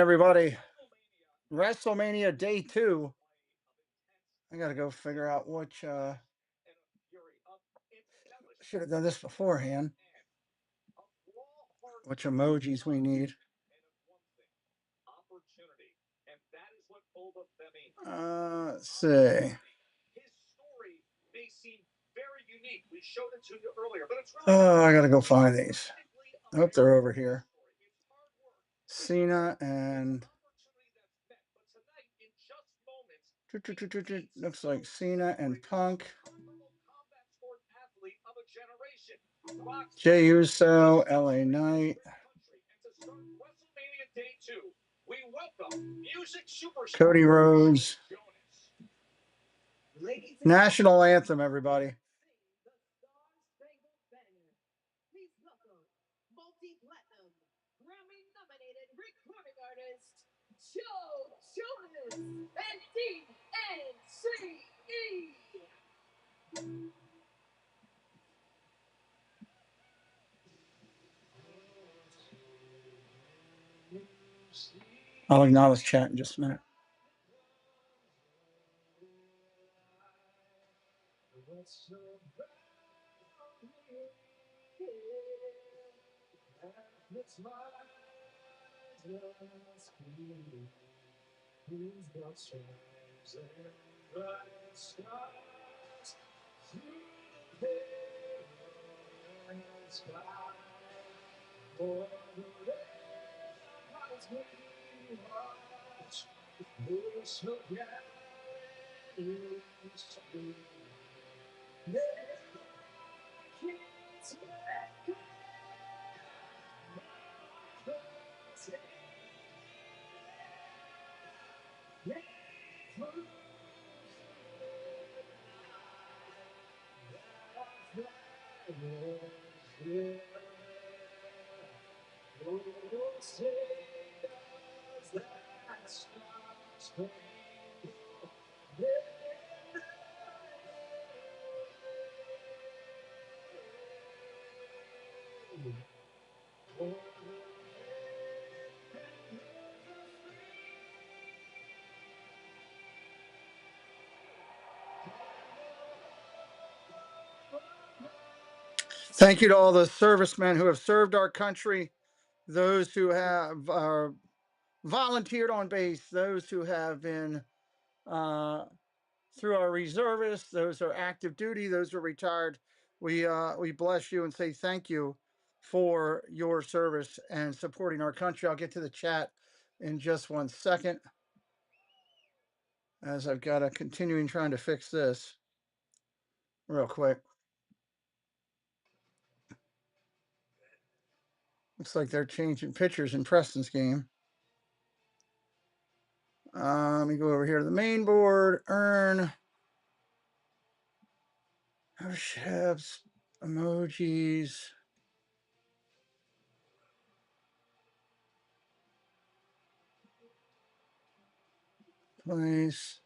everybody. WrestleMania Day 2. I got to go figure out which. Should have done this beforehand. Which emojis we need. Let's see. Oh, I got to go find these. I hope they're over here. Cena and looks like Cena and Punk. Jey Uso, LA Knight. Cody Rhodes. National anthem, everybody. I'll acknowledge chat in just a minute. Thank you to all the servicemen who have served our country, those who have volunteered on base, those who have been through our reservists, those who are active duty, those who are retired. We bless you and say thank you for your service and supporting our country. I'll get to the chat in just 1 second, as I've got to continuing trying to fix this real quick. Looks like they're changing pitchers in Preston's game. Let me go over here to the main board. Earn. Chefs, emojis. Place.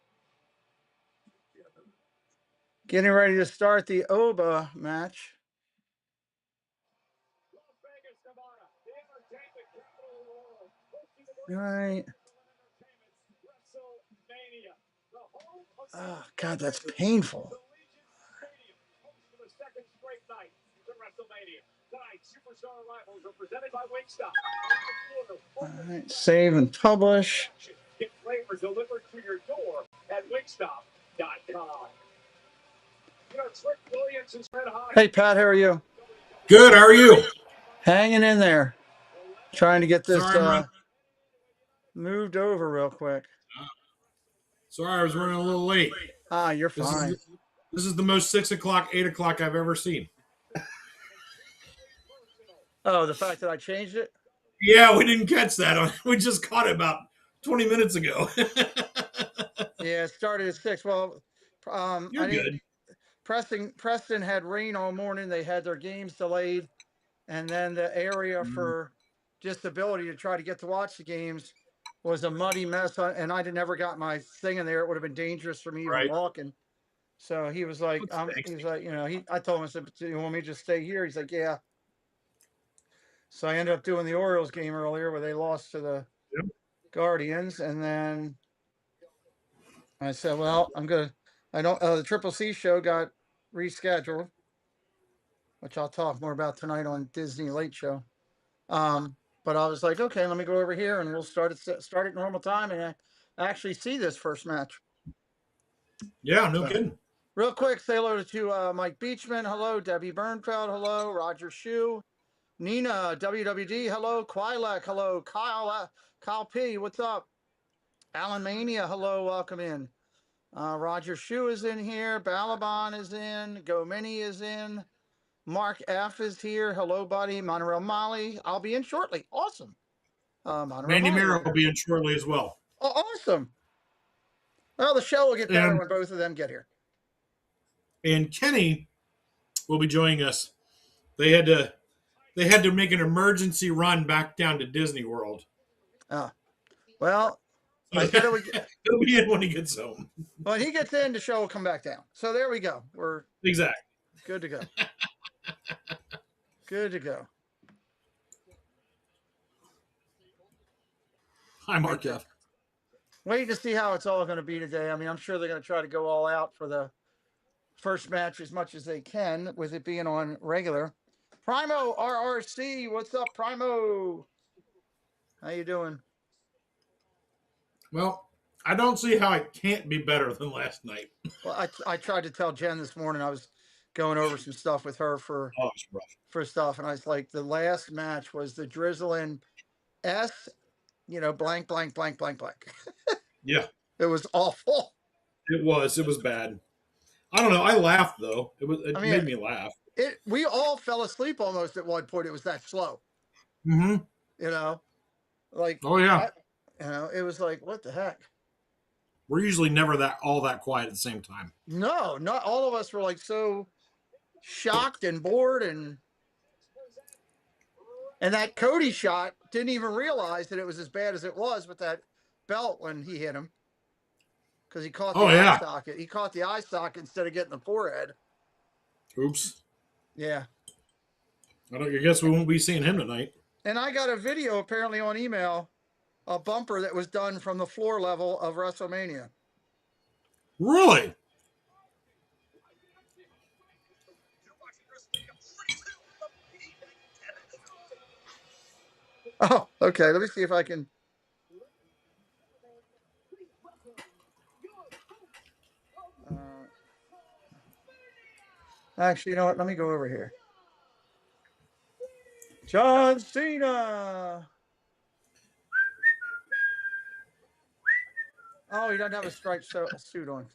Getting ready to start the Oba match. All right. Oh, God, that's painful. All right, save and publish. Get flavor delivered to your door at wingstop.com. Hey, Pat, how are you? Good, how are you? Hanging in there. Trying to get this moved over real quick. Sorry, I was running a little late. You're fine. This is the most 6 o'clock, 8 o'clock I've ever seen. Oh, the fact that I changed it? Yeah, we didn't catch that. We just caught it about 20 minutes ago. Yeah, it started at 6. Well, You're good. Preston had rain all morning. They had their games delayed. And then the area for disability to try to get to watch the games was a muddy mess. And I never got my thing in there. It would have been dangerous for me even walking. So he was like, I told him, I said, do you want me to just stay here? He's like, yeah. So I ended up doing the Orioles game earlier where they lost to the Guardians, and then I said, well, the Triple C show got rescheduled, which I'll talk more about tonight on Disney Late Show. But I was like, okay, let me go over here and we'll start at normal time and actually see this first match. Yeah, no kidding. Real quick, say hello to Mike Beachman. Hello, Debbie Bernfeld. Hello, Roger Shue. Nina, WWD. Hello, Quilek. Hello, Kyle P. What's up? Alan Mania. Hello, welcome in. Roger Shue is in here. Balaban is in. Go Mini is in. Mark F is here. Hello, buddy. Monterey Molly. I'll be in shortly. Awesome. Mandy Mara will be in shortly as well. Oh, awesome. Well, the show will get better when both of them get here. And Kenny will be joining us. They had to make an emergency run back down to Disney World. Well, I said he'll be in when he gets home. When he gets in, the show will come back down. So there we go. We're exactly good to go. Good to go. Hi, Mark F. Waiting to see how it's all going to be today. I mean, I'm sure they're going to try to go all out for the first match as much as they can, with it being on regular. Primo RRC, what's up, Primo? How you doing? Well, I don't see how it can't be better than last night. Well, I tried to tell Jen this morning. I was going over some stuff with her for stuff, and I was like, the last match was the Drizzle and S, blank, blank, blank, blank, blank. Yeah. It was awful. It was bad. I don't know. I laughed though. It made me laugh. We all fell asleep almost at one point. It was that slow. Mm-hmm. Like, oh yeah. It was like, what the heck? We're usually never all that quiet at the same time. No, not all of us were like so shocked and bored, and that Cody shot, didn't even realize that it was as bad as it was with that belt when he hit him, because he caught the eye socket. He caught the eye socket instead of getting the forehead. Oops. Yeah. I guess we won't be seeing him tonight. And I got a video apparently on email, a bumper that was done from the floor level of WrestleMania. Really? Oh, okay. Let me see if I can. Actually, you know what? Let me go over here. John Cena. Oh, he doesn't have a striped suit on.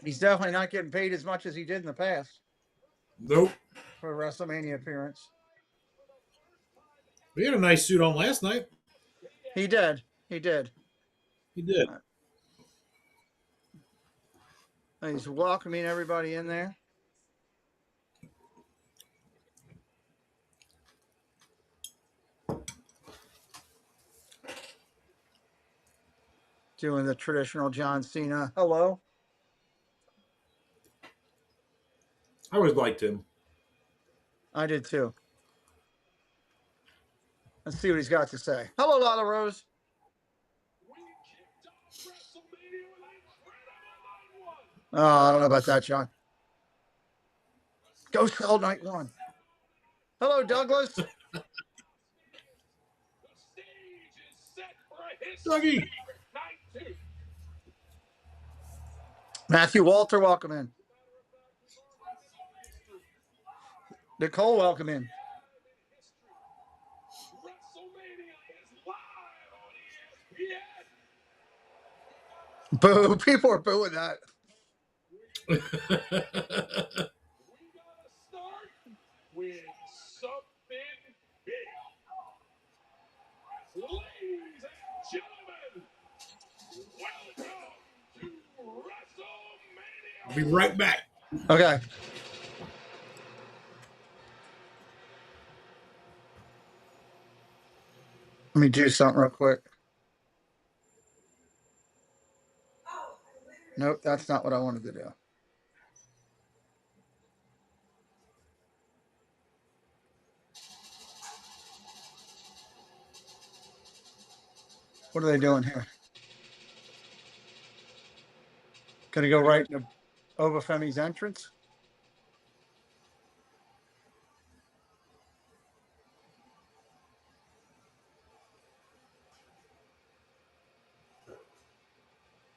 He's definitely not getting paid as much as he did in the past. Nope. For a WrestleMania appearance. He had a nice suit on last night. He did. He did. He did. He's welcoming everybody in there. Doing the traditional John Cena. Hello. I always liked him. I did too. Let's see what he's got to say. Hello, Lala Rose. Oh, I don't know about that, John. Go sell night one. Hello, Douglas. Dougie. Matthew Walter, welcome in. Nicole, welcome in. Boo. People are booing that. We gotta start with something big. Ladies and gentlemen, welcome to WrestleMania. I'll be right back. Okay. Let me do something real quick. Nope, that's not what I wanted to do. What are they doing here? Gonna go right into Oba Femi's entrance?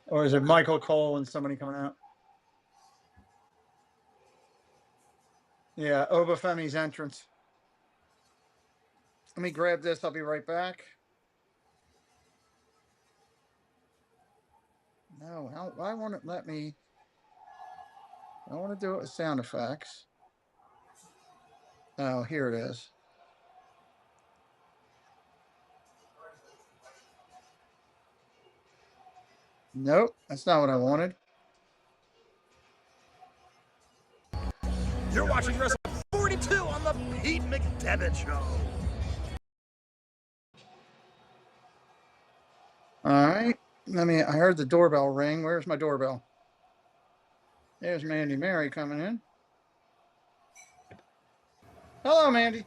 Or is it Michael Cole and somebody coming out? Yeah, Oba Femi's entrance. Let me grab this. I'll be right back. No, why won't it let me? I want to do it with sound effects. Oh, here it is. Nope, that's not what I wanted. You're watching WrestleMania 42 on the Pete McDevitt Show. All right. I heard the doorbell ring. Where's my doorbell? There's Mandy Mary coming in. Hello, Mandy.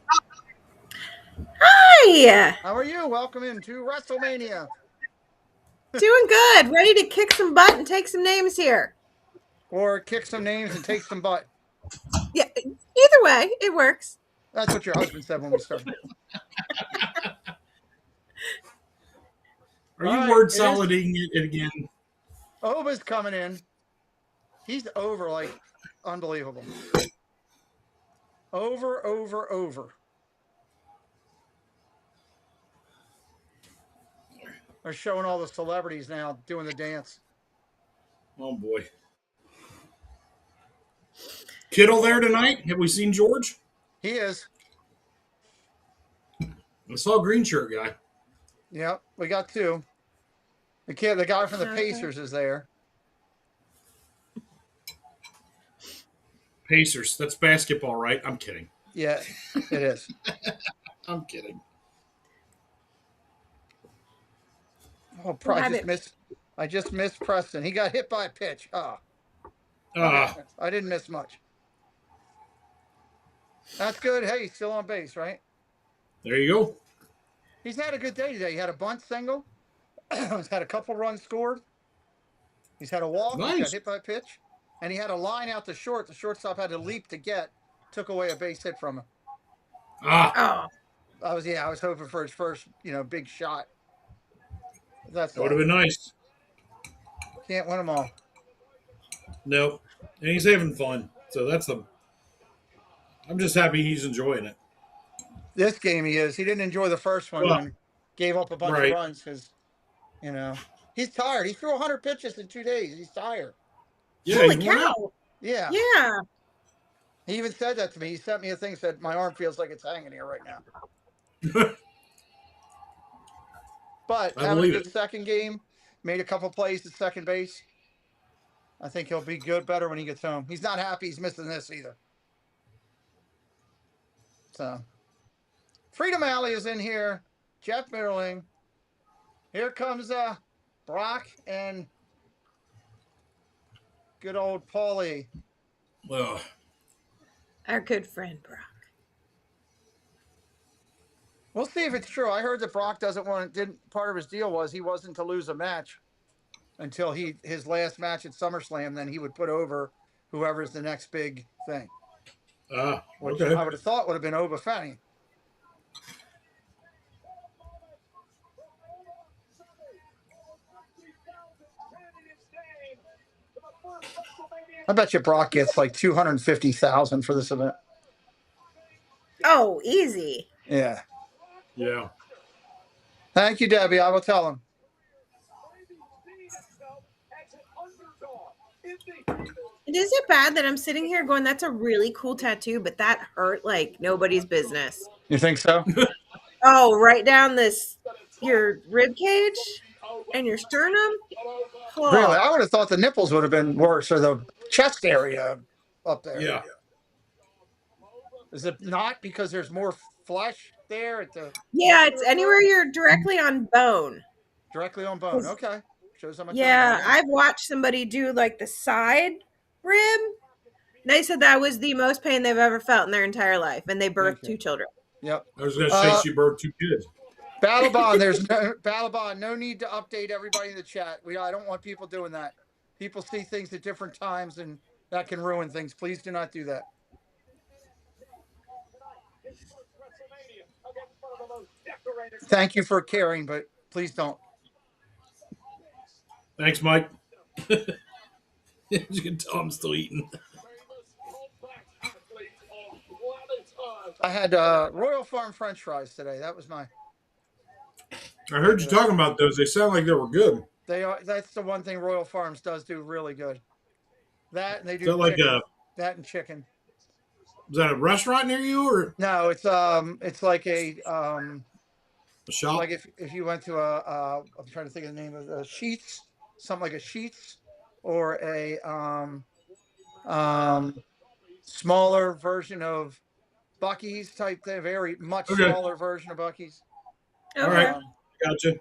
Hi! How are you? Welcome into WrestleMania. Doing good. Ready to kick some butt and take some names here. Or kick some names and take some butt. Yeah, either way, it works. That's what your husband said when we started. Are All you right, word it is- soliding it again? Oba's coming in. He's over like unbelievable. Over. They're showing all the celebrities now doing the dance. Oh boy. Kittle there tonight? Have we seen George? He is. I saw a green shirt guy. Yep, we got two. The guy from the Okay. Pacers is there. Pacers. That's basketball, right? I'm kidding. Yeah, it is. I'm kidding. Oh, Well, I just missed Preston. He got hit by a pitch. Oh, Ah, I didn't miss much. That's good. Hey, he's still on base, right? there you go. He's had a good day today. He had a bunt single. He's had a couple runs scored. He's had a walk. He's got Nice. hit by a pitch. And he had a line out to short. The shortstop had to leap to get. Took away a base hit from him. Ah, Oh, I was hoping for his first, big shot. That's that would have been nice. Can't win them all. Nope. And he's having fun. So I'm just happy he's enjoying it. This game he is. He didn't enjoy the first one Well, and gave up a bunch right. of runs because, he's tired. He threw 100 pitches in 2 days. He's tired. Yeah, holy he won out. cow. Yeah. Yeah. He even said that to me. He sent me a thing, said, my arm feels like it's hanging here right now. But I having a believe good it. second game, made a couple plays at second base. I think he'll be better when he gets home. He's not happy he's missing this either. So, Freedom Alley is in here. Jeff Mitterling. Here comes Brock and good old Paulie. Ugh. Our good friend, Brock. We'll see if it's true. I heard that Brock didn't part of his deal was he wasn't to lose a match until his last match at SummerSlam. Then he would put over whoever's the next big thing. Which Okay. I would have thought would have been Oba Femi. I bet you Brock gets like 250,000 for this event. Oh, easy. Yeah. Yeah. Thank you, Debbie. I will tell him. And is it bad that I'm sitting here going, that's a really cool tattoo, but that hurt like nobody's business? You think so? Oh, right down your rib cage and your sternum? Oh. Really? I would have thought the nipples would have been worse, or the chest area up there. Yeah. Is it not because there's more flesh there at the Yeah, it's anywhere you're directly on bone. directly on bone? Okay, shows how much. Yeah, I've watched somebody do like the side rib. They said that was the most pain they've ever felt in their entire life, and they birthed Okay. 2 children. Yep. I was going to say she birthed 2 kids. Battle Bond, there's no Battle Bond. No need to update everybody in the chat. I don't want people doing that. People see things at different times, and that can ruin things. Please do not do that. Thank you for caring, but please don't. Thanks, Mike. You can tell I'm still eating. I had Royal Farm French fries today. That was my. I heard you talking about those. They sound like they were good. They are. That's the one thing Royal Farms does do really good. That and they Is do that like chicken. That and chicken. is that a restaurant near you or No, it's like a a shop? like if you went to I'm trying to think of the name of the Sheets, something like a Sheets, or a smaller version of Bucky's type thing, very much Okay. smaller version of Bucky's. Okay. All right. Gotcha.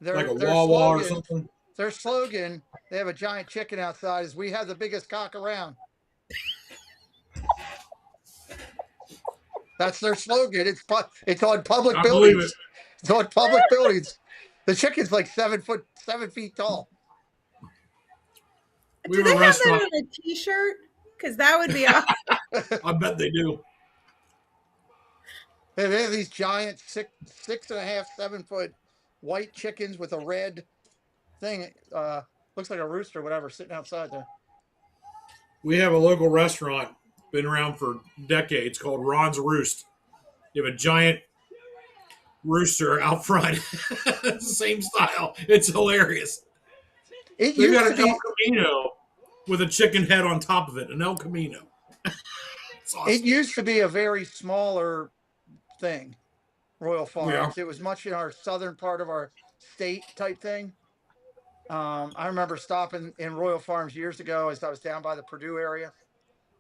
Like a Wawa or something. Their slogan, they have a giant chicken outside, is "We have the biggest cock around." That's their slogan. It's on public I believe buildings. it. It's on public buildings. The chicken's like 7 feet tall. We Do have they a have restaurant. that on a T-shirt? Because that would be awesome. I bet they do. They have these giant 6.5, 7 foot white chickens with a red thing. Looks like a rooster, whatever, sitting outside there. We have a local restaurant, been around for decades, called Ron's Roost. You have a giant rooster out front. It's the same style. It's hilarious. It They got used an to El Camino with a chicken head on top of it. An El Camino. It's awesome. It used to be a very smaller thing, Royal Farms. Yeah. It was much in our southern part of our state type thing. I remember stopping in Royal Farms years ago as I was down by the Purdue area.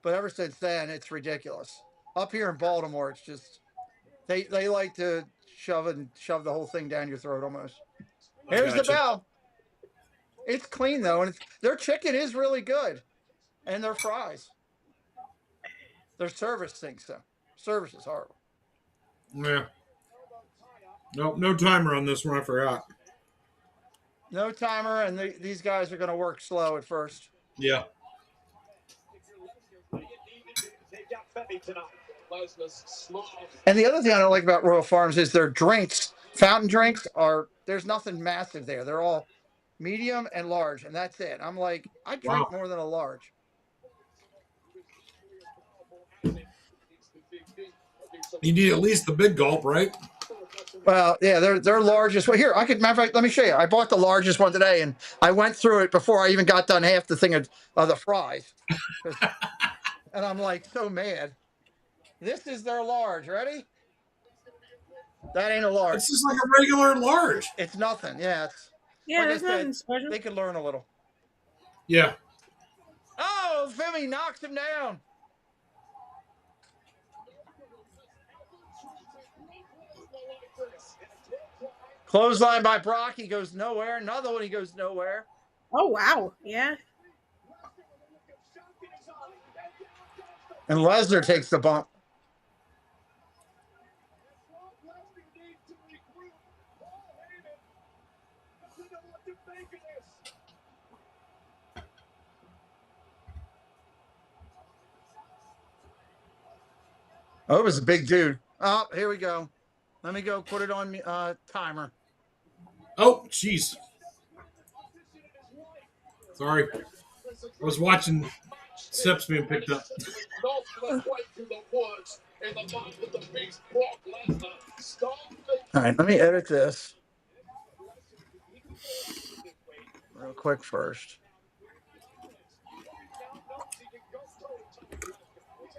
But ever since then, it's ridiculous. Up here in Baltimore, it's just they like to shove the whole thing down your throat almost. Here's the bell. It's clean though, and their chicken is really good, and their fries. Their service stinks though. Service is horrible. Yeah. Nope, no timer on this one. I forgot. No timer, and these guys are going to work slow at first. Yeah. And the other thing I don't like about Royal Farms is their drinks. Fountain drinks there's nothing massive there. They're all medium and large, and that's it. I'm like, I drink more than a large. You need at least the big gulp, right? Well, yeah, they're largest. Well, here, matter of fact, let me show you. I bought the largest one today, and I went through it before I even got done half the thing of the fries. And I'm like so mad. This is their large. Ready? That ain't a large. It's just like a regular large. It's nothing. Yeah. Yeah, like that's nothing special. They could learn a little. Yeah. Oh, Femi knocks him down. Clothesline by Brock. He goes nowhere. Another one. He goes nowhere. Oh, wow. Yeah. And Lesnar takes the bump. Oh, it was a big dude. Oh, here we go. Let me go put it on timer. Oh, jeez. Sorry. I was watching steps being picked up. All right, let me edit this real quick first.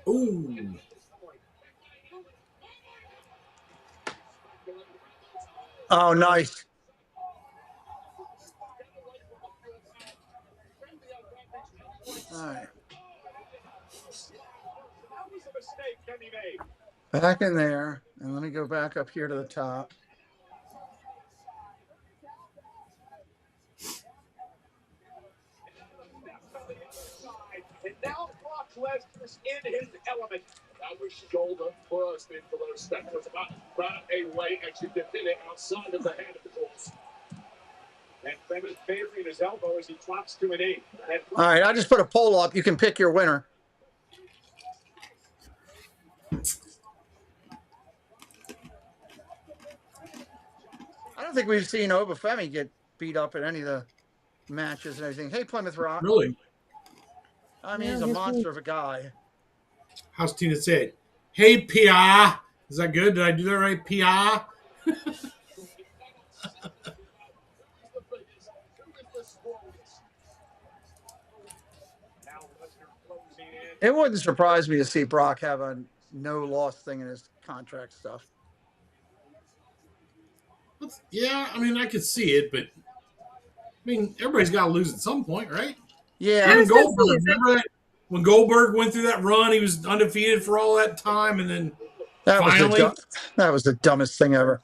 Ooh. Oh, nice. All right. Back in there, and let me go back up here to the top. And now Brock Lesnar's in his element. Our shoulder first into those steps. It's about a way actually to hit it outside of the hand of the course. And Femi's burying his elbow as he drops to an knee. All right, I just put a poll up. You can pick your winner. I don't think we've seen Oba Femi get beat up in any of the matches and everything. Hey, Plymouth Rock. Really? I mean, Yeah, he's a he's monster of a guy. How's Tina say it? Hey, Pia. Is that good? Did I do that right? Pia? It wouldn't surprise me to see Brock have a no loss thing in his contract stuff. Yeah, I mean, I could see it, but I mean, everybody's got to lose at some point, right? Yeah. Even Goldberg, remember that? When Goldberg went through that run, he was undefeated for all that time, and then finally... that was the dumbest thing ever.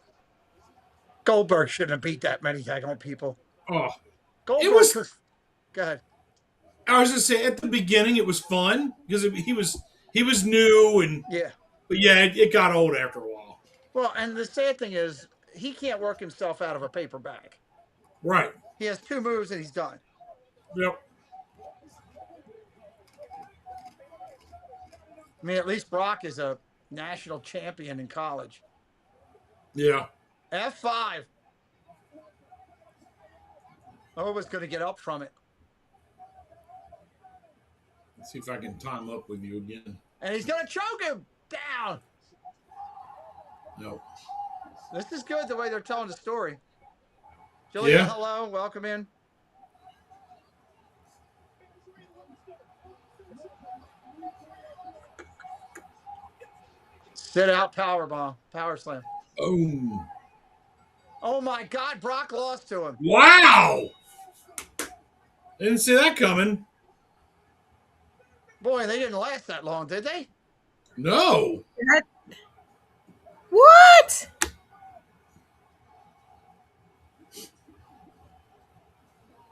Goldberg shouldn't have beat that many daggone people. Oh, Goldberg it was... Go ahead. I was just saying, at the beginning, it was fun, because he was new, and... Yeah. But yeah, it got old after a while. Well, and the sad thing is, he can't work himself out of a paper bag. Right. He has 2 moves and he's done. Yep. I mean, at least Brock is a national champion in college. Yeah. F5. Oba's going to get up from it. Let's see if I can time up with you again. And he's going to choke him down. No. This is good the way they're telling the story. Julia, hello. Welcome in. Sit out powerbomb. Power slam. Oh. Oh, my God. Brock lost to him. Wow. Didn't see that coming. Boy, they didn't last that long, did they? No. What?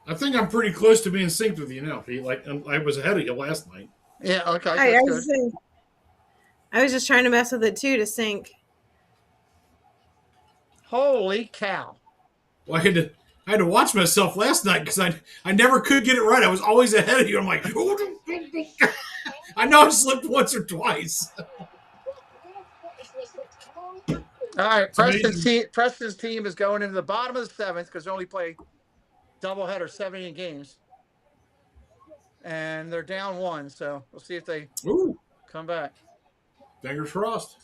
I think I'm pretty close to being synced with you now, Pete. Like I was ahead of you last night. Yeah, okay. I was just trying to mess with it too to sync. Holy cow. Well, I had to watch myself last night because I never could get it right. I was always ahead of you. I'm like, I know I slipped once or twice. All right, Preston's team is going into the bottom of the 7th because they only play doubleheader 7 games. And they're down 1, so we'll see if they come back. Fingers crossed.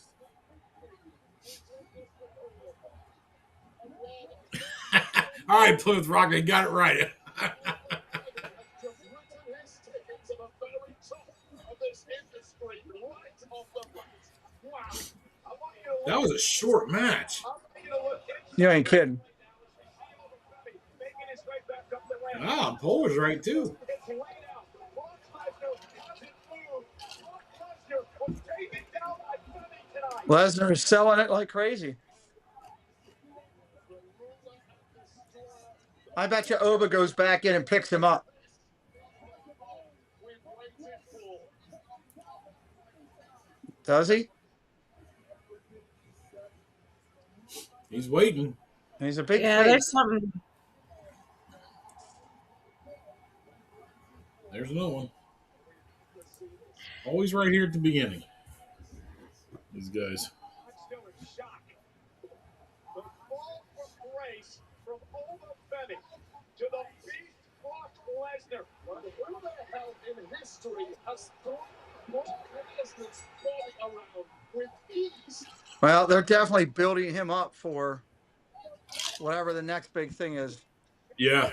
All right, Plymouth Rock, I got it right. That was a short match. You ain't kidding. Ah, Paul was right too. Lesnar is selling it like crazy. I bet you Oba goes back in and picks him up. Does he? He's waiting. He's a big face. There's something. There's another one. Always right here at the beginning. These guys. The fall from grace from Oba Femi to the beast Brock Lesnar. Who the hell in history has thrown Brock Lesnar's body around with ease? Well, they're definitely building him up for whatever the next big thing is. Yeah.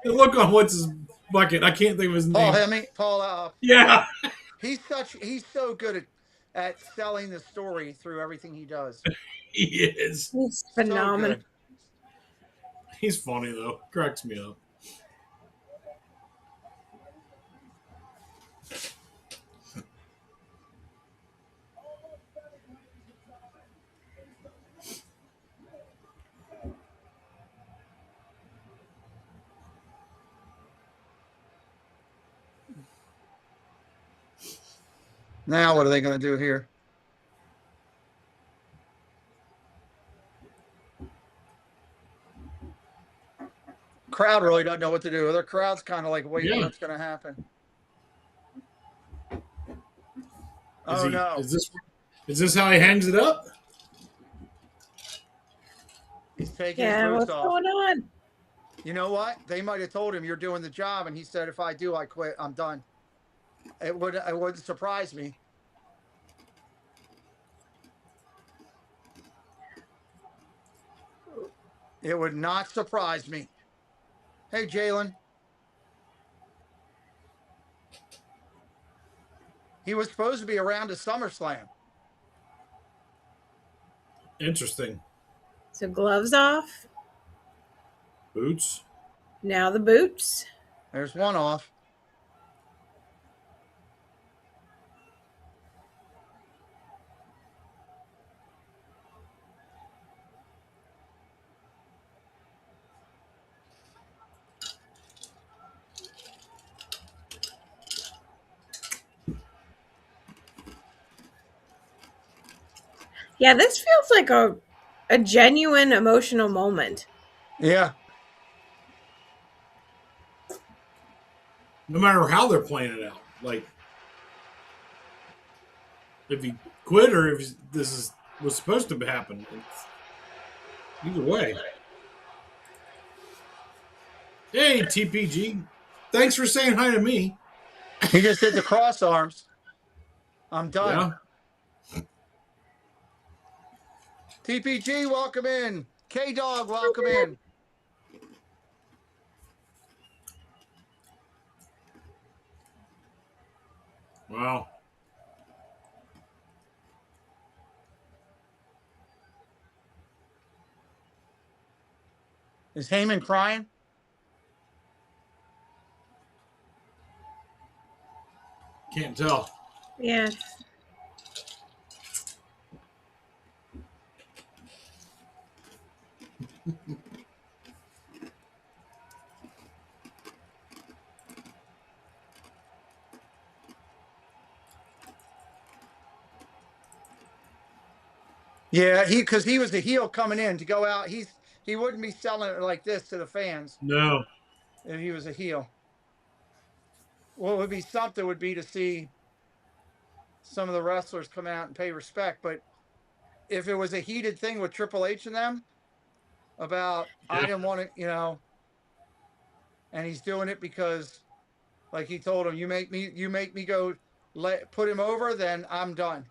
Look on what's his bucket. I can't think of his name. Paul. Yeah. He's so good at selling the story through everything he does. He is. He's phenomenal. So he's funny though. Cracks me up. Now what are they going to do here? Crowd really doesn't know what to do. Their crowd's kind of like waiting Yeah. what's going to happen. Is Oh no. Is this how he hangs it up? He's taking Yeah, his boots what's off. going on? You know what? They might have told him you're doing the job, and he said, "If I do, I quit. I'm done." It wouldn't surprise me. It would not surprise me. Hey, Jalen. He was supposed to be around to SummerSlam. Interesting. So gloves off. Boots. Now the boots. There's one off. Yeah, this feels like a genuine emotional moment. Yeah. No matter how they're playing it out, like if he quit or if this was supposed to happen, either way. Hey, TPG, thanks for saying hi to me. He just did the cross arms. I'm done. Yeah. TPG, welcome in. K-Dog, welcome in. Wow. Is Heyman crying? Can't tell. Yes. Yeah, because he was a heel coming in to go out. He wouldn't be selling it like this to the fans No. if he was a heel. What would be something would be to see some of the wrestlers come out and pay respect. But if it was a heated thing with Triple H and them about I didn't want to, and he's doing it because, like he told him, you make me go put him over, then I'm done.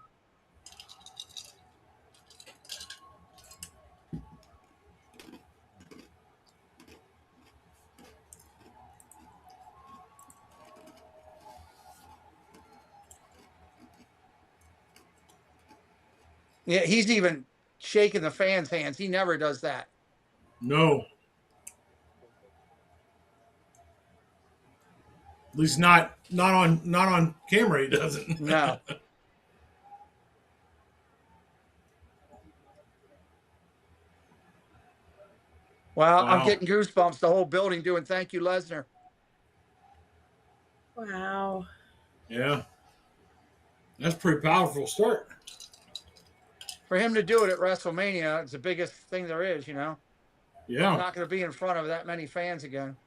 Yeah, he's even shaking the fans' hands. He never does that. No. At least not on camera. He doesn't. No. Well, I'm getting goosebumps. The whole building doing thank you, Lesnar. Wow. Yeah. That's a pretty powerful start. For him to do it at WrestleMania, it's the biggest thing there is, Yeah. I'm not going to be in front of that many fans again.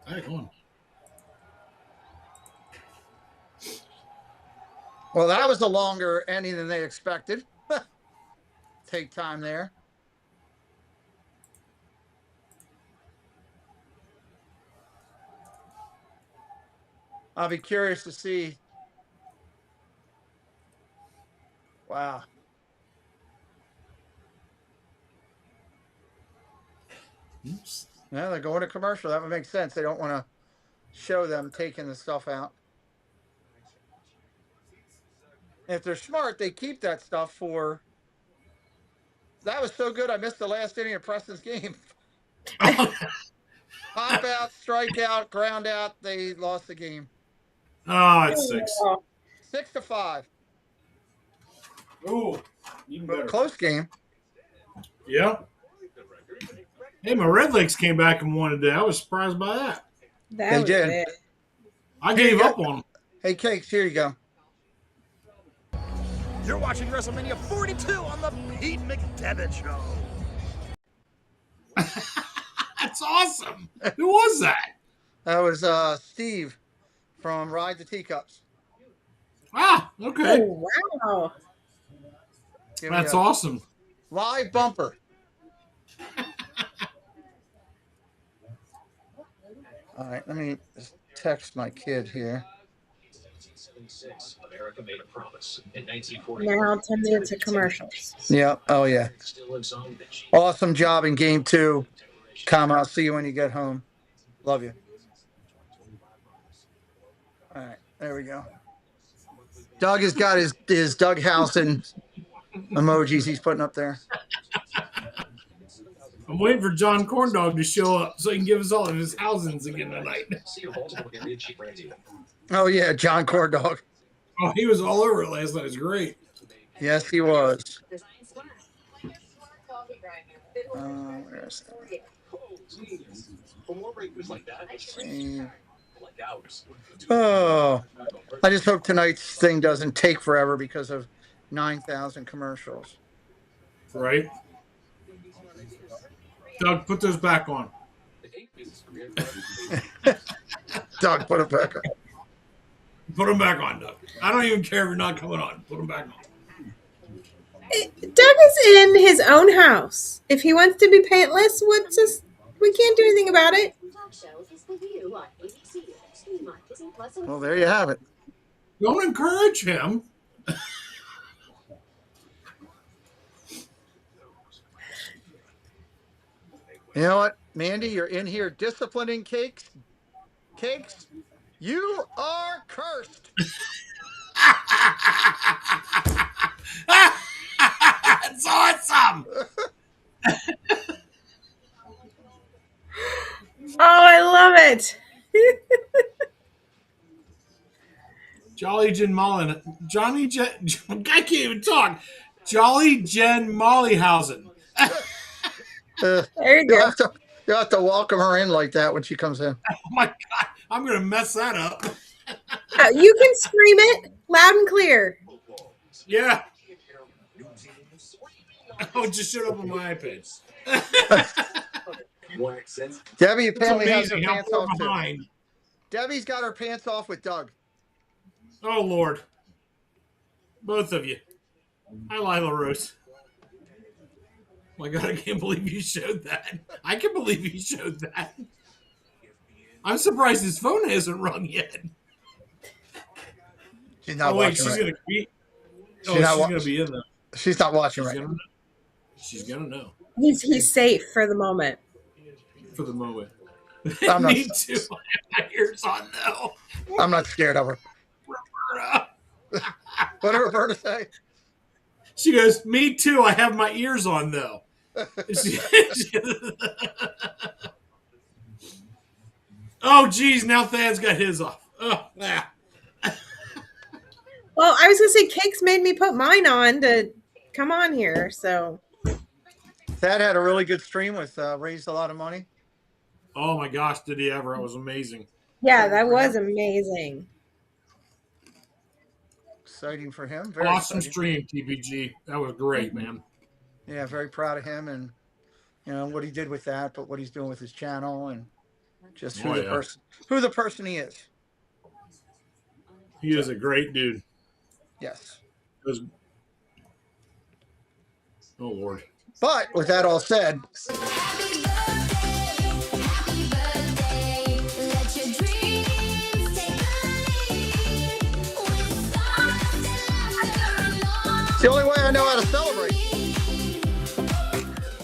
Hey, come on. Well, that was a longer ending than they expected. Take time there. I'll be curious to see. Wow. Oops. Yeah, they're going to commercial. That would make sense. They don't want to show them taking the stuff out. If they're smart, they keep that stuff for. That was so good. I missed the last inning of Preston's game. Pop out, strike out, ground out. They lost the game. Oh, it's 6. Oh, 6-5. Ooh, even better. Close game. Yeah. Hey, my Redlegs came back and won today. I was surprised by that. that They was did. big. I Here you gave go. up on them. Hey, Cakes, here you go. You're watching WrestleMania 42 on the Pete McDevitt Show. That's awesome. Who was that? That was Steve from Ride the Teacups. Ah, okay. Oh, wow. Give me That's a awesome. live bumper. All right, let me just text my kid here. Now 10 minutes of commercials. Yeah. Oh, yeah. Awesome job in game 2. I'll see you when you get home. Love you. All right, there we go. Doug has got his Danhausen emojis he's putting up there. I'm waiting for John Corndog to show up so he can give us all of his housings again tonight. Oh, yeah, John Cordog. Oh, he was all over it last night. It was great. Yes, he was. Where's that? Oh, I just hope tonight's thing doesn't take forever because of 9,000 commercials. Right? Doug, put those back on. Doug, put it back on. Put them back on, Doug. I don't even care if you're not coming on. Put them back on. Doug is in his own house. If he wants to be pantless, we can't do anything about it. Well, there you have it. Don't encourage him. You know what, Mandy? You're in here disciplining Cakes. Cakes, you are cursed. That's awesome. Oh, I love it. Jolly Jen Molly. I can't even talk. Jolly Jen Mollyhausen. There you go. You'll have to welcome her in like that when she comes in. Oh my God. I'm going to mess that up. You can scream it loud and clear. Yeah. Oh, it just showed up on my iPad. Debbie It's apparently has her amazing how pants far off too. behind. Debbie's got her pants off with Doug. Oh, Lord. Both of you. Hi, Lila Rose. Oh my God, I can't believe you showed that. I can believe you showed that. I'm surprised his phone hasn't rung yet. She's not Oh, wait, watching. she's Right. going to be. Oh, She's not she's going to be in there. She's not watching right. She's going to know. He's safe for the moment. For the moment. I'm not- Me too. I have my ears on, though. I'm not scared of her. What did Roberta say? She goes, me too. I have my ears on, though. Oh, geez. Now Thad's got his off. Oh, yeah. Well, I was going to say, Cakes made me put mine on to come on here. So Thad had a really good stream with raised a lot of money. Oh, my gosh. Did he ever? It was amazing. yeah, that was amazing. Exciting for him. Very Awesome exciting. stream, TPG. That was great, man. Yeah, very proud of him and what he did with that, but what he's doing with his channel and just who the person he is. He is a great dude. Yes. Oh, Lord. But with that all said, it's the only way I know how to celebrate.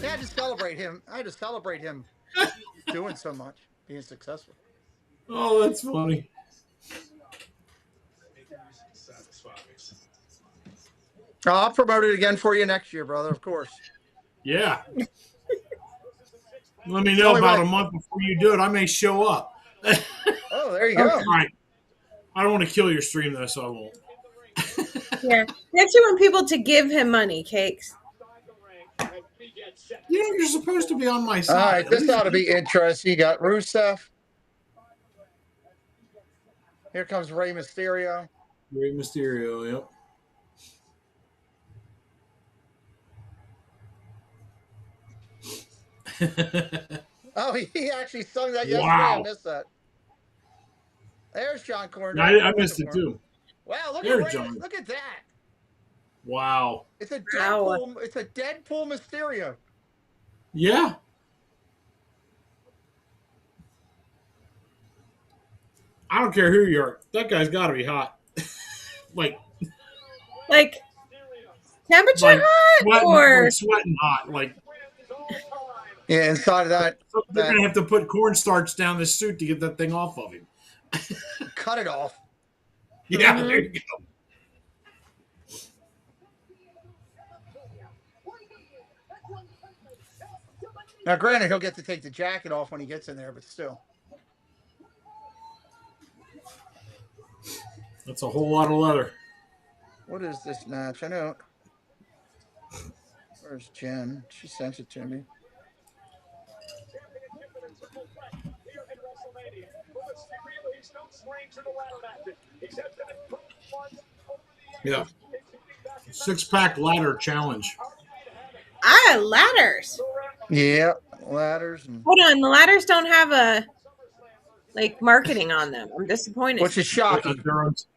I had to celebrate him. I had to celebrate him doing so much, being successful. Oh, that's funny. I'll promote it again for you next year, brother, of course. Yeah. Let me know about a month before you do it. I may show up. Oh, there you go. All right. I don't want to kill your stream, though, so I won't. Yeah. He actually want people to give him money, Cakes. You know, you're supposed to be on my All side. right, this ought to be interesting. You got Rusev. Here comes Rey Mysterio. Rey Mysterio, yep. Oh, he actually sung that yesterday. Wow. I missed that. There's John Cornette. I missed it too. Wow, look There's at Rey. John. Look at that. Wow. It's a Wow. Deadpool. It's a Deadpool Mysterio. Yeah. I don't care who you are. That guy's got to be hot. like temperature like hot sweating, or like sweating hot. Like Yeah, inside of that, they're gonna have to put cornstarch down this suit to get that thing off of him. cut it off. Yeah, there you go. Now, granted, he'll get to take the jacket off when he gets in there, but still. That's a whole lot of leather. What is this match? I know. Where's Jen? She sent it to me. Yeah. 6-pack ladder challenge. ladders. Yeah, ladders. And, Hold on, the ladders don't have a marketing on them. I'm disappointed. which is shocking.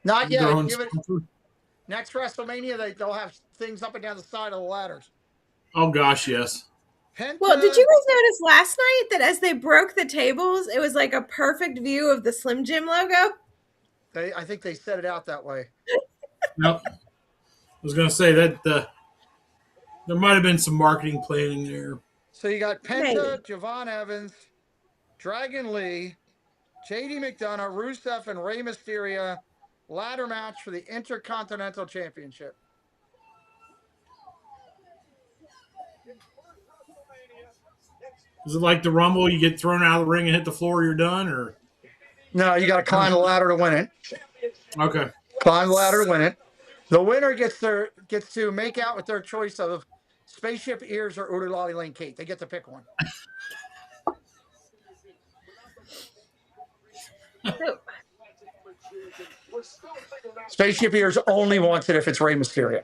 Not yet. Give it, next WrestleMania, they'll have things up and down the side of the ladders. Oh gosh, yes. Penta, Well, did you guys notice last night that as they broke the tables, it was like a perfect view of the Slim Jim logo? I think they set it out that way. Yep. I was gonna say that there might have been some marketing planning there. So you got Penta, Maybe. Javon Evans, Dragon Lee, JD McDonough, Rusev, and Rey Mysterio ladder match for the Intercontinental Championship. Is it like the Rumble? You get thrown out of the ring and hit the floor, you're done, or No, you got to climb the ladder to win it. okay? Climb the ladder to win it. The winner gets to make out with their choice of spaceship ears or Udalali Lane Kate. They get to pick one. Spaceship ears only wants it if it's Rey Mysterio.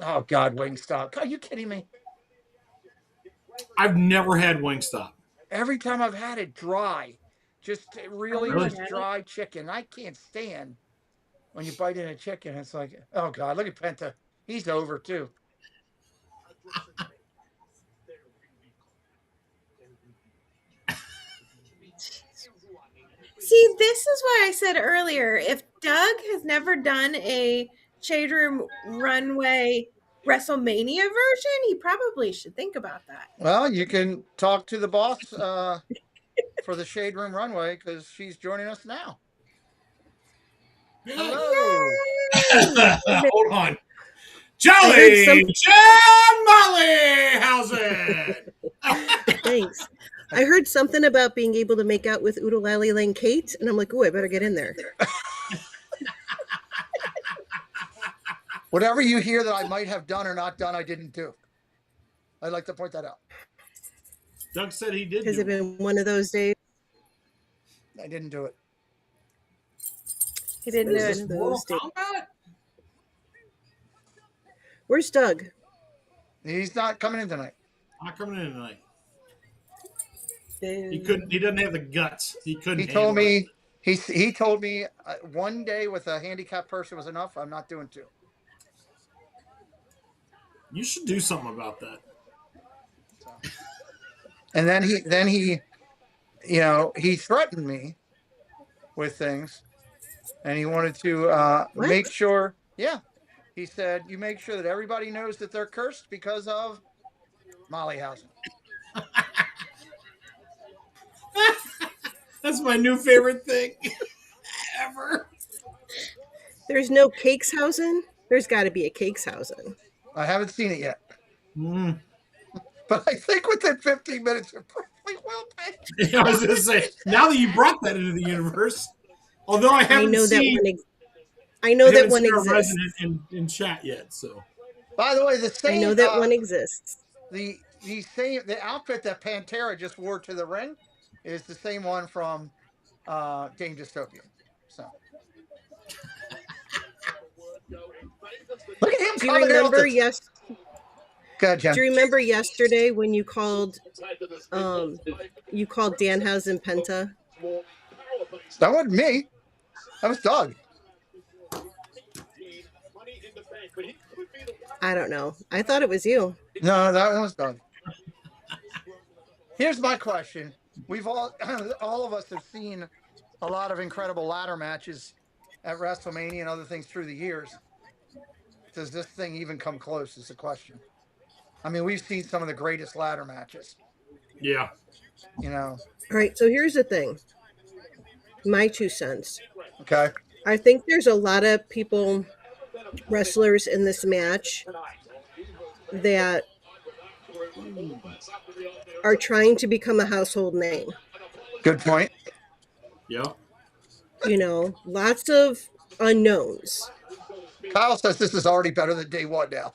Oh God, Wingstop! Are you kidding me? I've never had Wingstop. Every time I've had it, dry, just really Really? just dry chicken. I can't stand when you bite in a chicken. It's like, oh God, look at Penta. He's over too. See, this is why I said earlier, if Doug has never done a Shade Room Runway WrestleMania version, he probably should think about that. Well, you can talk to the boss for the Shade Room Runway because she's joining us now. Hello. Hold on. Jolly John Mollyhausen. Thanks. I heard something about being able to make out with Udalali Lane Kate, and I'm like, oh, I better get in there. Whatever you hear that I might have done or not done, I didn't do. I'd like to point that out. Doug said he did. Has it been one of those days? I didn't do it. He didn't do Is it. this Mortal Kombat? Where's Doug? He's not coming in tonight. Not coming in tonight. Boo. He couldn't. He doesn't have the guts. He couldn't. He told handle it. me. He told me one day with a handicapped person was enough. I'm not doing two. You should do something about that. And then he, you know, he threatened me with things, and he wanted to make sure. Yeah, he said you make sure that everybody knows that they're cursed because of Mollyhausen. That's my new favorite thing ever. There's no Cakeshausen? There's got to be a Cakeshausen. I haven't seen it yet, Mm. but I think within 15 minutes it probably will be. I was going to say, now that you brought that into the universe, although I I haven't know that seen, one. I know I that haven't one seen our exists. resident in chat yet. So By the way, the I know same that one exists. the the outfit that Pantera just wore to the ring is the same one from Dame Dystopian. So look at him Do you coming out. remember? Yes. Go ahead, Jen. Do you remember yesterday when you called Danhausen Penta? That wasn't me. That was Doug. I don't know. I thought it was you. No, that was Doug. Here's my question: we've all of us have seen a lot of incredible ladder matches at WrestleMania and other things through the years. Does this thing even come close? Is the question. I mean, we've seen some of the greatest ladder matches. yeah, You know. All right. So here's the thing. My 2 cents. Okay. I think there's a lot of wrestlers in this match that are trying to become a household name. Good point. yeah. You know, lots of unknowns. Kyle says this is already better than day one now.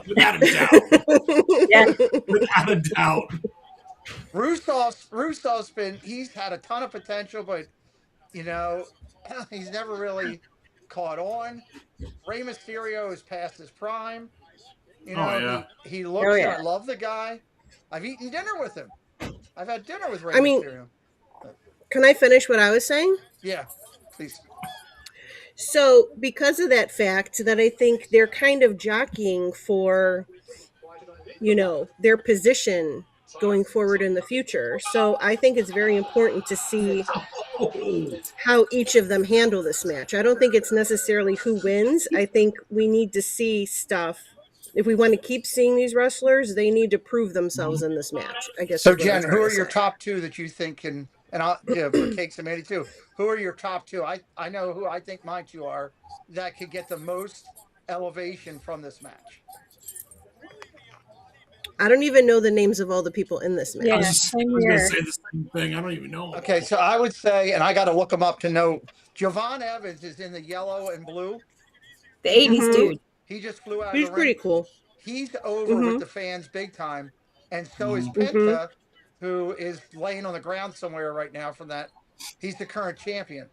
Without a doubt. Yeah. Without a doubt. Rusev's he's had a ton of potential, but you know, he's never really caught on. Rey Mysterio is past his prime. You know, Oh, yeah. he looks. Oh, yeah. I love the guy. I've eaten dinner with him. I've had dinner with Rey I mean- Mysterio. Can I finish what I was saying? Yeah, please. So, because of that fact, that I think they're kind of jockeying for, you know, their position going forward in the future. So, I think it's very important to see how each of them handle this match. I don't think it's necessarily who wins. I think we need to see stuff. If we want to keep seeing these wrestlers, they need to prove themselves in this match. I guess. So, is what I'm Jen, trying who to are your say. top two that you think can? And I'll for Cakes and Manny too. Who are your top two? I know who I think my two are that could get the most elevation from this match. I don't even know the names of all the people in this match. I Yeah, was same going to here. say the same thing. I don't even know. Okay, so I would say, and I got to look him up to know. Javon Evans is in the yellow and blue. The 80s Mhm. dude. He just flew out He's of the pretty ring. cool. He's over Mhm. with the fans big time, and so is Mhm. Penta, who is laying on the ground somewhere right now from that. He's the current champion.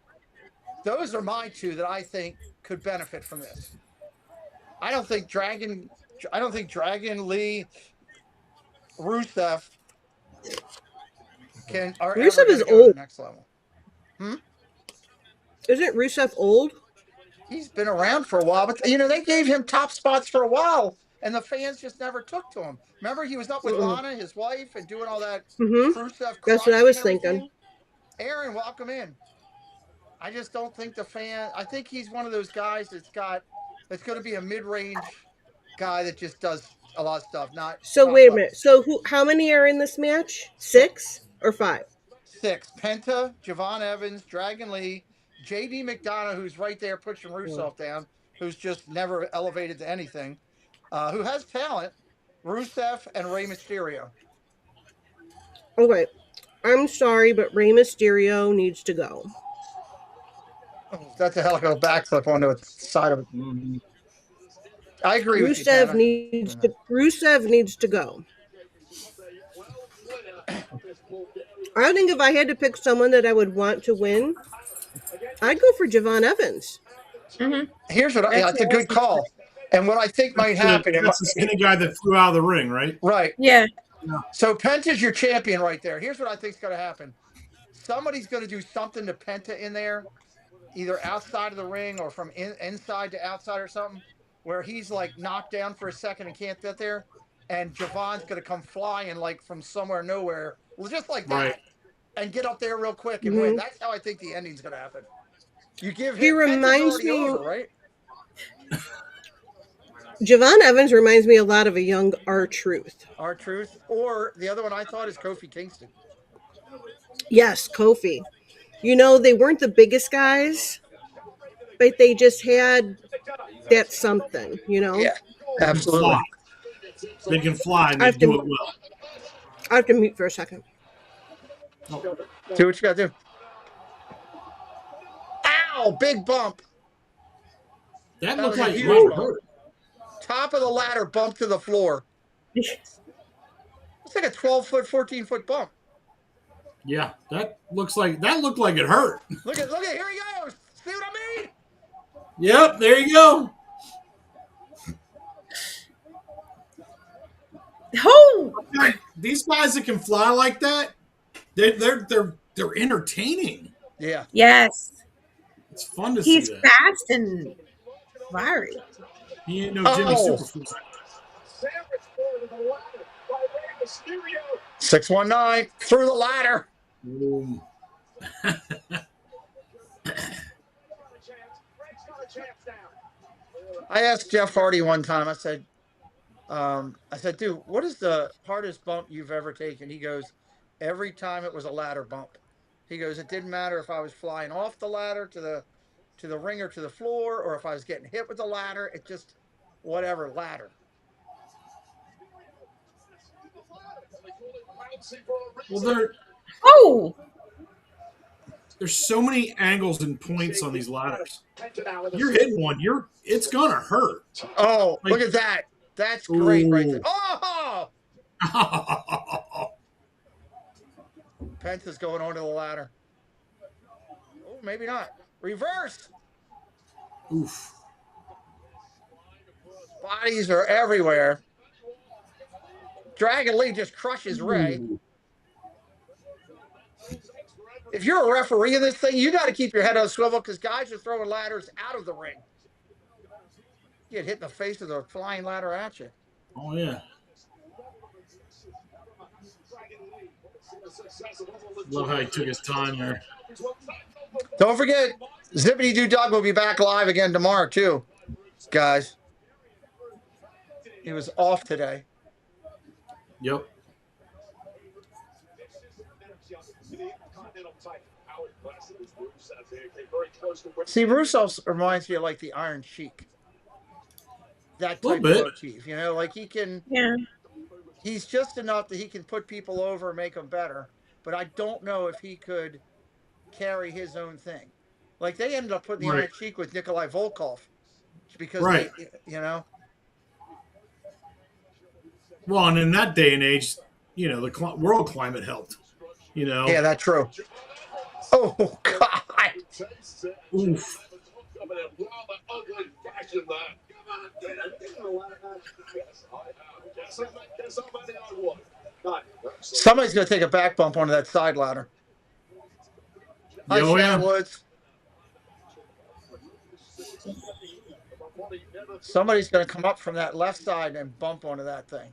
Those are my two that I think could benefit from this. I don't think Dragon Lee, Rusev are Rusev ever going is to go to the old. next level. Isn't Rusev old? He's been around for a while, but you know they gave him top spots for a while, and the fans just never took to him. Remember, he was up with Lana, his wife, and doing all that Mhm. Rusev That's what I crutch was and everything. thinking. Aaron, welcome in. I just don't think I think he's one of those guys that's going to be a mid-range guy that just does a lot of stuff. Not So top wait a level. minute. So how many are in this match? 6 or 5? 6. Penta, Javon Evans, Dragon Lee, JD McDonough, who's right there pushing Rusev down, who's just never elevated to anything, who has talent, Rusev and Rey Mysterio. Okay. I'm sorry, but Rey Mysterio needs to go. Oh, that's a hell of a backflip onto the side of it. Mhm. I agree with you, Rusev Ken. Rusev needs to go. I think if I had to pick someone that I would want to win, I'd go for Javon Evans. Here's what that's a good call. And what I think might happen. That's the skinny guy that flew out of the ring, right? Right. Yeah. So Penta's your champion right there. Here's what I think's going to happen. Somebody's going to do something to Penta in there, either outside of the ring or from inside to outside or something, where he's like knocked down for a second and can't get there. And Javon's going to come flying like from somewhere nowhere, just like that, Right. and get up there real quick and win. That's how I think the ending's going to happen. You give him. He reminds Penta's me- already over, right? Javon Evans reminds me a lot of a young R-Truth. R-Truth. Or the other one I thought is Kofi Kingston. Yes, Kofi. You know, they weren't the biggest guys, but they just had that something, you know? Yeah. Absolutely. They can fly and I they have to- do it well. I have to mute for a second. Do what you got to do. Ow! Big bump. That That looked was a like it huge might bump. hurt. Top of the ladder, bump to the floor. It's like a 12-foot, 14-foot bump. Yeah, that looked like it hurt. Look at, here he goes. See what I mean? Yep, there you go. Oh, These guys that can fly like that, they're entertaining. Yeah. yes. It's fun to He's see that. fast and fiery. He ain't no Jimmy Oh. Superfly. Sandwich forward to the ladder by Rey Mysterio. 619 through the ladder. Boom. I asked Jeff Hardy one time. I said, dude, what is the hardest bump you've ever taken? He goes, every time it was a ladder bump. He goes, it didn't matter if I was flying off the ladder to the ring or to the floor, or if I was getting hit with the ladder. It just whatever ladder. Well, Oh, there's so many angles and points on these ladders. You're hitting one, it's gonna hurt. Oh, Like- look at that. That's great right there. Ooh. Oh! Penta's going onto the ladder. Oh, maybe not. Reverse. Oof. Bodies are everywhere. Dragon Lee just crushes Ray. Ooh. If you're a referee in this thing, you got to keep your head on a swivel because guys are throwing ladders out of the ring. You get hit in the face with a flying ladder at you. Oh yeah. Love how he took his time there. Don't forget, Zippity Doo Dog will be back live again tomorrow, too, guys. He was off today. Yep. See, Russo reminds me of like the Iron Sheik. That type of Little bit. motif, you know, like he can. yeah. He's just enough that he can put people over and make them better. But I don't know if he could carry his own thing. Like they ended up putting the Right. Iron Sheik with Nikolai Volkov because Right. they, you know. Well, and in that day and age, you know, the world climate helped. You know. Yeah, that's true. Oh God! Oof. Somebody's gonna take a back bump onto that side ladder. Hi, Oh, Shannon yeah. Woods. Somebody's gonna come up from that left side and bump onto that thing.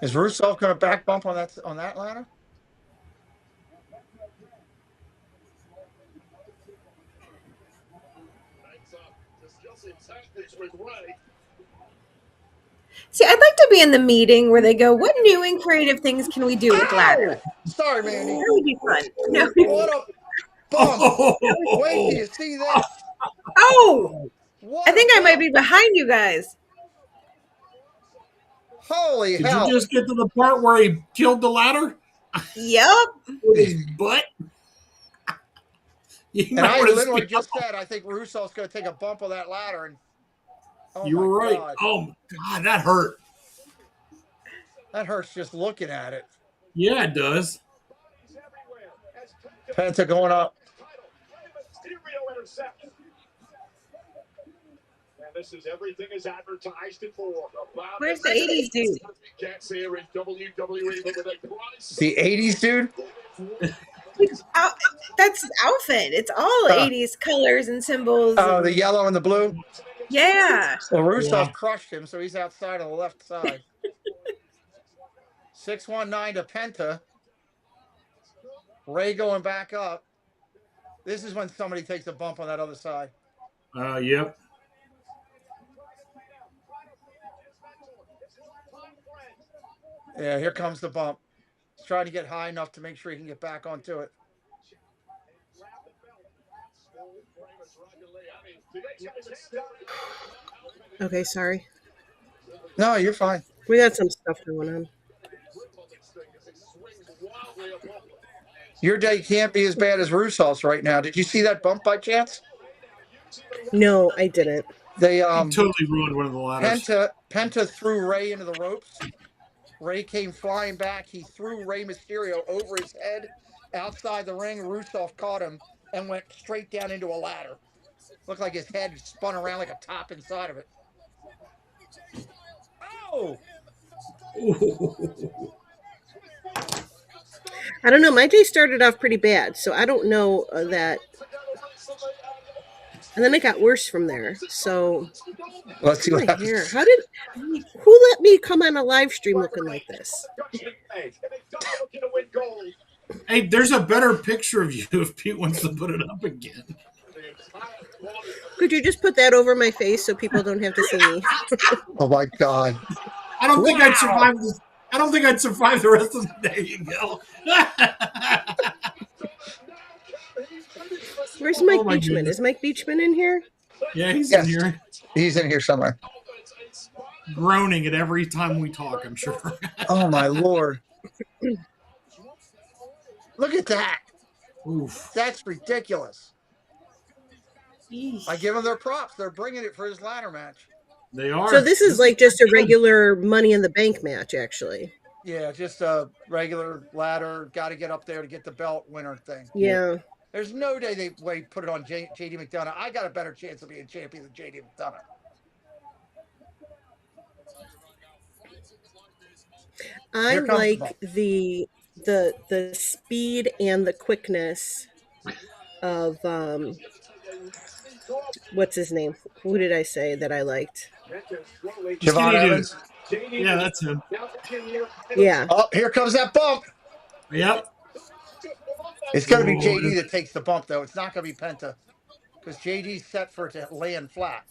Is Rusev gonna back bump on that ladder? See, I'd like to be in the meeting where they go, "What new and creative things can we do with ladder?" Sorry, Mandy. That would be fun. No. What a bump! Oh. Wait till you see this. Oh, What I think a I might bump. be behind you guys. Holy Did hell! you just get to the part where he killed the ladder Yep. with his butt? You And might I wanna literally speak just up. said I think Rusev's going to take a bump on that ladder, and oh You my were right. God, Oh my God, that hurt. that hurts just looking at it. Yeah, it does. Penta going up. This is everything is advertised it for. Where's the 80s dude? Gets here in WWE. Look at the price. The 80s dude. That's his outfit. It's all 80s colors and symbols. Oh, and- the yellow and the blue. yeah. Well, Rusev Yeah. crushed him, so he's outside on the left side. 619 to Penta. Ray going back up. This is when somebody takes a bump on that other side. Yep. Yeah, here comes the bump. He's trying to get high enough to make sure he can get back onto it. Okay, sorry. No, you're fine. We got some stuff going on. Your day can't be as bad as Rusev's right now. Did you see that bump by chance? No, I didn't. They He totally ruined one of the ladders. Penta threw Ray into the ropes. Ray came flying back. He threw Rey Mysterio over his head outside the ring. Rusev caught him and went straight down into a ladder. Looked like his head spun around like a top inside of it. Oh! I don't know. My day started off pretty bad, so I don't know that. And then it got worse from there. So Let's see what my hair. happens. Who let me come on a live stream looking like this? Hey, there's a better picture of you if Pete wants to put it up again. Could you just put that over my face so people don't have to see me? Oh my God! I don't think I'd survive this. I don't think I'd survive the rest of the day, you go. Where's Mike my Beachman? goodness. Is Mike Beachman in here? Yeah, he's Yes. in here. He's in here somewhere. Groaning at every time we talk, I'm sure. Oh my Lord! Look at that. Oof. That's ridiculous. I give them their props. They're bringing it for his ladder match. They are. So this is like just a regular Money in the Bank match, actually. Yeah, just a regular ladder. Got to get up there to get the belt winner thing. Yeah. There's no day they put it on JD McDonough. I got a better chance of being champion than JD McDonough. I Here comes the like the speed and the quickness of what's his name? Who did I say that I liked? Javon Evans. Yeah, that's him. Yeah. Oh, here comes that bump. Yep. It's going to be JD that takes the bump, though. It's not going to be Penta because JD's set for it to land flat.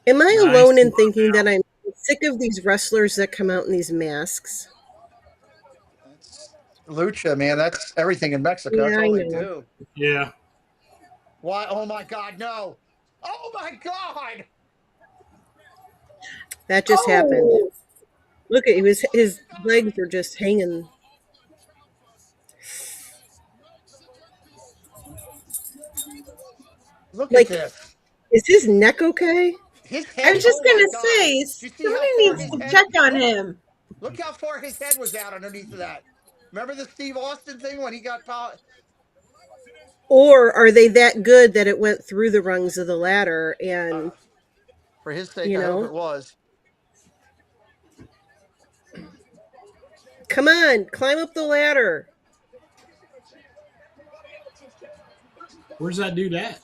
Am I Nice. alone in thinking that I'm sick of these wrestlers that come out in these masks? That's Lucha, man. That's everything in Mexico. Yeah, That's I all they know. do. Yeah. Why? Oh my God, no! Oh my God! That just happened. Look at his legs are just hanging. Look Like- at this. Is his neck okay? His head. I was just oh my gonna God. say, You see how somebody far needs his to head- check on him. Look how far his head was out underneath of that. Remember the Steve Austin thing when he got power? Or are they that good that it went through the rungs of the ladder and For his sake, You I hope know? it was. come on, climb up the ladder? Where's that dude at?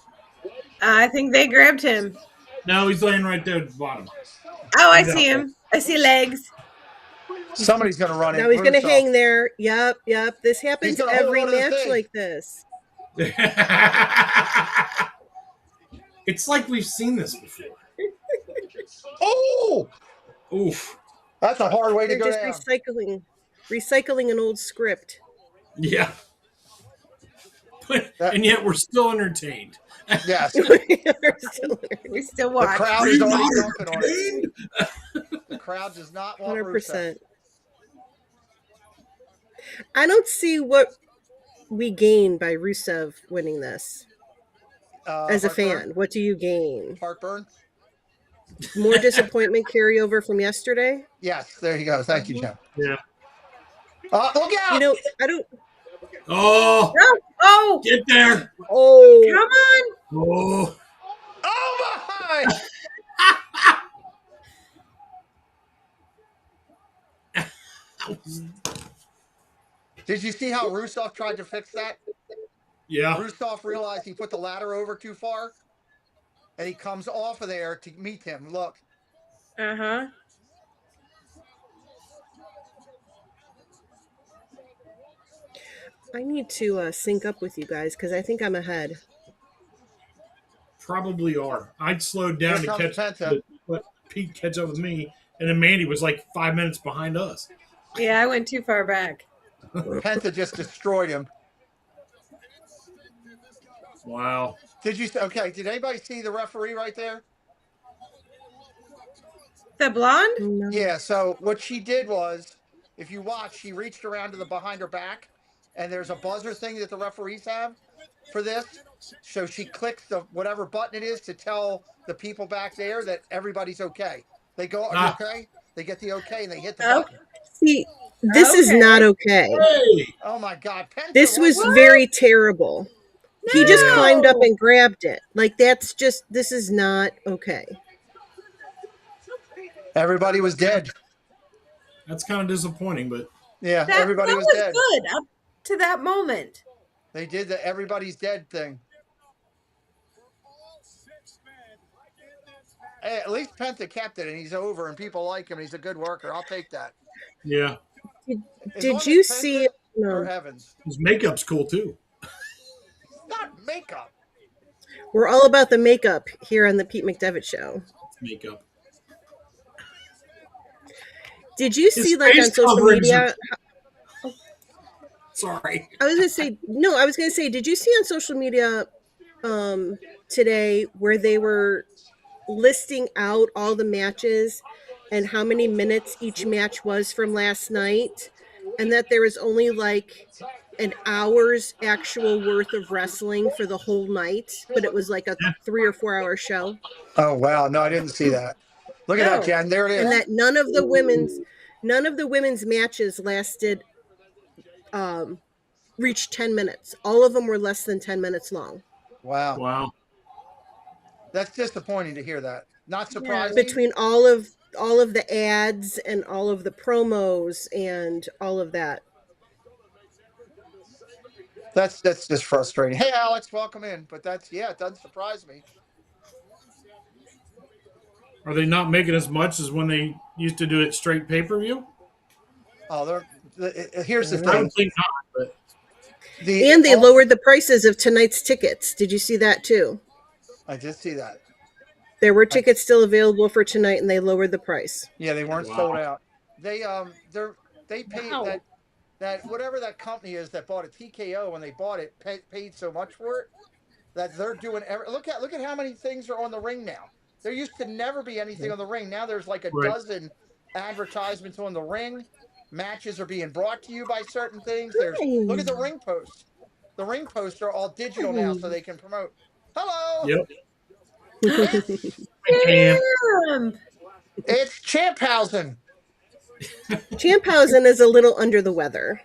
I think they grabbed him. No, he's laying right there at the bottom. Oh, I He's see out him. I see legs. Somebody's going to run in. Now he's going to Rusev. hang there. Yep. This happens gonna hold every on to the match thing. like this. It's like we've seen this before. Oh! Oof. That's a hard way to They're go just down. recycling an old script. Yeah. But, That- and yet we're still entertained. Yes. We still The watch. crowd is already jumping on it. The crowd does not want 100%. Rusev. I don't see what we gain by Rusev winning this. As a Heartburn? fan, what do you gain? Heartburn? More disappointment carryover from yesterday? Yes, there you go. Thank you, Jim. Yeah. Look out! You know, I don't. Oh, Oh, get there. Oh, come on. Oh. Oh my! Did you see how Rusev tried to fix that? Yeah. Rusev realized he put the ladder over too far, and he comes off of there to meet him. Look. Uh-huh. I need to sync up with you guys because I think I'm ahead. Probably are. I'd slowed down Here to comes catch Penta. let Pete catch up with me, and then Mandy was like 5 minutes behind us. Yeah, I went too far back. Penta just destroyed him. Wow. Did anybody see the referee right there? The blonde? No. Yeah, so what she did was, if you watch, she reached around to the behind her back, and there's a buzzer thing that the referees have for this. So she clicks the whatever button it is to tell the people back there that everybody's okay. They go, "Are you okay?" They get the okay, and they hit the button. See, this is not okay. Hey. Oh my God, Penta! This was wasn't- very terrible. He just Yeah. climbed up and grabbed it. Like, this is not okay. Everybody was dead. That's kind of disappointing, but Yeah, That everybody was dead. good up to that moment. They did the everybody's dead thing. Hey, at least Penta kept it, and he's over, and people like him. And he's a good worker. I'll take that. yeah, As Did long you as Penta see? or Evans? his makeup's cool too. It's not makeup. We're all about the makeup here on the Pete McDevitt Show. Makeup. Did you His see, like, on face social coverings media? Sorry. I was gonna say, did you see on social media today where they were listing out all the matches and how many minutes each match was from last night, and that there was only like an hour's actual worth of wrestling for the whole night, but it was like a 3 or 4 hour show, Oh wow, no, I didn't see that. Look at No. that, Jen. There it is. and that none of the women's matches lasted reached 10 minutes. All of them were less than 10 minutes long. Wow, Wow. that's disappointing to hear that. Not surprising. Between all of the ads and all of the promos and all of that. That's just frustrating. Hey, Alex, welcome in. But it doesn't surprise me. Are they not making as much as when they used to do it straight pay-per-view? Oh, here's the I thing. would think not, but And they lowered the prices of tonight's tickets. Did you see that too? I did see that. There were tickets still available for tonight, and they lowered the price. Yeah, they weren't Wow. sold out. They paid Wow. that whatever that company is that bought a TKO when they bought it paid so much for it that they're doing look at how many things are on the ring now. There used to never be anything on the ring. Now there's like a Right. dozen advertisements on the ring. Matches are being brought to you by certain things. Look at the ring posts. The ring posts are all digital now, so they can promote. Hello. yep. It's, it's Champhausen. Champhausen is a little under the weather.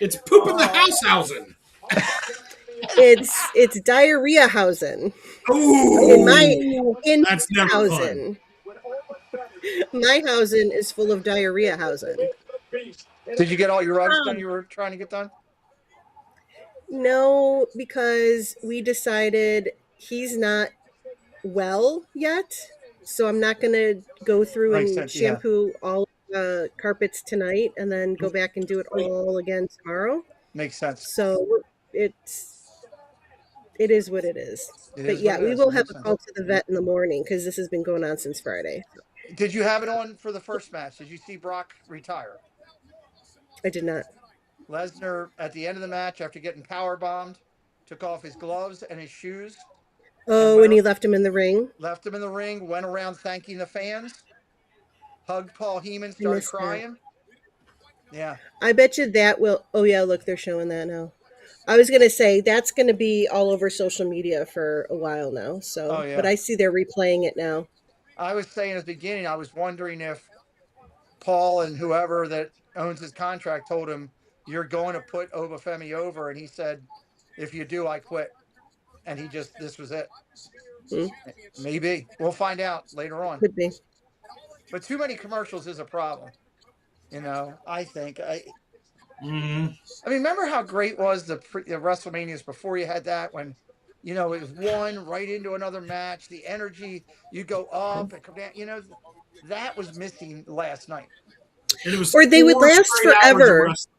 It's poop in the househausen. It's diarrhea-hausen. Ooh, In that's never fun. Hausen. My Hausen is full of diarrhea-hausen. Did you get all your rugs done you were trying to get done? No, because we decided he's not well yet, so I'm not going to go through Makes and sense, yeah. shampoo all the carpets tonight and then go back and do it all again tomorrow. Makes sense. So it is what it is. It But is yeah, what it we is. will It have makes a sense. call to the vet in the morning because this has been going on since Friday. Did you have it on for the first match? Did you see Brock retire? I did not. Lesnar, at the end of the match, after getting power bombed, took off his gloves and his shoes, Oh, and he left him in the ring. left him in the ring, went around thanking the fans, hugged Paul Heyman, started missed that. crying. Yeah. I bet you that will. Oh yeah, look, they're showing that now. I was gonna say that's gonna be all over social media for a while now. So, Oh, yeah. but I see they're replaying it now. I was saying at the beginning, I was wondering if Paul and whoever that owns his contract told him, "You're going to put Oba Femi over," and he said, "If you do, I quit." And this was it. Maybe we'll find out later on. Could be. But too many commercials is a problem. I think. I mean, remember how great was the WrestleManias before you had that when, it was one right into another match. The energy, you go up and come down. That was missing last night. And it was Or they would 4 last straight hours of forever. wrestling.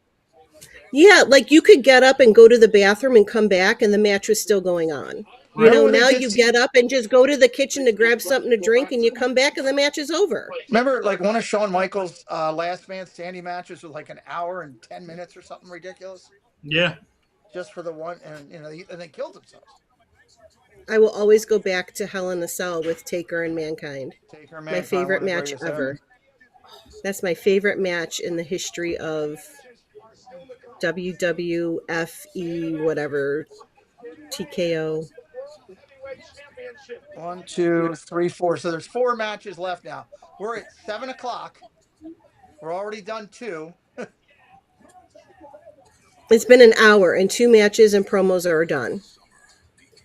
Yeah, like you could get up and go to the bathroom and come back, and the match was still going on. You know, when they now did you get up and just go to the kitchen to grab something to drink, and you come back and the match is over. Remember, like one of Shawn Michaels' last man standing matches was like an hour and 10 minutes or something ridiculous, Yeah. just for the one, and and they killed themselves. I will always go back to Hell in a Cell with Taker and Mankind. Taker, My Mankind, favorite one of the match greatest ever. That's my favorite match in the history of WWFE, whatever, TKO. 1, 2, 3, 4. So there's 4 matches left now. We're at 7:00. We're already done 2. It's been an hour, and 2 matches and promos are done.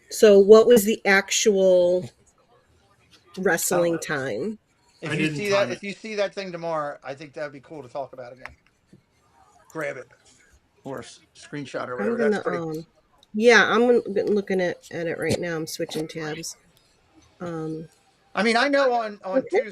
So what was the actual wrestling time? If I you didn't see time that, it. if you see that thing tomorrow, I think that'd be cool to talk about again. Grab it or screenshot or I'm whatever. That's gonna pretty. yeah, I'm looking at it right now. I'm switching tabs. I mean, I know on Okay.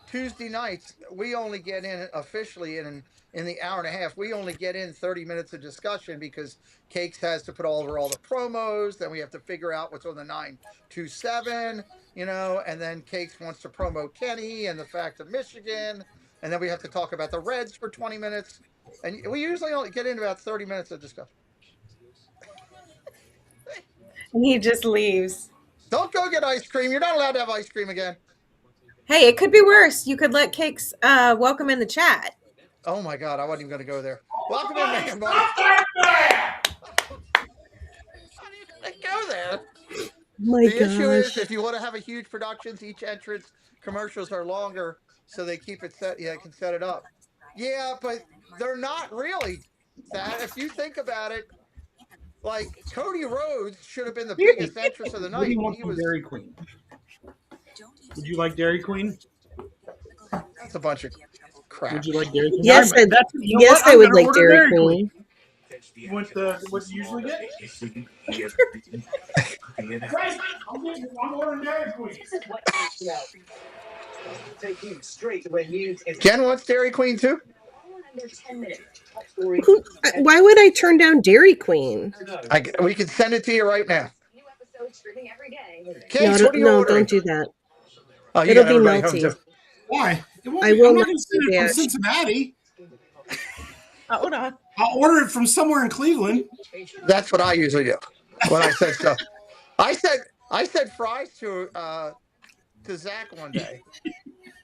Tuesday nights we only get in officially in the hour and a half. We only get in 30 minutes of discussion because Cakes has to put over all the promos. Then we have to figure out what's on the 927, and then Cakes wants to promo Kenny and the fact of Michigan, and then we have to talk about the Reds for 20 minutes, and we usually only get in about 30 minutes of discussion. And he just leaves. Don't go get ice cream. You're not allowed to have ice cream again. Hey, it could be worse. You could let Cakes welcome in the chat. Oh my God, I wasn't even going to go there. Welcome in, man, Mike. Go there. My The issue is, gosh. if you want to have a huge productions, each entrance commercials are longer, so they keep it set. Yeah, can set it up. Yeah, but they're not really. That if you think about it, like Cody Rhodes should have been the biggest entrance of the What do night. you want He from was. Dairy Queen? Would you like Dairy Queen? That's a bunch of crap. Would you like Dairy Queen? Yes, You know yes, what? I I'm would gonna like order Dairy Queen. What you usually get? Right, I'm ordering Dairy Queen. Jen wants Dairy Queen too. Why would I turn down Dairy Queen? We can send it to you right now. Case, No, what are you no, ordering? don't do that. Oh, you It'll got be everybody home melty. too. Why? It won't I be, will I'm not not going to send do it from that. Cincinnati. Hold on. I'll order it from somewhere in Cleveland. That's what I usually do when I said stuff. I said fries to Zach one day,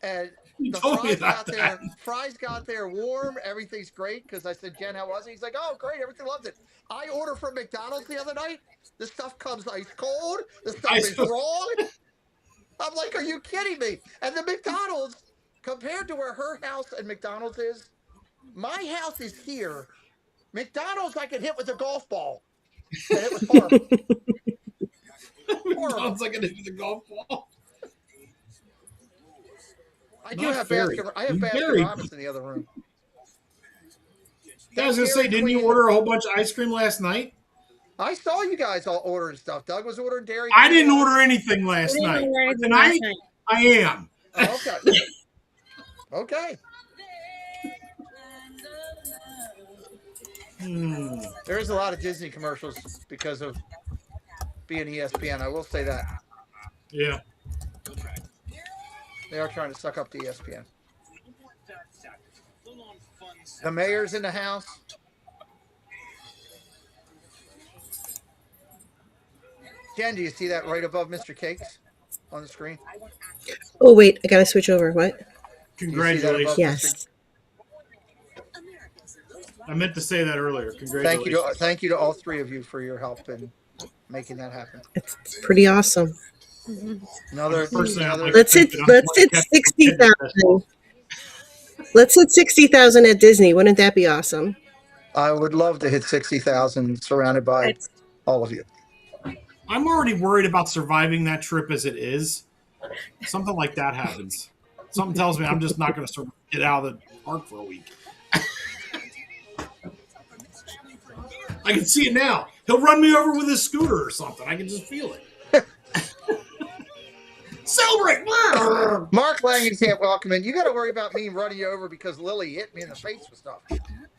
and You the told me fries about got that. there. Fries got there warm. Everything's great because I said, Jen, how was it? He's like, oh, great. Everything loves it. I ordered from McDonald's the other night. The stuff comes ice cold. The stuff is wrong. I'm like, are you kidding me? And the McDonald's, compared to where her house and McDonald's is, my house is here. McDonald's I could hit with a golf ball. And it was horrible. Sounds like an into the golf ball. I do have Baskin. I have Baskin Robbins in the other room. I was going to say, didn't you order a whole bunch of ice cream last night? I saw you guys all ordering stuff. Doug was ordering Dairy I Queen. didn't order anything last night. Tonight, I am. Oh, okay. Okay. There is a lot of Disney commercials because of being ESPN. I will say that. Yeah. They are trying to suck up to ESPN. The mayor's in the house. Jen, do you see that right above Mr. Cakes on the screen? Oh, wait. I got to switch over. What? Congratulations. Yes. I meant to say that earlier. Congratulations. Thank you to all three of you for your help in making that happen. It's pretty awesome. Let's hit 60,000. Let's hit 60,000 at Disney. Wouldn't that be awesome? I would love to hit 60,000 surrounded by all of you. I'm already worried about surviving that trip as it is. Something like that happens. Something tells me I'm just not going to get out of the park for a week. I can see it now. He'll run me over with his scooter or something. I can just feel it. Celebrate! Mark Langenkamp, welcome in. You got to worry about me running you over because Lily hit me in the face with stuff.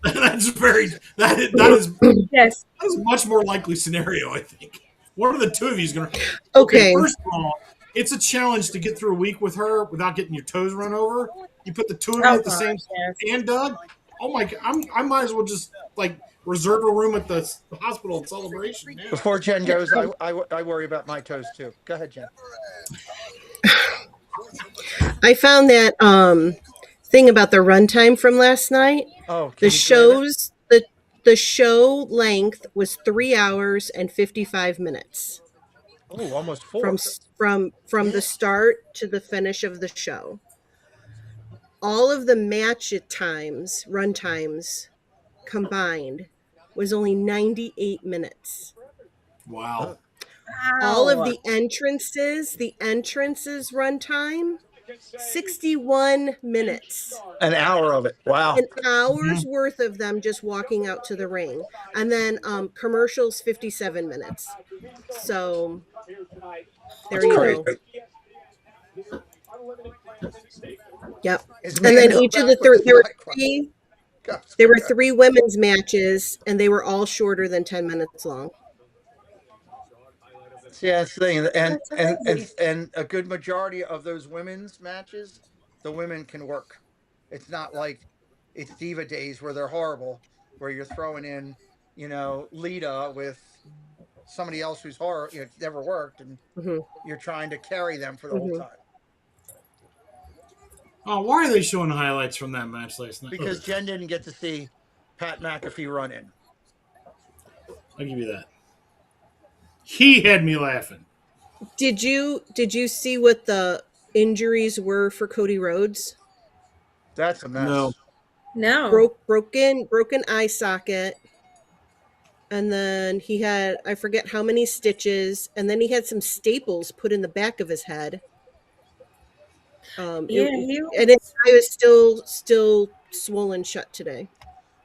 That is yes. That is much more likely scenario, I think. One of the two of you is going to. Okay. First of all, it's a challenge to get through a week with her without getting your toes run over. You put the two of you Oh, at the God, same and Doug. Oh my God! I might as well just like reserve a room at the hospital in Celebration. Yeah. Before Jen goes, I worry about my toes too. Go ahead, Jen. I found that thing about the runtime from last night. Oh, The can you grab it? the show length was 3 hours and 55 minutes Oh, almost from 4. the start to the finish of the show. All of the match run times combined was only 98 minutes. Wow. All of Wow. the entrances run time 61 minutes. An hour of it. Wow. An hour's worth of them just walking out to the ring. And then commercials 57 minutes. So there That's you crazy. go. Yep. Is And then Mando each of the back with there were 3 women's matches, and they were all shorter than 10 minutes long. Yeah, that's the thing, and That's amazing. and a good majority of those women's matches, the women can work. It's not like it's Diva Days where they're horrible, where you're throwing in, Lita with somebody else who's never worked, and Mm-hmm. you're trying to carry them for the whole Mm-hmm. time. Oh, why are they showing highlights from that match last night? Because Jen didn't get to see Pat McAfee run in. I'll give you that. He had me laughing. Did you see what the injuries were for Cody Rhodes? That's a mess. No. No. Broken eye socket. And then he had, I forget how many stitches, and then he had some staples put in the back of his head. Yeah, His eye was still swollen shut today.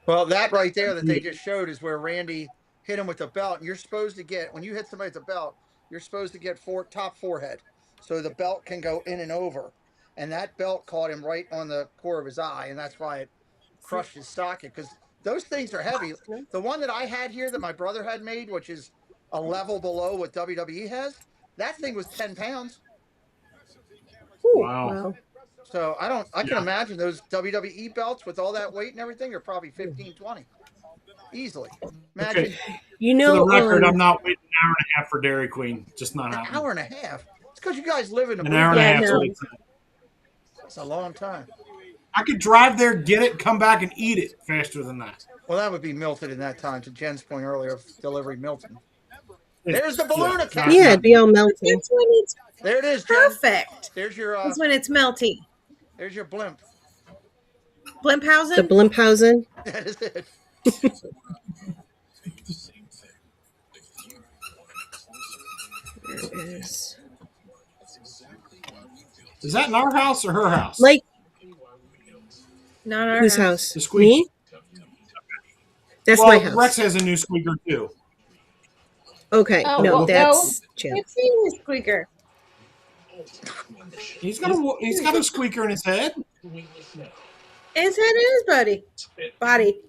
Well, that right there that they just showed is where Randy hit him with the belt. And you're supposed to get, when you hit somebody with the belt, you're supposed to get top forehead. So the belt can go in and over. And that belt caught him right on the core of his eye. And that's why it crushed his socket. Because those things are heavy. The one that I had here that my brother had made, which is a level below what WWE has, that thing was 10 pounds. Wow. So I can imagine those WWE belts with all that weight and everything are probably 15, 20. Easily. Imagine. Okay. For the record, I'm not waiting an hour and a half for Dairy Queen. Just not an happening. hour and a half. It's because you guys live in the An hour and a half. no. It's a long time. I could drive there, get it, come back, and eat it faster than that. Well, that would be melted in that time, to Jen's point earlier of delivery Milton. There's the balloon attack. Yeah, it'd be all melting. That's when it's There it is, Jen. perfect. There's your That's when it's melty. there's your blimp. Blimphausen? The Blimphausen. That is it. There it is. Is that in our house or her house? Like Not our whose house. house? The squeaky. Me? That's well, my house. Rex has a new squeaker too. Okay, Oh, no, well, that's Jen. I've seen the squeaker. He's got a squeaker in his head. His head is body.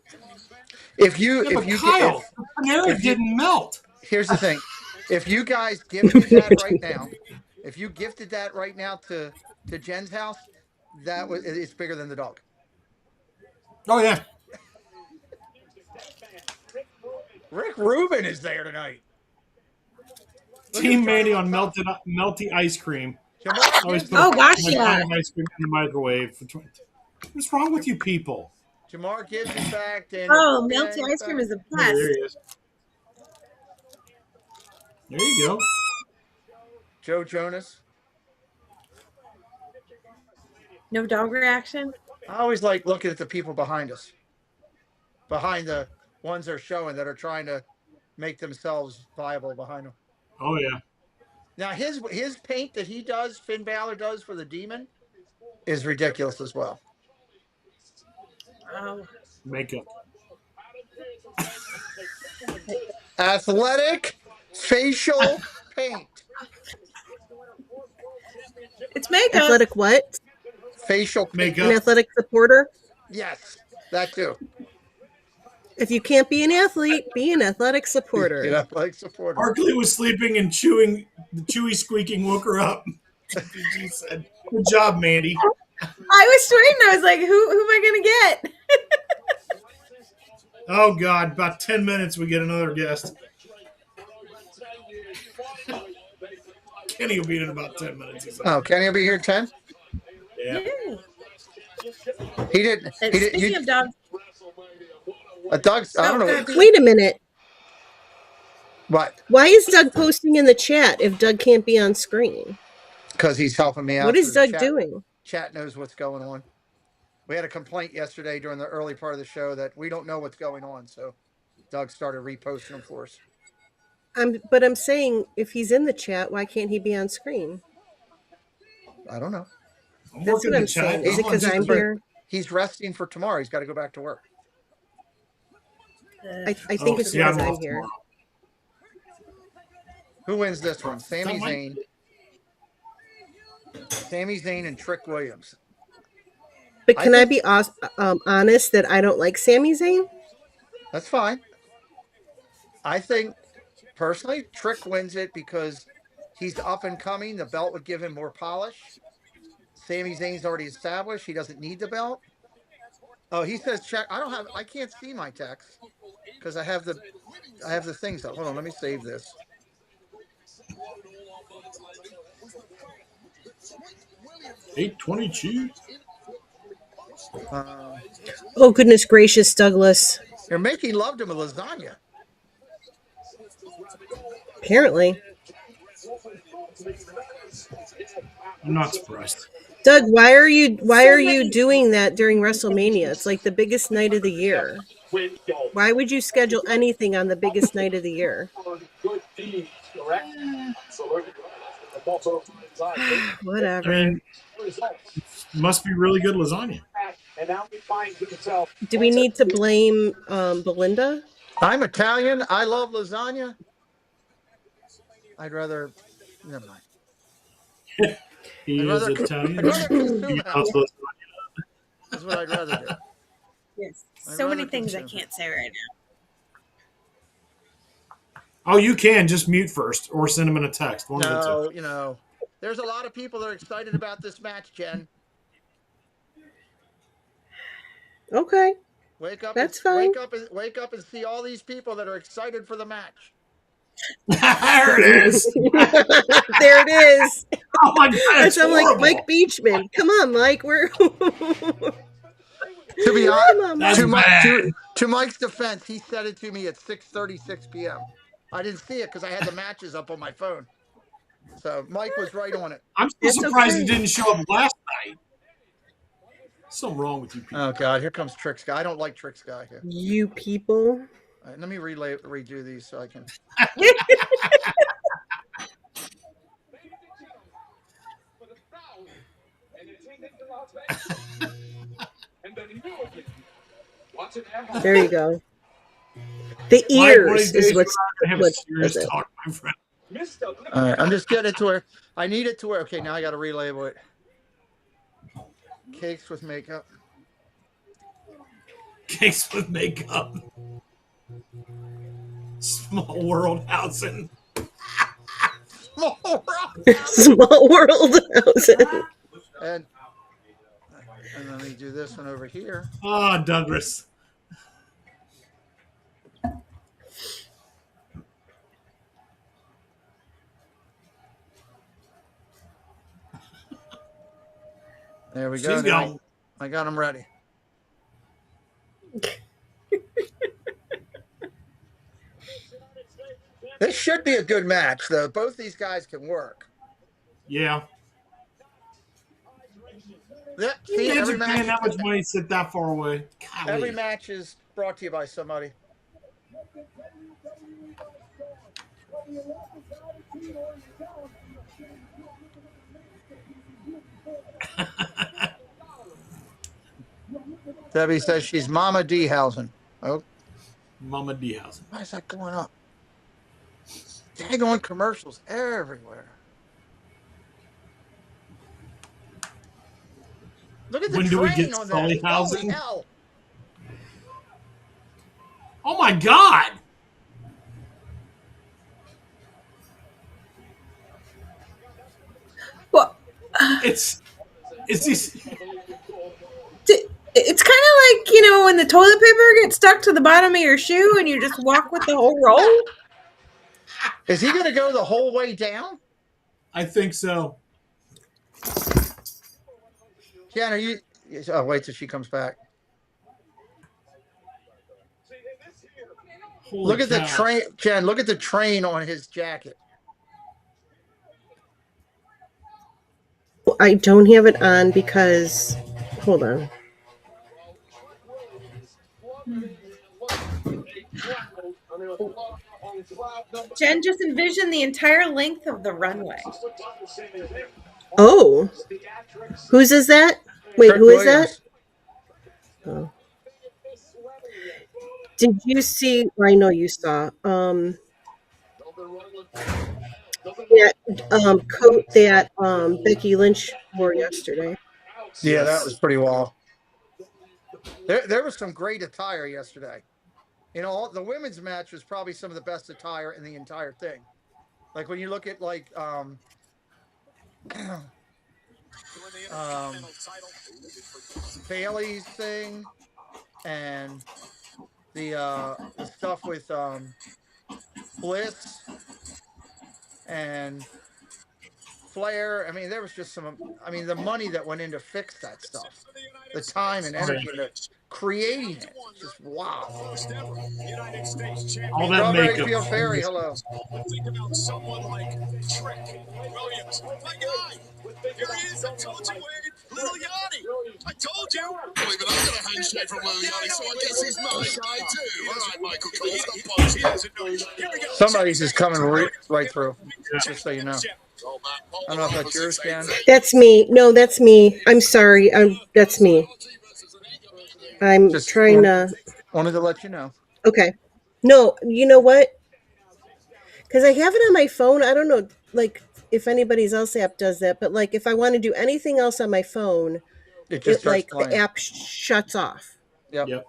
If you Yeah, if but you Kyle, if, the Panera if you- didn't melt. here's the thing. If you guys gifted that right now, to Jen's house, it's bigger than the dog. Oh yeah. Rick Rubin is there tonight. Team Mandy on melty ice cream. Jamar Always gives, put Oh, gosh, my yeah. kind of ice cream in the microwave. What's wrong with you people? Jamar gives it back. Oh, melty ice cream is the Oh, there best. he is. There you go. Joe Jonas. No dog reaction? I always like looking at the people behind us, behind the ones they're showing that are trying to make themselves viable behind them. Oh yeah. Now his paint that he does, Finn Balor does for the Demon, is ridiculous as well. Oh. Makeup. Athletic facial paint. It's makeup. Athletic what? Facial paint. Makeup. An athletic supporter? Yes, that too. If you can't be an athlete, be an athletic supporter. You know, like supporter. Barkley was sleeping and chewing. The chewy squeaking woke her up. PG said, "Good job, Mandy." I was waiting. I was like, who am I going to get? Oh God! About 10 minutes, we get another guest. Kenny will be in about 10 minutes. He said. Oh, Kenny will be here 10? Yeah. He didn't. And He did. speaking of dogs, Doug's. I don't know. God, Wait a minute. What? Why is Doug posting in the chat if Doug can't be on screen? Because he's helping me out. What is through the Doug chat. doing? Chat knows what's going on. We had a complaint yesterday during the early part of the show that we don't know what's going on. So Doug started reposting them for us. But I'm saying if he's in the chat, why can't he be on screen? I don't know. I'm That's working what the I'm chat. saying. Is it because I'm I'm for- here? He's resting for tomorrow. He's got to go back to work. I think it's yeah, because I'm I'm off here. tomorrow. Who wins this one? Sami Not Zayn. Sami Zayn and Trick Williams. But I can I think- be honest that I don't like Sami Zayn? That's fine. I think, personally, Trick wins it because he's up and coming. The belt would give him more polish. Sami Zayn's already established. He doesn't need the belt. Oh, he says check. I can't see my text because I have the things up. Hold on, let me save this. $8.22. Oh, goodness gracious, Douglas. You're making love to lasagna. Apparently. I'm not surprised. Doug, why are you doing that during WrestleMania? It's like the biggest night of the year. Why would you schedule anything on the biggest night of the year? Whatever. I mean, must be really good lasagna. Do we need to blame Belinda? I'm Italian. I love lasagna. I'd rather. Never mind. He I'd is rather- Italian. I'd rather consume He health. loves lasagna. That's what I'd rather do. yes, I'd so many rather things I consume. can't say right now. Oh, you can just mute first or send him in a text. One of the two. No, you know, there's a lot of people that are excited about this match, Jen. Okay. Wake up. That's and, fine. Wake up and see all these people that are excited for the match. There it is. There it is. Oh my God, I it's sound like horrible. Mike Beachman. Come on, Mike. We're To be Come honest, on, That's Mike. bad. to Mike's defense, he said it to me at 6:36 p.m. I didn't see it because I had the matches up on my phone. So Mike was right on it. I'm still It's surprised okay. it didn't show up last night. Something wrong with you people. Oh God, here comes Trick's guy. I don't like Trick's guy here. You people. All right, let me redo these so I can. There you go. The Mike, one of ears these days is what's we're gonna have a what serious does it. talk, my friend. All right, I'm just getting it to where I need it to where. Okay, now I got to relabel it. Cakes with makeup. Cakes with makeup. Small world housing. Small world. Small world housing. And let me do this one over here. Ah, Douglas. There we go. She's Now gone. I got them ready. This should be a good match, though. Both these guys can work. Yeah. Yeah, You see, imagine paying that much money to sit that far away? Golly. every match is brought to you by somebody. Debbie says she's Mama Danhausen. Oh, Mama Danhausen. why is that going up? Dang on commercials everywhere. Look at the When do we train get on Sully that. Holy Housing? hell. Oh my God! Well, It's these. it's kind of like, you know, when the toilet paper gets stuck to the bottom of your shoe and you just walk with the whole roll. Is he going to go the whole way down? I think so. Jen, are you? Oh, wait till she comes back. Holy Look at the cow. train, Jen. Look at the train on his jacket. I don't have it on because, hold on. Jen, just envision the entire length of the runway. Oh, whose is that? Wait, Trick who is Williams. that? Oh. Did you see? I know you saw. That coat that Becky Lynch wore yesterday. Yeah, that was pretty wild. There was some great attire yesterday. You know, the women's match was probably some of the best attire in the entire thing. Like when you look at like Bailey's thing and the stuff with Bliss and Flair. I mean, there was just some. I mean, the money that went in to fix that stuff, the time and energy into creating it, just wow. All that Strawberry makeup. Field Fairy, hello. Think about someone like Trick Williams. My guy. Here he is. I told you, Wade. Little Yanni. I told you. Believe it, I got a handshake from Little Yanni, so I guess he's my guy too. All right, Michael Cole, stop punching. Here we go. Somebody's just coming right through. Just so you know. I don't know if that's yours, Ken. That's me. No, that's me. I'm sorry. That's me. I'm Just trying to. Wanted to let you know. Okay. No, you know what? Because I have it on my phone. I don't know, like if anybody's else app does that, but like if I want to do anything else on my phone, It just like playing. the app shuts off. Yep.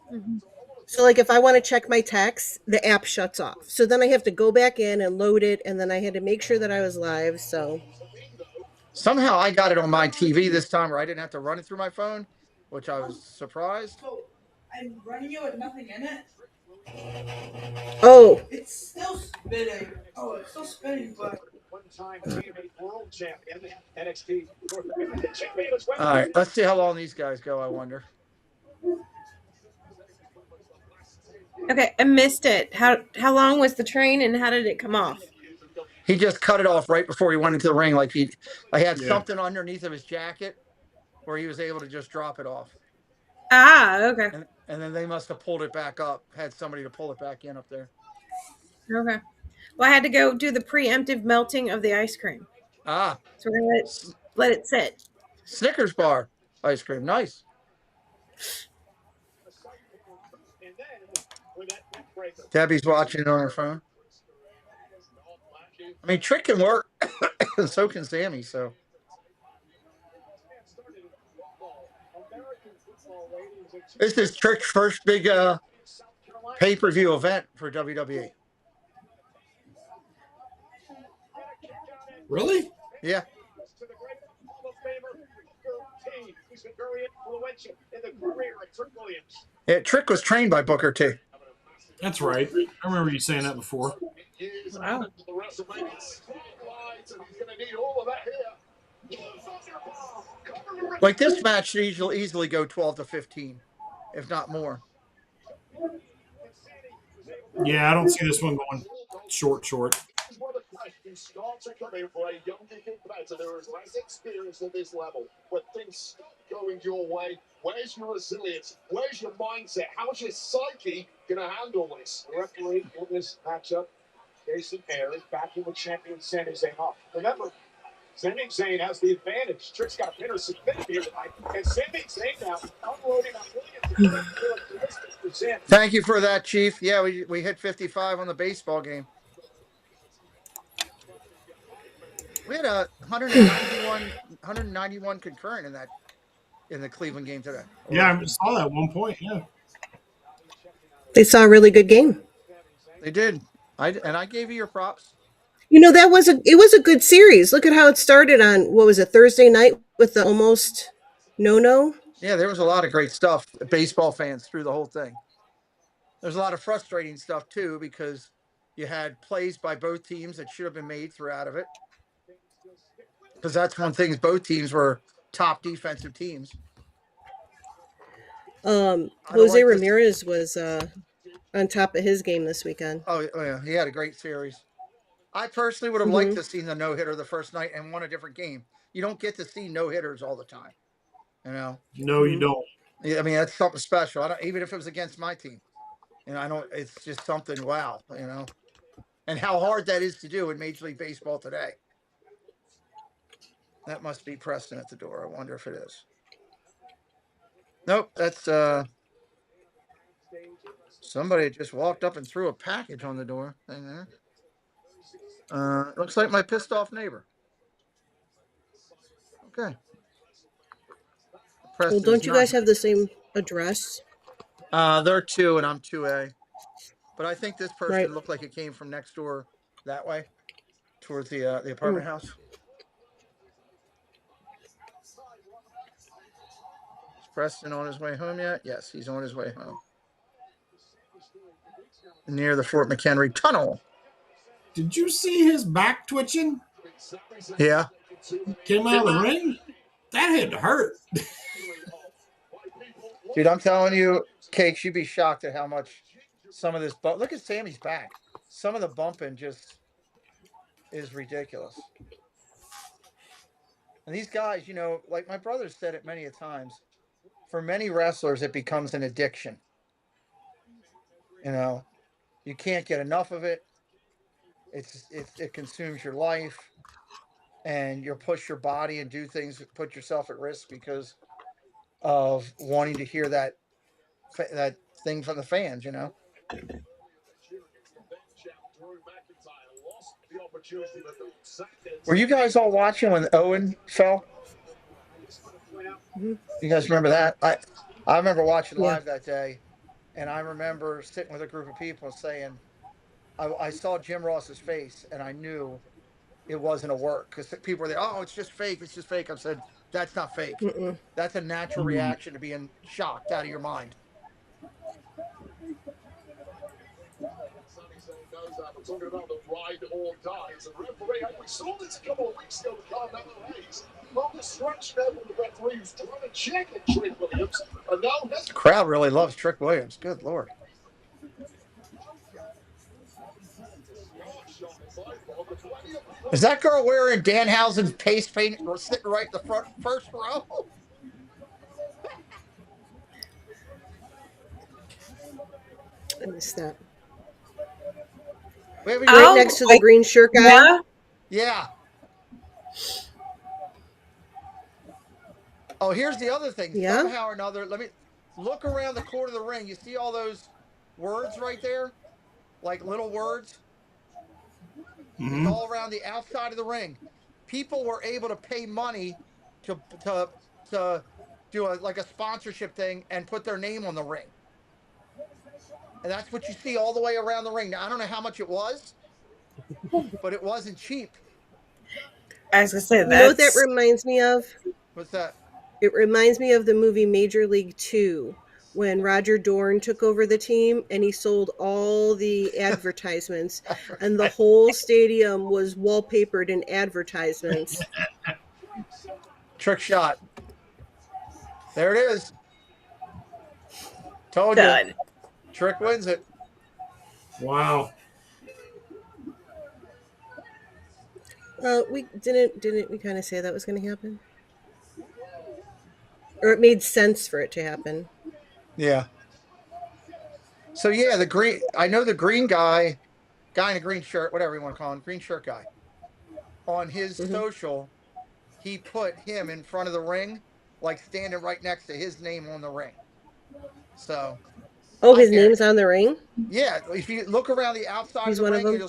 So like if I want to check my text, the app shuts off. So then I have to go back in and load it, and then I had to make sure that I was live. So somehow I got it on my TV this time where I didn't have to run it through my phone, which I was surprised. I'm running it with nothing in it. oh, It's still spinning. Oh, it's still spinning, but One-time TNA World Champion, NXT North American Champion as well. All right, let's see how long these guys go. I wonder. Okay, I missed it. How long was the train and how did it come off? He just cut it off right before he went into the ring. Like I had Yeah. something underneath of his jacket where he was able to just drop it off. Ah, okay. And then they must have pulled it back up. Had somebody to pull it back in up there. Okay. Well, I had to go do the preemptive melting of the ice cream. Ah, So we're gonna let it sit. Snickers bar ice cream, nice. Debbie's watching it on her phone. I mean, Trick can work, so can Sami. So this is Trick's first big pay-per-view event for WWE. Really? Yeah. Yeah, Trick was trained by Booker T. That's right. I remember you saying that before. Wow. Like this match should easily go 12 to 15, if not more. Yeah, I don't see this one going short. Starts to come in for a younger competitor who has less experience at this level. When things stop going your way, where's your resilience? Where's your mindset? How's your psyche going to handle this? The referee in this matchup, Jason Ayers, backing the champion Sami Zayn off. Remember, Sami Zayn has the advantage. Trick's got a pinner submitted here tonight. And Sami Zayn now unloading on Williams. Thank you for that, Chief. Yeah, we hit 55 on the baseball game. We had a 191 concurrent in the Cleveland game today. Yeah, I saw that at one point. Yeah. They saw a really good game. They did. I gave you your props. You know, it was a good series. Look at how it started on, what was it, Thursday night with the almost no. Yeah, there was a lot of great stuff. Baseball fans through the whole thing. There's a lot of frustrating stuff too because you had plays by both teams that should have been made throughout of it. Because that's one thing. Both teams were top defensive teams. Jose Ramirez was on top of his game this weekend. Oh yeah, he had a great series. I personally would have liked to see the no hitter the first night and won a different game. You don't get to see no hitters all the time, you know. No, you don't. Yeah, I mean that's something special. I don't, even if it was against my team, and I don't. It's just something. Wow, you know, and how hard that is to do in Major League Baseball today. That must be Preston at the door. I wonder if it is. Nope, that's somebody just walked up and threw a package on the door thing there. Looks like my pissed off neighbor. Okay. Well, don't you guys have the same address? They're 2 and I'm 2A. But I think this person Right. looked like it came from next door that way towards the apartment house. Is Preston on his way home yet? Yes, he's on his way home. Near the Fort McHenry Tunnel. Did you see his back twitching? Yeah. Came out of the ring? That had to hurt. Dude, I'm telling you, Cakes, you'd be shocked at how much some of this bump. Look at Sammy's back. Some of the bumping just is ridiculous. And these guys, you know, like my brother said it many a times, for many wrestlers, it becomes an addiction. You know, you can't get enough of it. It consumes your life, and you'll push your body and do things that put yourself at risk because of wanting to hear that thing from the fans. You know. Were you guys all watching when Owen fell? You guys remember that? I remember watching live that day, and I remember sitting with a group of people saying, I saw Jim Ross's face, and I knew it wasn't a work because people were there. Oh, it's just fake. It's just fake. I said, that's not fake. That's a natural reaction to being shocked out of your mind. We're talking about the ride or die as a referee. We saw this a couple of weeks ago with Carmelo Hayes. On the stretch there from the referee who's trying to check at Trick Williams. And now the crowd really loves Trick Williams. Good Lord. Is that girl wearing Danhausen's paste paint or sitting right in the front first row? I missed that. Right next to the green shirt guy? Yeah. Oh, here's the other thing. Yeah? Somehow or another, let me look around the corner of the ring. You see all those words right there? Like little words? It's all around the outside of the ring. People were able to pay money to do like a sponsorship thing and put their name on the ring. And that's what you see all the way around the ring. Now, I don't know how much it was, but it wasn't cheap. I was going to say that. You know what that reminds me of? What's that? It reminds me of the movie Major League 2 when Roger Dorn took over the team and he sold all the advertisements and the whole stadium was wallpapered in advertisements. Trick shot. There it is. Told you. Trick wins it. Wow. We didn't we kind of say that was going to happen? Or it made sense for it to happen. Yeah. So yeah, the green. I know the green guy in a green shirt, whatever you want to call him, green shirt guy. On his social, he put him in front of the ring, like standing right next to his name on the ring. So. Oh, his name's on the ring? Yeah, if you look around the outside of the ring,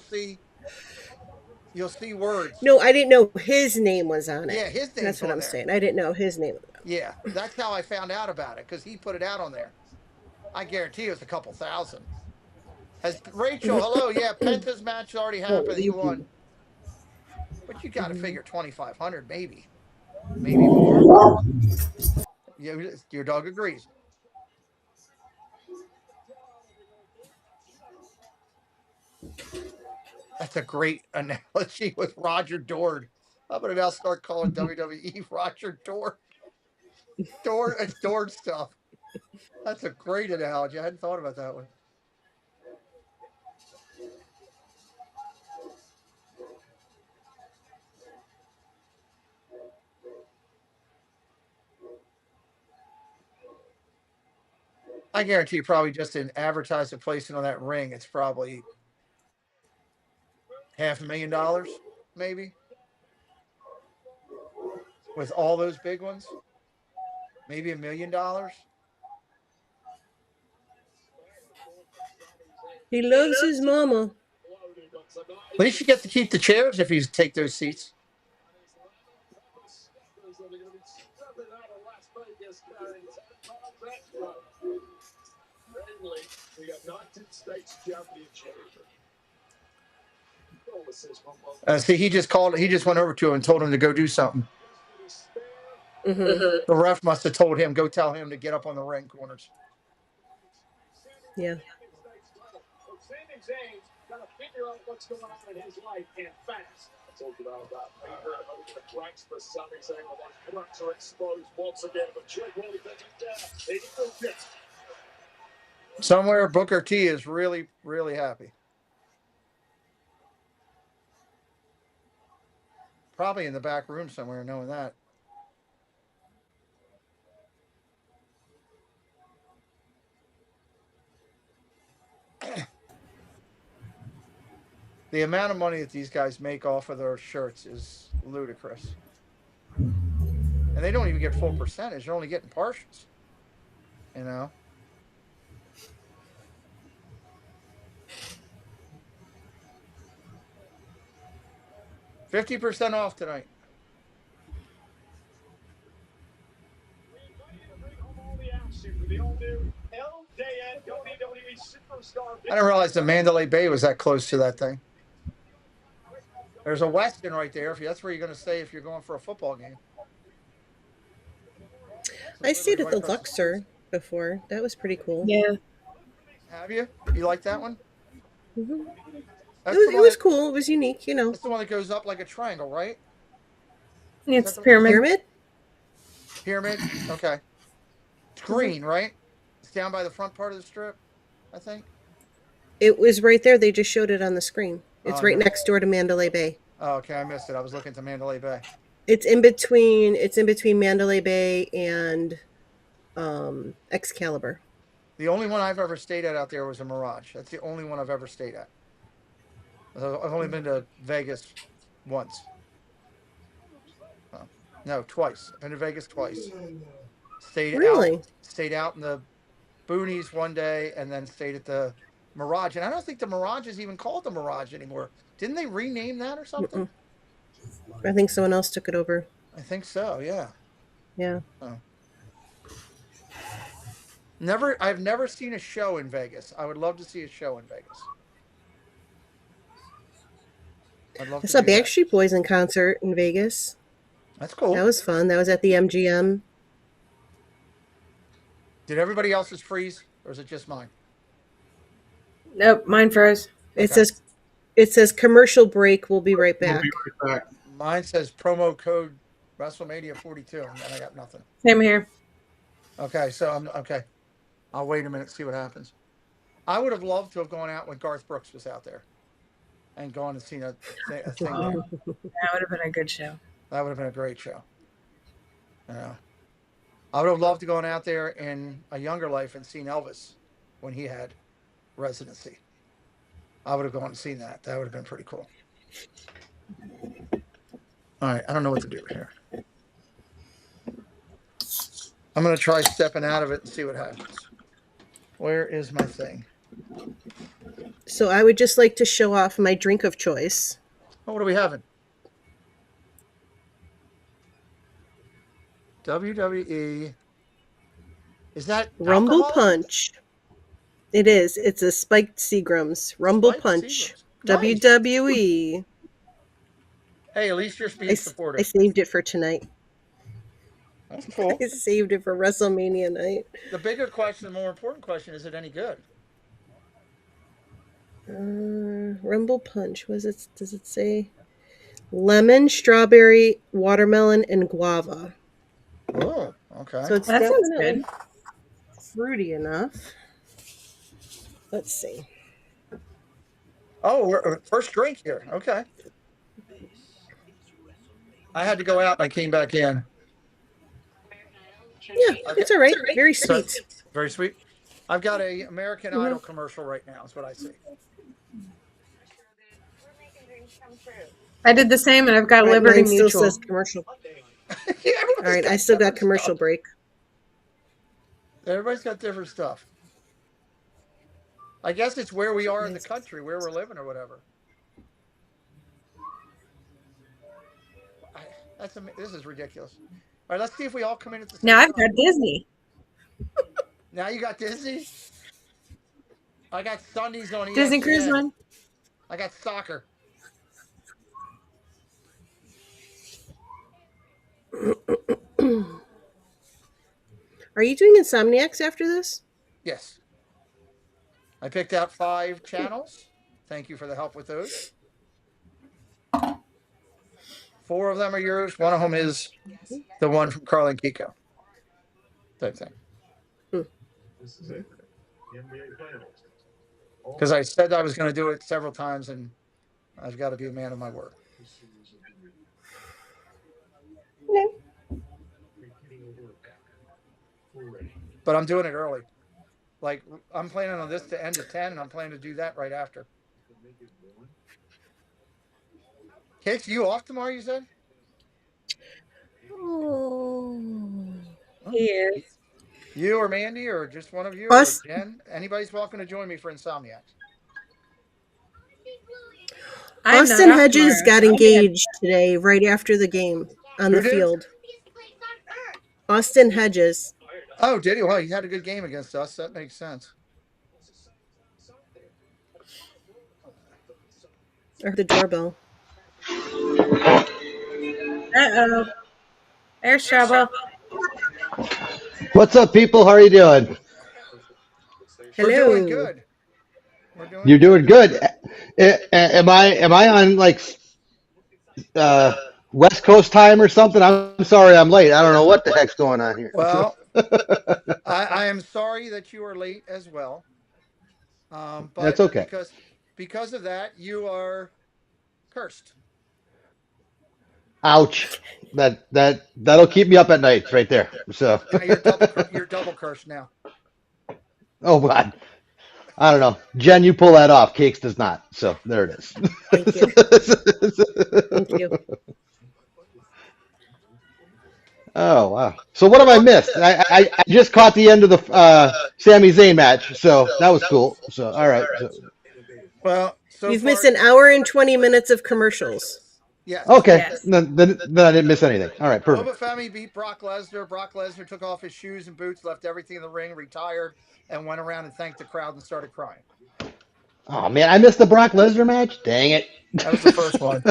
you'll see words. No, I didn't know his name was on it. Yeah, his name. That's what I'm saying. I didn't know his name was on it. Yeah, that's how I found out about it because he put it out on there. I guarantee it was a couple thousand. As Rachel, hello, yeah, Penta's match already happened. He won. But you got to figure 2,500, maybe more. Your dog agrees. That's a great analogy with Roger Dord. I'm gonna now start calling WWE Roger Dord. It's Dord stuff. That's a great analogy. I hadn't thought about that one. I guarantee you probably just in advertising placement on that ring, it's probably $500,000, maybe. With all those big ones. Maybe $1 million. He loves his mama. At least you get to keep the chairs if you take those seats. See, he just went over to him and told him to go do something. Mm-hmm. The ref must have told him, go tell him to get up on the ring corners. Yeah. Zayn got to figure out what's going on in his life and fast. I told you about the cracks for Sami saying the cracks are exposed once again. But Jake really thinking Somewhere Booker T is really, really happy. Probably in the back room somewhere, knowing that. The amount of money that these guys make off of their shirts is ludicrous. And they don't even get full percentage. They're only getting partials. You know? $50% off tonight. I didn't realize the Mandalay Bay was that close to that thing. There's a Westin right there. That's where you're going to stay if you're going for a football game. I stayed at the Luxor before. That was pretty cool. Yeah. Have you? You like that one? Mm-hmm. It was cool. It was unique, you know. That's the one that goes up like a triangle, right? It's pyramid. Pyramid? Okay. It's green, right? It's down by the front part of the strip, I think. It was right there. They just showed it on the screen. It's right next door to Mandalay Bay. Oh, okay. I missed it. I was looking to Mandalay Bay. It's in between Mandalay Bay and Excalibur. The only one I've ever stayed at out there was a Mirage. That's the only one I've ever stayed at. I've only been to Vegas once. Oh, no, twice. I've been to Vegas twice. Stayed out in the boonies one day and then stayed at the Mirage. And I don't think the Mirage is even called the Mirage anymore. Didn't they rename that or something? I think someone else took it over. I think so, yeah. Yeah. Oh. I've never seen a show in Vegas. I would love to see a show in Vegas. I saw Backstreet Boys in concert in Vegas. That's cool. That was fun. That was at the MGM. Did everybody else's freeze, or is it just mine? Nope, mine froze. Okay. It says commercial break. We'll be right back. Mine says promo code WrestleMania 42, and then I got nothing. Same here. Okay, so I'm okay. I'll wait a minute, see what happens. I would have loved to have gone out when Garth Brooks was out there and gone and seen a thing there. That would have been a good show. That would have been a great show. Yeah. I would have loved to gone out there in a younger life and seen Elvis when he had residency. I would have gone and seen that. That would have been pretty cool. All right, I don't know what to do here. I'm going to try stepping out of it and see what happens. Where is my thing? So I would just like to show off my drink of choice. Oh, what are we having? WWE. Is that Rumble alcohol? Punch? It is. It's a Spiked Seagram's Rumble Spiked Punch. Seagrams. Nice. WWE. Hey, at least you're being I supportive. saved it for tonight. That's cool. I saved it for WrestleMania night. The bigger question, the more important question, is it any good? Rumble Punch. Does it say? Lemon, strawberry, watermelon, and guava. Oh, okay. So it's That sounds definitely good. fruity enough. Let's see. Oh, first drink here. Okay. I had to go out and I came back in. Yeah, it's all right. Very sweet. Very sweet. I've got a American Idol commercial right now. Is what I see. I did the same, and I've got Right, Liberty mine still Mutual. says commercial. Yeah, All right, I still got commercial break. Everybody's got different stuff. I guess it's where we are in the country, where we're living, or whatever. This is ridiculous. All right, let's see if we all come in at the same Now I've time. got Disney. Now you got Disney. I got Sundays on ESPN. Disney Cruise Line. I got soccer. Are you doing Insomniacs after this? Yes. I picked out 5 channels. Thank you for the help with those. 4 of them are yours. One of them is the one from Carl and Kiko. Same thing. Because I said I was going to do it several times, and I've got to be a man of my word. No. But I'm doing it early. Like, I'm planning on this to end at 10, and I'm planning to do that right after. Kate, you off tomorrow, you said? Oh. He is. You or Mandy or just one of you Us. or Jen? Anybody's welcome to join me for Insomniacs. I'm Austin not off Hedges tomorrow. got engaged today, right after the game on Who the did? field. Austin Hedges. Oh, did he? Well, he had a good game against us. That makes sense. Or the doorbell. Uh-oh. There's trouble. What's up, people? How are you doing? We're Hello. doing good. You're doing good. Am I on like West Coast time or something? I'm sorry, I'm late. I don't know what the heck's going on here. Well, I am sorry that you are late as well. But That's okay. Because of that, you are cursed. Ouch. That'll keep me up at night right there. So. Yeah, you're double cursed now. Oh God. I don't know. Jen, you pull that off. Cakes does not. So there it is. Thank you. Thank you. Oh wow! So what have I missed? I just caught the end of the Sami Zayn match, so that was cool. So all right. So. Well, so You've far, missed an hour and 20 minutes of commercials. Yes. Okay, Yes. then I didn't miss anything. All right, perfect. Oba Femi beat Brock Lesnar. Brock Lesnar took off his shoes and boots, left everything in the ring, retired, and went around and thanked the crowd and started crying. Oh man, I missed the Brock Lesnar match. Dang it! That was the first one.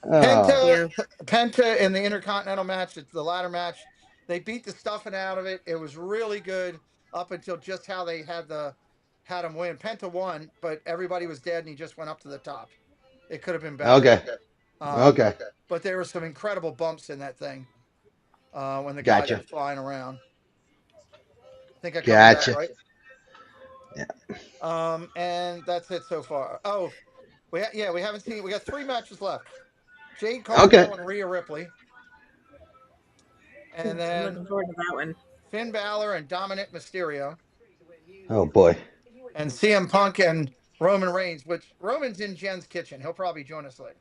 Oh, Penta in the Intercontinental match, the ladder match, they beat the stuffing out of it. It was really good up until just how they had him win. Penta won, but everybody was dead, and he just went up to the top. It could have been better. okay, okay. But there were some incredible bumps in that thing when the guys were flying around. I think I covered that, right? Yeah. And that's it so far. Oh, we haven't seen. We got 3 matches left. Jade Cargill and Ria Ripley. And I'm then looking forward to that one. Finn Balor and Dom Mysterio. Oh boy. And CM Punk and Roman Reigns, which Roman's in Jen's kitchen. He'll probably join us later.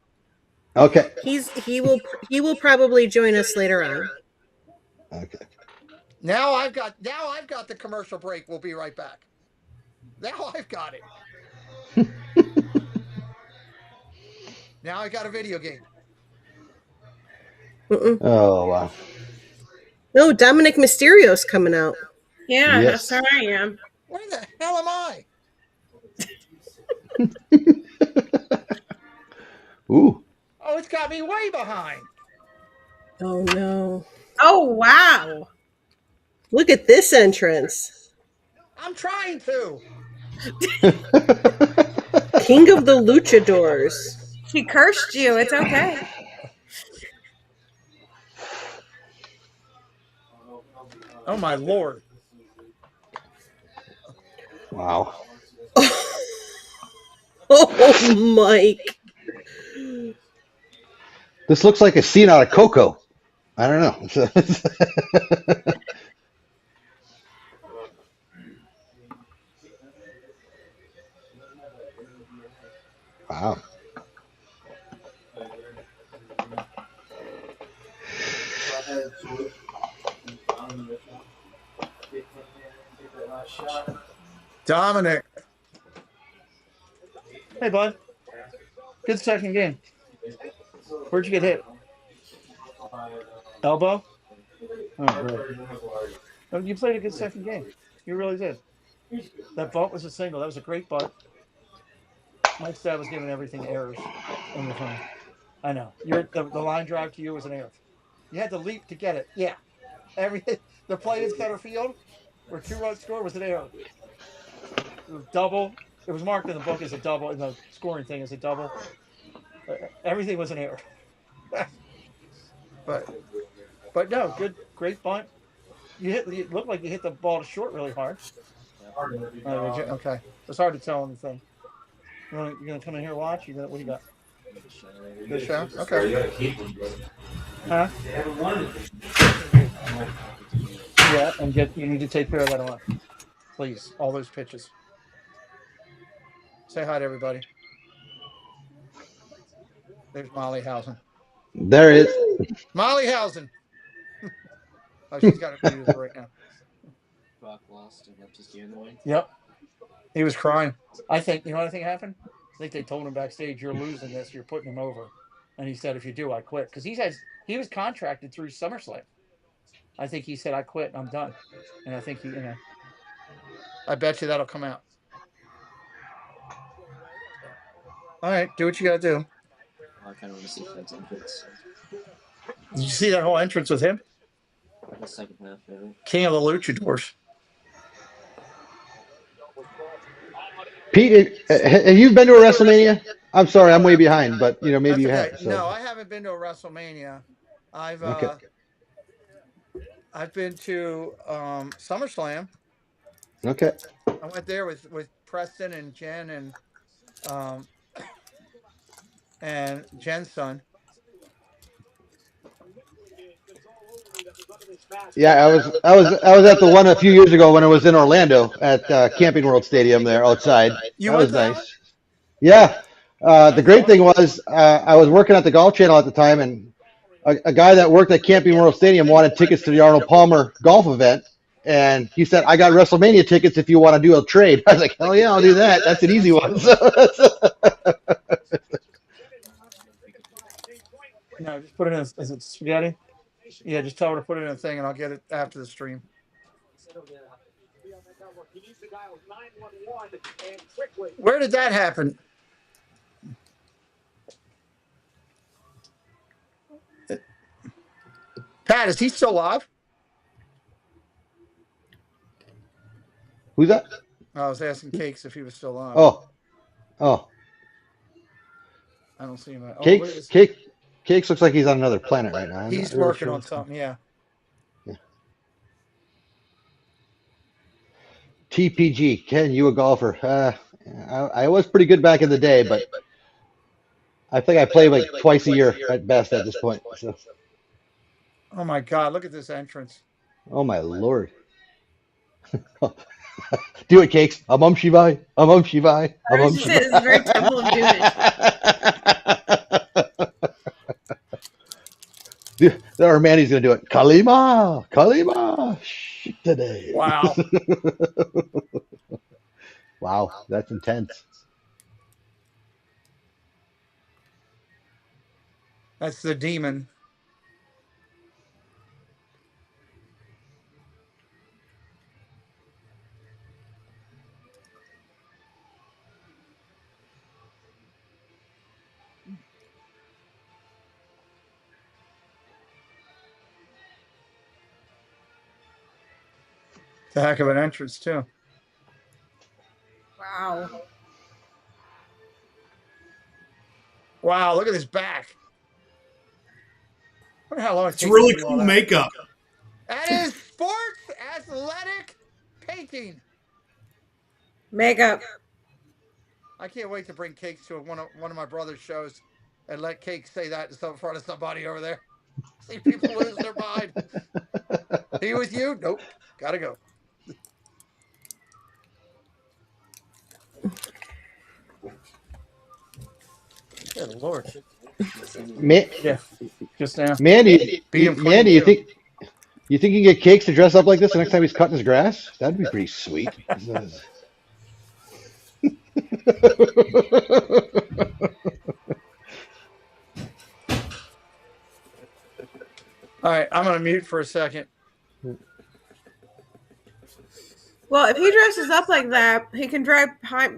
Okay. He will probably join us later on. Okay. Now I've got the commercial break. We'll be right back. Now I've got it. Now I got a video game. Oh wow. No, Dominic Mysterio's coming out. Yeah, Yes. that's where I am. Where the hell am I? Ooh. Oh, it's got me way behind. Oh no. Oh wow. Look at this entrance. I'm trying to. King of the Luchadors. She cursed you. It's okay. Oh my lord. Wow. Oh, Mike. This looks like a scene out of Coco. I don't know. Wow. Dominic. Hey, bud. Good second game. Where'd you get hit? Elbow? Oh, great. Oh, you played a good second game. You really did. That bunt was a single. That was a great bunt. Mike's dad was giving everything errors on the phone. I know. The line drive to you was an error. You had to leap to get it. Yeah. Everything. The play in center field where 2 runs scored was an error. It was double. It was marked in the book as a double, in the scoring thing as a double. Everything was an error. but no, good, great bunt. You looked like you hit the ball to short really hard. Okay, it's hard to tell anything. You're gonna come in here and watch? What do you got? Good show. Okay. Huh? Yeah, and you need to take care of that arm, please. All those pitches. Say hi to everybody. There's Molly Housen. There it is. Molly Housen. Oh, she's got it muted right now. Brock lost and left his gear in the way. Yep. He was crying. I think, you know what I think happened? I think they told him backstage, you're losing this, you're putting him over. And he said, if you do, I quit. Because he was contracted through SummerSlam. I think he said, I quit, I'm done. And I think I bet you that'll come out. All right, do what you got to do. I kind of want to see Fed's entrance. Did you see that whole entrance with him? The second half, maybe. King of the Luchadors. Pete, have you been to a WrestleMania? I'm sorry, I'm way behind, but maybe That's you okay. have. So. No, I haven't been to a WrestleMania. Okay. I've been to SummerSlam. Okay. I went there with Preston and Jen and Jen's son. Yeah, I was at the one a few years ago when I was in Orlando at Camping World Stadium there outside. You That went was to that nice. Yeah. The great thing was I was working at the Golf Channel at the time, and a guy that worked at Camping World Stadium wanted tickets to the Arnold Palmer golf event. And he said, I got WrestleMania tickets if you want to do a trade. I was like, hell yeah, I'll do that. That's an easy one. No, just put it in. Is it spaghetti? Yeah, just tell her to put it in a thing, and I'll get it after the stream. Where did that happen? Pat, is he still alive? Who's that? I was asking Cakes if he was still alive. Oh. I don't see him. Cakes looks like he's on another planet right now. He's working on something, yeah. TPG, Ken, you a golfer? I was pretty good back in the day, but I think I play like twice a year at best at this point. So. Oh my God! Look at this entrance. Oh my Lord! Do it, Cakes. Amum Shivai. Amum Shivai. Amum Shivai. This is very Temple of Doom. Our Manny's gonna do it. Kalima, Kalima, shit today. Wow. Wow, that's intense. That's the demon. It's a heck of an entrance, too. Wow. Wow, look at his back. I wonder how long it It's takes really to do all cool that. makeup. That is sports athletic painting. Makeup. I can't wait to bring Cakes to one of my brother's shows and let Cakes say that in front of somebody over there. See people lose their mind. He with you? Nope. Gotta go. Good Lord. Yeah. Just now. Mandy, Beat him clean, Mandy, you too. think you can get Cakes to dress up like this the next time he's cutting his grass? That'd be pretty sweet. All right, I'm gonna mute for a second. Well, if he dresses up like that, he can drive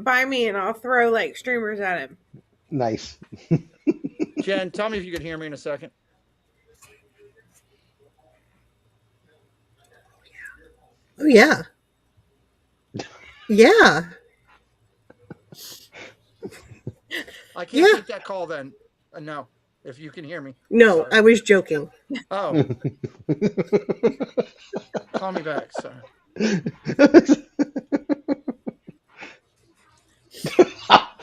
by me and I'll throw like streamers at him. Nice. Jen, tell me if you can hear me in a second. Oh yeah. Yeah. I can't Yeah. take that call then. No, if you can hear me. No, Sorry. I was joking. Oh, call me back. Sorry.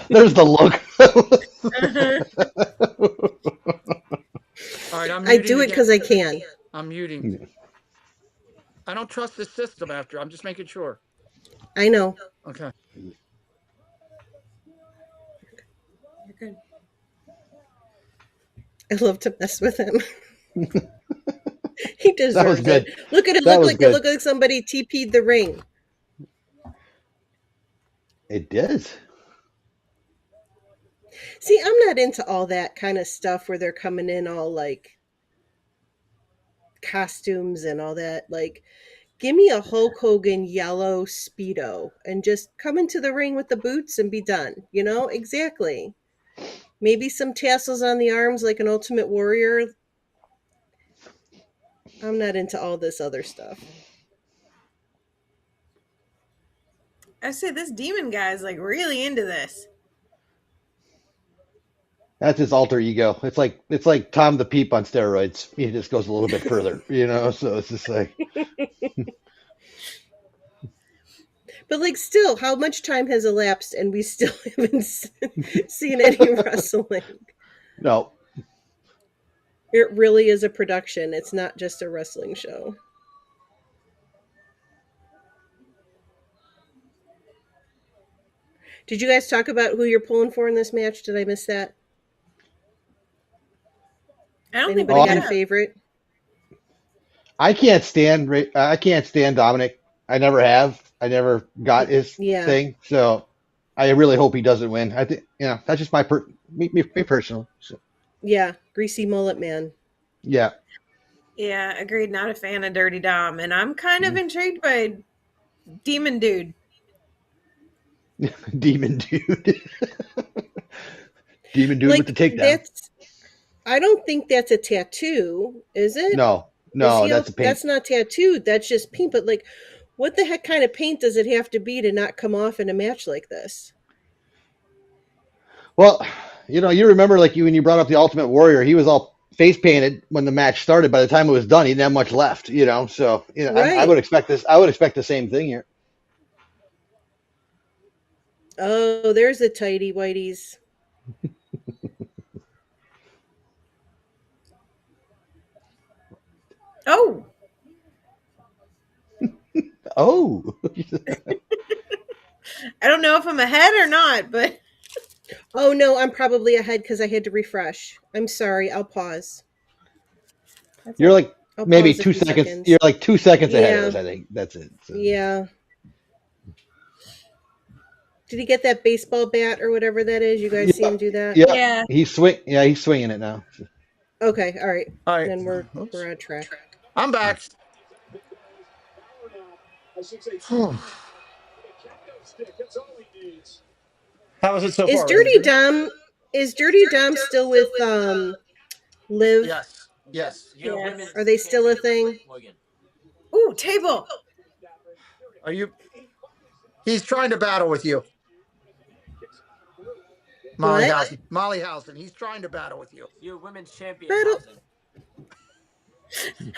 There's the look. All right, I'm I muting do it again. because I can. I'm muting. I don't trust the system after. I'm just making sure. I know. Okay. You're good. I love to mess with him. He deserves That was good. it. Look at it. That was good. Look like somebody TP'd the ring. It does. See, I'm not into all that kind of stuff where they're coming in all like costumes and all that. Like, give me a Hulk Hogan yellow Speedo and just come into the ring with the boots and be done. You know, exactly. Maybe some tassels on the arms like an Ultimate Warrior. I'm not into all this other stuff. I say this demon guy is like really into this. That's his alter ego. It's like Tom the Peep on steroids. He just goes a little bit further, you know. So it's just like, But like, still, how much time has elapsed and we still haven't seen any wrestling? no. It really is a production. It's not just a wrestling show. Did you guys talk about who you're pulling for in this match? Did I miss that? I don't think Anybody we got a have. favorite? I can't stand Dominic. I never have. I never got his Yeah. thing. So I really hope he doesn't win. I think that's just me personally. So, Yeah, greasy mullet man. yeah. Yeah, agreed. Not a fan of Dirty Dom, and I'm kind of intrigued by Demon Dude. Demon dude. Demon dude Like, with the takedown. I don't think that's a tattoo, is it? No, that's a paint. That's not tattooed. That's just paint. But like, what the heck kind of paint does it have to be to not come off in a match like this? Well, you remember when you brought up the Ultimate Warrior, he was all face painted when the match started. By the time it was done, he didn't have much left. So I Right. would expect this. I would expect the same thing here. Oh, there's the tighty whities. Oh, Oh, I don't know if I'm ahead or not, but Oh no, I'm probably ahead because I had to refresh. I'm sorry. I'll pause. you're like I'll maybe pause a 2 few seconds. You're like 2 seconds ahead Yeah. of us. I think that's it. So. Yeah. Did he get that baseball bat or whatever that is? You guys see him do that? Yeah. yeah. He's swinging it now. Okay. All right. All right. Then we're on track. I'm back. I should say, How stick. That's all he needs. was it so Is far? Dirty Dom still with Liv? Yes. Yeah. Are they still a thing? Ooh, table. Are you? He's trying to battle with you. Mollyhausen. Mollyhausen. He's trying to battle with you. You're women's champion, Battle- Hausen.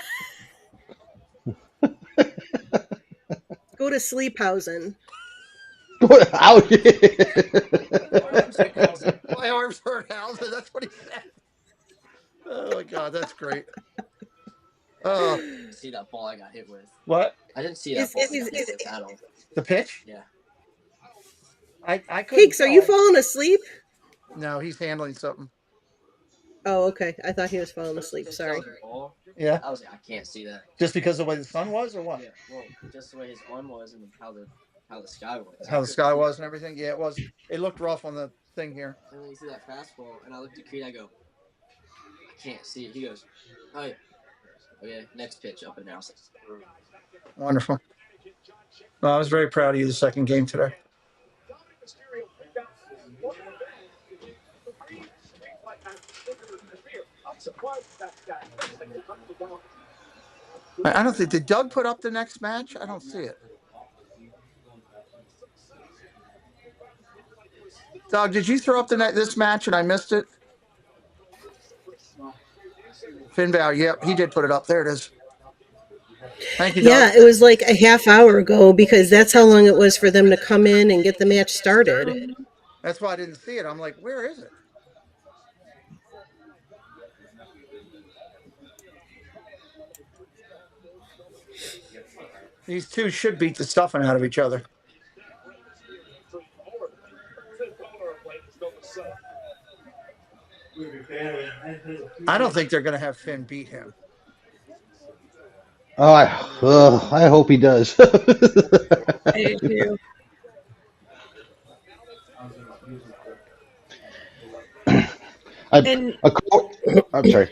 Go to sleep, Hausen. Ouch. My arms hurt, Hausen. That's what he said. Oh my God, that's great. See that ball I got hit with? What? I didn't see that ball I got hit with at all. The pitch? Yeah. I couldn't. Peeks, are you falling asleep? No, he's handling something. Oh, okay. I thought he was falling asleep. Sorry. Yeah. I was like, I can't see that. Just because of the way the sun was, or what? Yeah. Well, just the way his arm was and how the sky was. How the sky was and everything. Yeah, it was. It looked rough on the thing here. And then you see that fastball, and I looked at Creed. I go, I can't see it. He goes, oh yeah. Okay, next pitch up and down. Wonderful. Well, I was very proud of you the second game today. I don't think, did Doug put up the next match? I don't see it. Doug, did you throw up this match and I missed it? Finn Balor, yep, he did put it up. There it is. Thank you, Doug. Yeah, it was like a half hour ago because that's how long it was for them to come in and get the match started. That's why I didn't see it. I'm like, where is it? These two should beat the stuffing out of each other. I don't think they're going to have Finn beat him. Oh, I hope he does. I do too. And I'm sorry.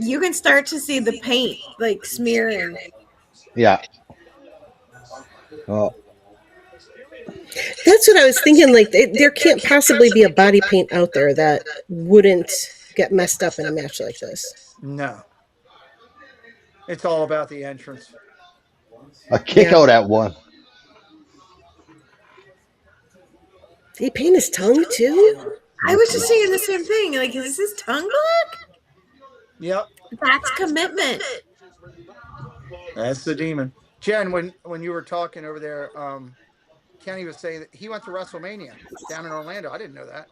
you can start to see the paint like smearing. Yeah. Oh. That's what I was thinking. Like, there can't possibly be a body paint out there that wouldn't get messed up in a match like this. No. It's all about the entrance. A kick out at one. Did he paint his tongue too? I was just saying the same thing. Like, is his tongue black? Yep. That's commitment. That's the demon. Jen, when you were talking over there, Kenny was saying that he went to WrestleMania down in Orlando. I didn't know that.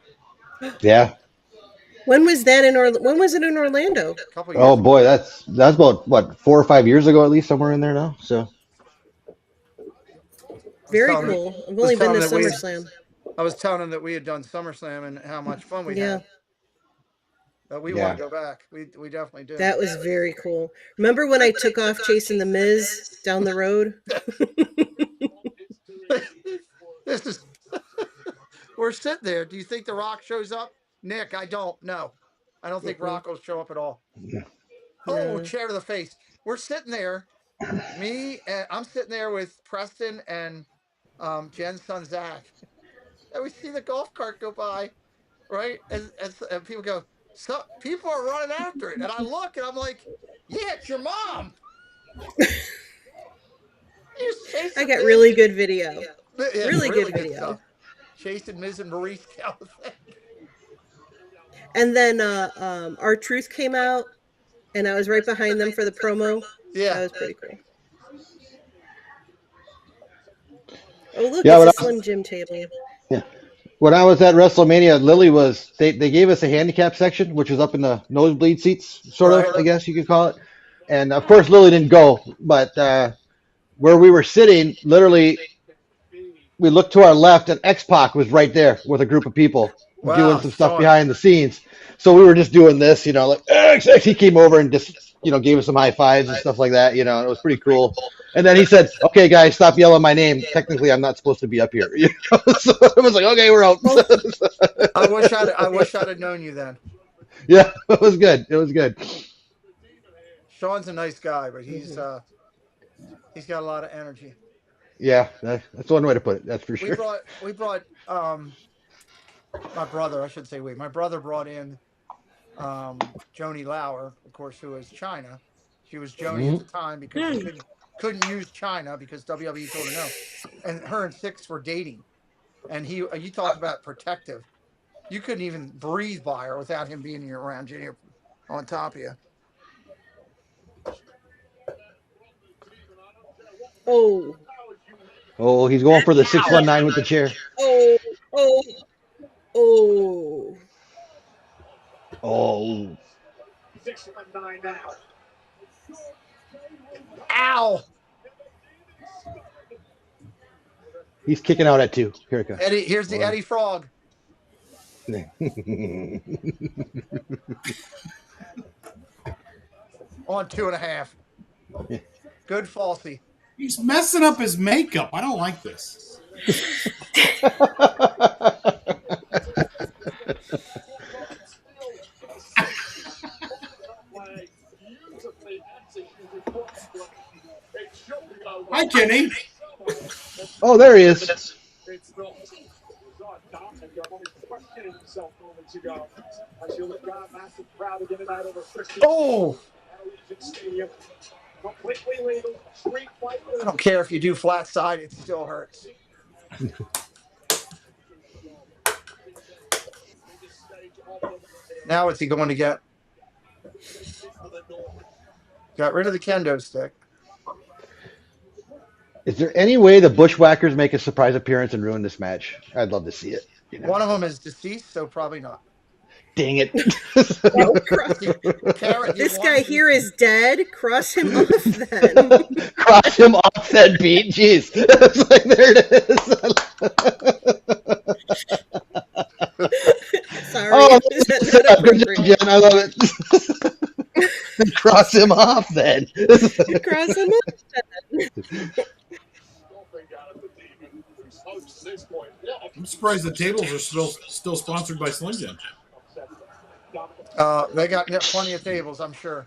Yeah. When was that in When was it in Orlando? A couple years Oh ago. boy, that's about what 4 or 5 years ago, at least somewhere in there now. So Very cool. I've only been to SummerSlam. I was telling him that we had done SummerSlam and how much fun we had. But we want to go back. We definitely do. That was very cool. Remember when I took off chasing the Miz down the road? This is we're sitting there. Do you think The Rock shows up? Nick, I don't know. I don't think Rock will show up at all. Oh, chair to the face. We're sitting there. I'm sitting there with Preston and Jen's son Zach. And we see the golf cart go by, right? And people go, so people are running after it. And I look and I'm like, yeah, it's your mom. I got really good video. Yeah, really good video. Stuff. Chasing Miz and Maurice Calvin. And then R-Truth came out, and I was right behind them for the promo. Yeah. That was pretty cool. Oh, look, it's a Slim Jim table. Yeah. When I was at WrestleMania, Lily they gave us a handicap section, which was up in the nosebleed seats, sort of, I guess you could call it. And of course, Lily didn't go, but where we were sitting, literally, we looked to our left, and X-Pac was right there with a group of people doing some stuff behind the scenes. So we were just doing this, like X. He came over and just, gave us some high fives and stuff like that. And it was pretty cool. And then he said, "Okay, guys, stop yelling my name. Technically, I'm not supposed to be up here." So I was like, "Okay, we're out." I wish I'd have known you then. Yeah, it was good. It was good. Sean's a nice guy, but he's got a lot of energy. Yeah, that's one way to put it. That's for sure. We brought my brother. I should say we. My brother brought in Joni Lauer, of course, who is China. She was Joni at the time because couldn't use China because WWE told her no. And her and Six were dating. And you talk about protective. You couldn't even breathe by her without him being around you on top of you. Oh. Oh, he's going for the 619 with the chair. Oh. Oh. Oh. Oh. 619 now. Ow! He's kicking out at 2. Here it comes. Eddie, here's the 1. Eddie Frog. On 2.5. Good falsy. He's messing up his makeup. I don't like this. Hi, Kenny. Oh, there he is. It's not. Dominating only questioning himself moments ago. As you look out, massive crowd again tonight over 50. Oh! Allegiant Stadium. Completely legal. Street fight. I don't care if you do flat side, it still hurts. Now what's he going to get? Got rid of the kendo stick. Is there any way the Bushwhackers make a surprise appearance and ruin this match? I'd love to see it. You know? One of them is deceased, so probably not. Dang it. Carrot, This guy here is dead. Cross him off then. Cross him off, said Pete. Jeez. It's like, there it is. Sorry. Oh, Is that not good job, appropriate? Jen. I love it. Cross him off then. Cross him off. I'm surprised the tables are still sponsored by Slim Jim. They got plenty of tables, I'm sure.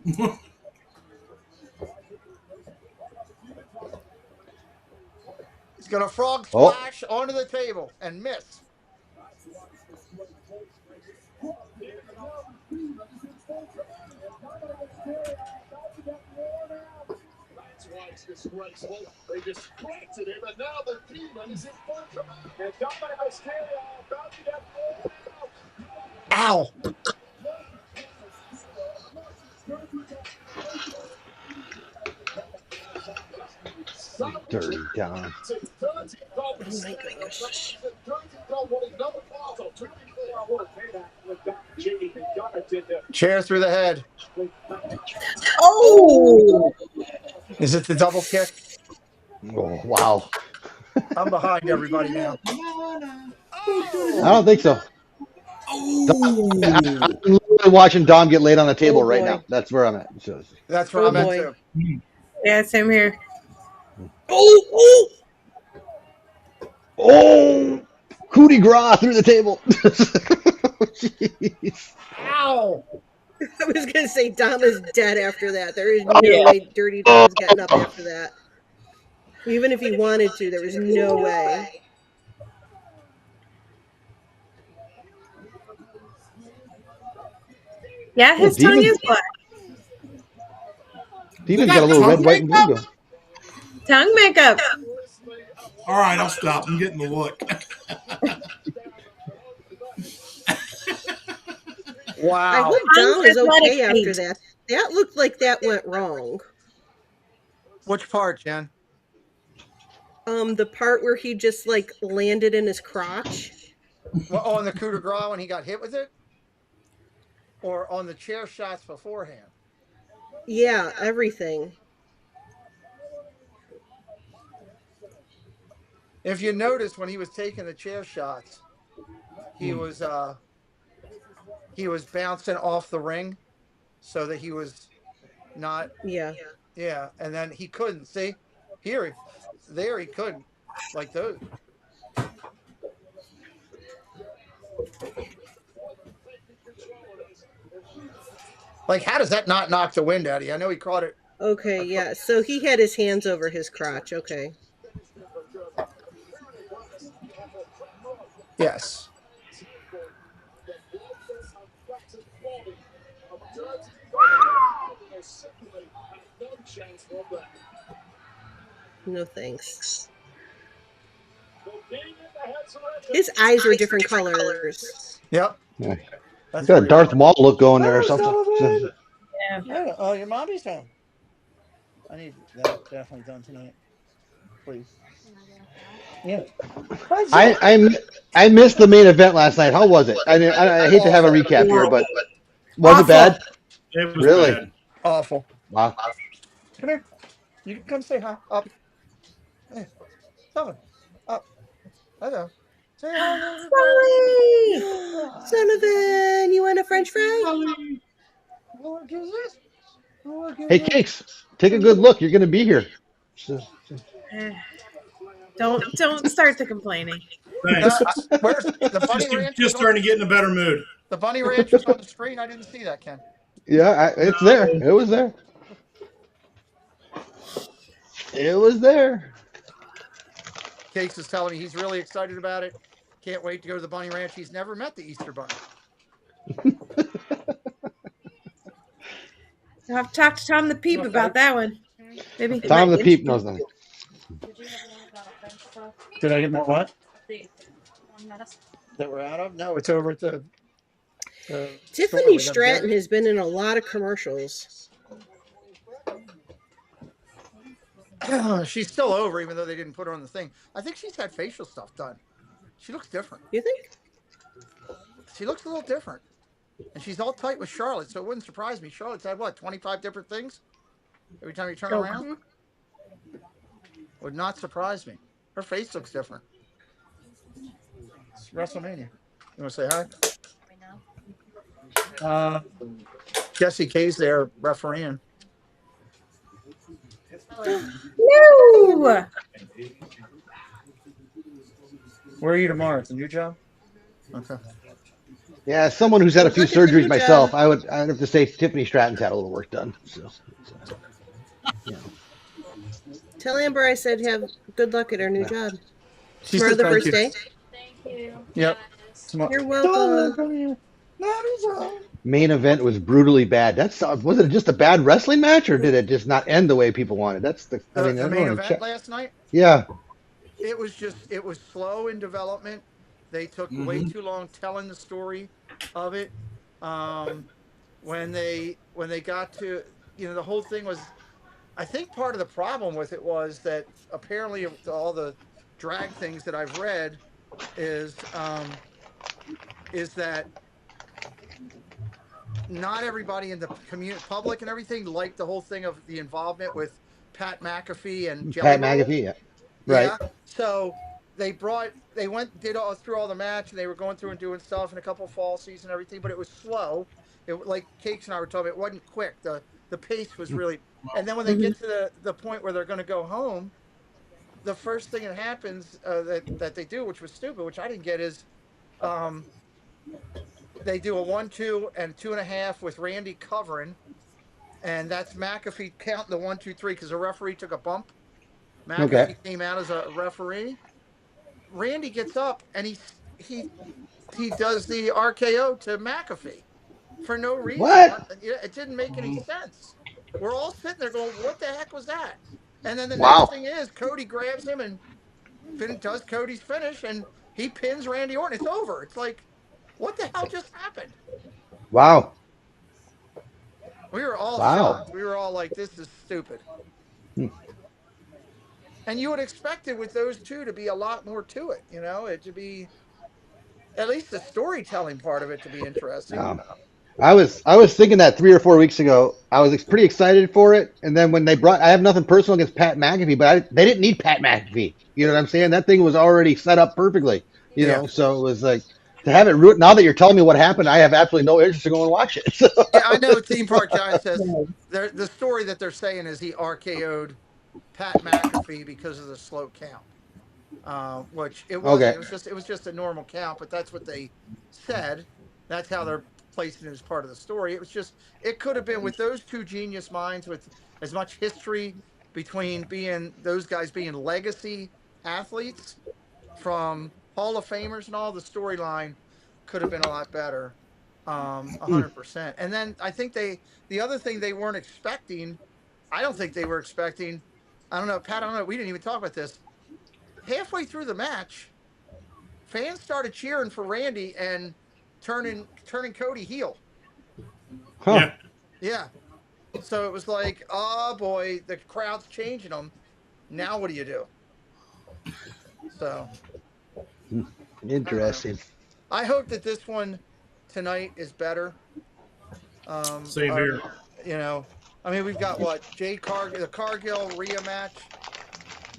He's going to frog splash onto the table and miss. That's why it's disgraceful. They distracted him, and now the demon is in full command. And Dom Mysterio about to get Ow! Dirty Don. Oh my gosh. Chair through the head. Oh! Is it the double kick? Oh, wow. I'm behind everybody now. I don't think so. Oh! I'm literally watching Dom get laid on the table right now. That's where I'm at. So, That's where I'm at too. Yeah, same here. Oh! Oh! oh! Coup de grace through the table. Jeez. Ow! I was going to say Dom is dead after that. There is no way Dirty Dom's getting up after that. Even if he wanted to, there was no way. Yeah, his tongue is black. Demon's got a little red, white, and blue going. Tongue makeup. All right, I'll stop. I'm getting the look. I Wow. hope Dom is okay after that. That looked like that went wrong. Which part, Jen? The part where he just like landed in his crotch. Well, on the coup de grace when he got hit with it? Or on the chair shots beforehand? Yeah, everything. If you notice when he was taking the chair shots, he was bouncing off the ring so that he was not Yeah. and then he couldn't see here there he couldn't like those. Like, how does that not knock the wind out of you? I know he caught it. Okay, yeah. So he had his hands over his crotch. Okay. Yes. No thanks. His eyes were different colors. Yep. Yeah. That's Got a pretty Darth cool. Maul look going there or Oh, something. Sullivan! Yeah. Yeah. Oh, your mommy's home. I need that definitely done tonight, please. Yeah. I missed the main event last night. How was it? I hate to have a recap here, but was it bad? It was Really? bad. Awful. Wow. Come here. You can come say hi. Up. Hey, Sullivan. Up. Hello. Say hi. Sully! everybody. Sullivan, you want a French fry? What is this? What is Hey, this? Cakes, take a good look. You're going to be here. Don't start the complaining. Thanks. Where's the bunny ranch? Just starting to get in a better mood. The bunny ranch was on the screen. I didn't see that, Ken. Yeah, it's there. It was there. It was there. Cakes is telling me he's really excited about it. Can't wait to go to the bunny ranch. He's never met the Easter bunny. I'll have to talk to Tom the Peep about that one. Maybe Tom the Peep knows nothing. Did I get my what? That we're out of? No, it's over at the Tiffany Stratton has been in a lot of commercials. She's still over, even though they didn't put her on the thing. I think she's had facial stuff done. She looks different. You think? She looks a little different. And she's all tight with Charlotte, so it wouldn't surprise me. Charlotte's had, what, 25 different things? Every time you turn around? Would not surprise me. Her face looks different. It's WrestleMania. You want to say hi? Jesse K's there refereeing. No. Where are you tomorrow? It's a new job? Okay. Yeah, as someone who's had a few surgeries myself, I'd have to say Tiffany Stratton's had a little work done. So yeah. Tell Amber I said have good luck at her new job. She Tomorrow said the thank first you. day? Thank you. Yep. You're welcome. Main event was brutally bad. Was it just a bad wrestling match, or did it just not end the way people wanted? That's the. I mean, The main event last night? Yeah. It was slow in development. They took way too long telling the story of it. When they got to, the whole thing was, I think part of the problem with it was that apparently all the drag things that I've read is that not everybody in the public and everything liked the whole thing of the involvement with Pat McAfee and Jelly Roll. McAfee, yeah. Right. Yeah. So they did all through all the match, and they were going through and doing stuff and a couple of falsies and everything, but it was slow. Like Cakes and I were talking, it wasn't quick. The pace was really, and then when they get to the point where they're going to go home, the first thing that happens that they do, which was stupid, which I didn't get, is they do a 1-2 and 2.5 with Randy covering, and that's McAfee counting the 1, 2, 3 because the referee took a bump. McAfee came out as a referee. Randy gets up and he does the RKO to McAfee for no reason. What? It didn't make any sense. We're all sitting there going, "What the heck was that?" And then the next thing is Cody grabs him and does Cody's finish, and he pins Randy Orton. It's over. It's like, what the hell just happened? Wow. We were all shocked. We were all like, "This is stupid." And you would expect it with those two to be a lot more to it, it to be at least the storytelling part of it to be interesting. I was thinking that 3 or 4 weeks ago. I was pretty excited for it, and then when I have nothing personal against Pat McAfee, but they didn't need Pat McAfee. You know what I'm saying? That thing was already set up perfectly. You know, so it was like to have it root. Now that you're telling me what happened, I have absolutely no interest to go and watch it. So. Yeah, I know. Theme Park Guy says the story that they're saying is he RKO'd Pat McAfee because of the slow count, which it was. Okay. It was just a normal count, but that's what they said. That's how they're placing it as part of the story. It could have been with those two genius minds with as much history between those guys being legacy athletes from Hall of Famers and all. The storyline could have been a lot better. 100%. And then I think the other thing they weren't expecting, I don't think they were expecting, I don't know, Pat. I don't know. We didn't even talk about this. Halfway through the match, fans started cheering for Randy and turning Cody heel. Huh. Yeah. Yeah. So it was like, oh boy, the crowd's changing them. Now what do you do? So Interesting. I hope that this one tonight is better. Same here. You know, I mean, we've got what? Jade Cargill, the Cargill Ria match.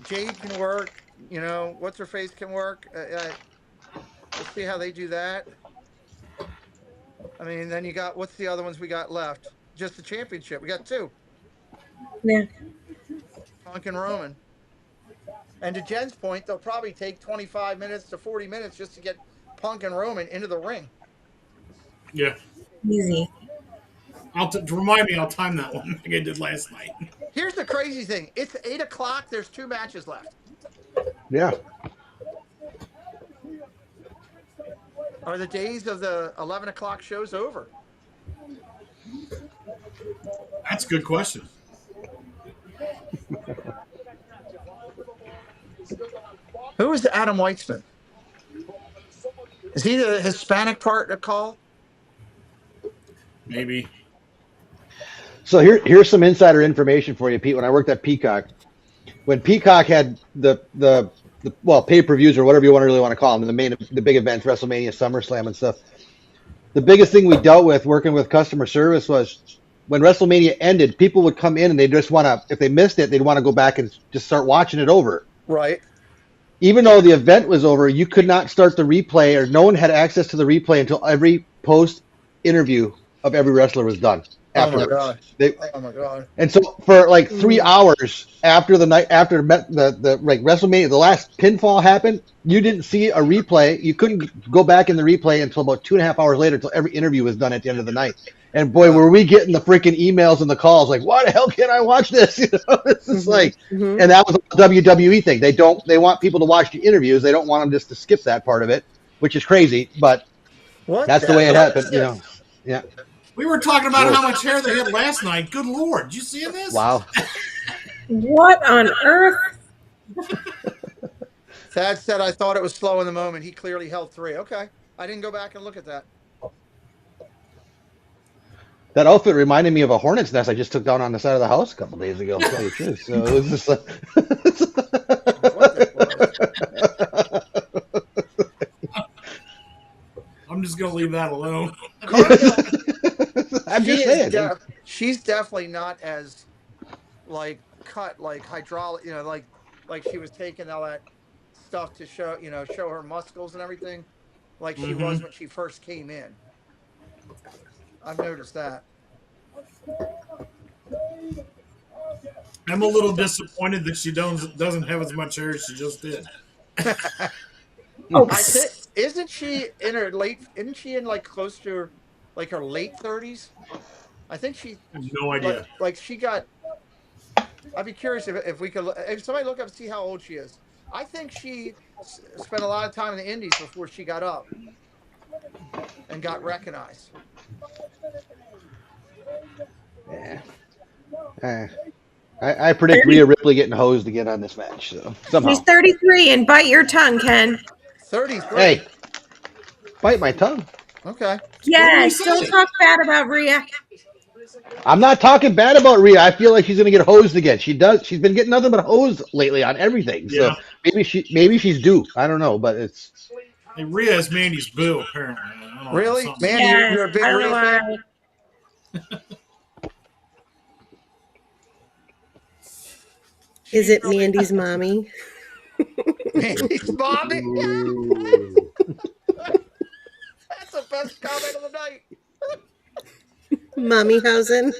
Jade can work. You know, what's her face can work. We'll see how they do that. I mean, then you got, what's the other ones we got left? Just the championship. We got 2. Yeah. Punk and Roman. And to Jen's point, they'll probably take 25 minutes to 40 minutes just to get Punk and Roman into the ring. Yeah. Easy. Remind me, I'll time that one like I did last night. Here's the crazy thing. It's 8 o'clock. There's 2 matches left. Yeah. Are the days of the 11 o'clock shows over? That's a good question. Who is Adam Weitzman? Is he the Hispanic part to call? Maybe. So here's some insider information for you, Pete. When I worked at Peacock, when Peacock had the pay-per-views or whatever you really want to call them, the big events, WrestleMania, SummerSlam, and stuff. The biggest thing we dealt with working with customer service was when WrestleMania ended, people would come in and they just want to, if they missed it, they'd want to go back and just start watching it over. Right. Even though the event was over, you could not start the replay, or no one had access to the replay until every post interview of every wrestler was done. Afterwards. Oh my god! And so for like 3 hours after the WrestleMania, the last pinfall happened, you didn't see a replay. You couldn't go back in the replay until about 2.5 hours later, until every interview was done at the end of the night. And boy, were we getting the freaking emails and the calls like, why the hell can't I watch this? You know, it's just like, and that was a WWE thing. They want people to watch the interviews. They don't want them just to skip that part of it, which is crazy, but that's the way it happened. You know, yeah. We were talking about how much hair they had last night. Good Lord. Did you see this? Wow. What on earth? Thad said, I thought it was slow in the moment. He clearly held 3. Okay. I didn't go back and look at that. That outfit reminded me of a hornet's nest I just took down on the side of the house a couple days ago. To tell you the truth. So it was just like... I'm just going to leave that alone. I'm just saying. She's definitely not as cut like hydraulic, like she was taking all that stuff to show her muscles and everything, like she was when she first came in. I've noticed that. I'm a little disappointed that she doesn't have as much hair as she just did. Isn't she in her late? Isn't she in close to her late 30s? I think she. I have no idea. Like she got. I'd be curious if we could. If somebody look up and see how old she is. I think she spent a lot of time in the Indies before she got up and got recognized. Yeah. I predict Rhea Ripley getting hosed again on this match. So somehow. She's 33, and bite your tongue, Ken. 33. Hey, bite my tongue. Okay. Yes, don't talk bad about Rhea. I'm not talking bad about Rhea. I feel like she's going to get hosed again. She's been getting nothing but hosed lately on everything. So maybe she's due. I don't know, but it's. Hey, Rhea is Mandy's boo, apparently. Really, Mandy, you're a big Rhea fan. Is it Mandy's mommy? Mandy's mommy. That's the best comment of the night. Mommyhausen.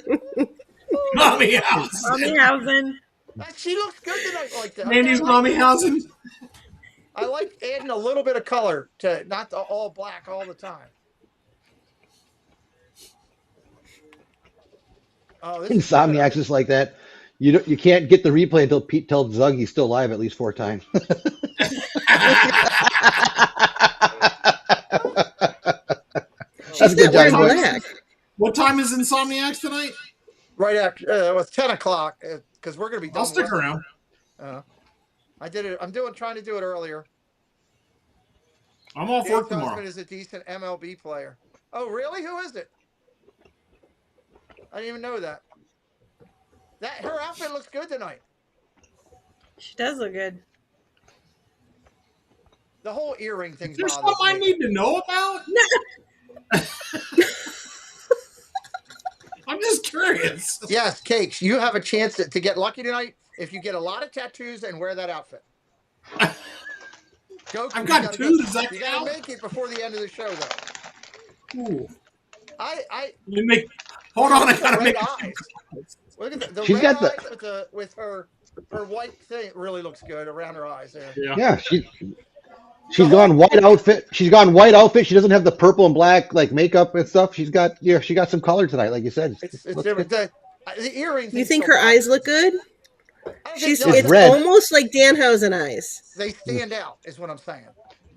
Mommyhausen. She looks good tonight like that. Mandy's Mommyhausen. I like adding a little bit of color to not all black all the time. Oh, Insomniac's just like that. You can't get the replay until Pete tells Zug he's still alive at least 4 times. She's not wearing black. What time is Insomniacs tonight? Right after it was 10 o'clock because we're going to be done. I'll stick around. I did it. I'm trying to do it earlier. I'm off work Jade's tomorrow. husband is a decent MLB player. Oh, really? Who is it? I didn't even know that. Her outfit looks good tonight. She does look good. The whole earring thing. There's something I need to know about? I'm just curious. Yes, Cakes, you have a chance to get lucky tonight if you get a lot of tattoos and wear that outfit. I've got two. Does that you count? gotta make it before the end of the show, though. Ooh. You make. Hold on, I gotta make. Eyes. Look at the She's red got eyes with her white thing. It really looks good around her eyes there. Yeah, she's gone white outfit. She's gone white outfit. She doesn't have the purple and black like makeup and stuff. She got some color tonight, like you said. It's different. The earrings. You think her eyes look good? It's It's red. almost like Danhausen eyes. They stand out, is what I'm saying.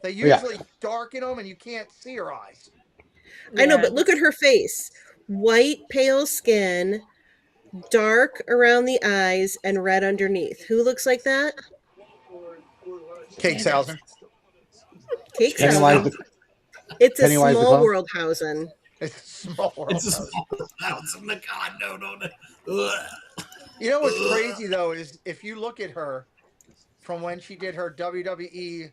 They usually darken them, and you can't see her eyes. I know, but look at her face. White, pale skin, dark around the eyes, and red underneath. Who looks like that? Cakeshausen. Cakeshausen. It's a Pennywise the small clown? world Hausen. It's a small world. It's a small thousand. God, no. Ugh. You know what's crazy though is if you look at her from when she did her WWE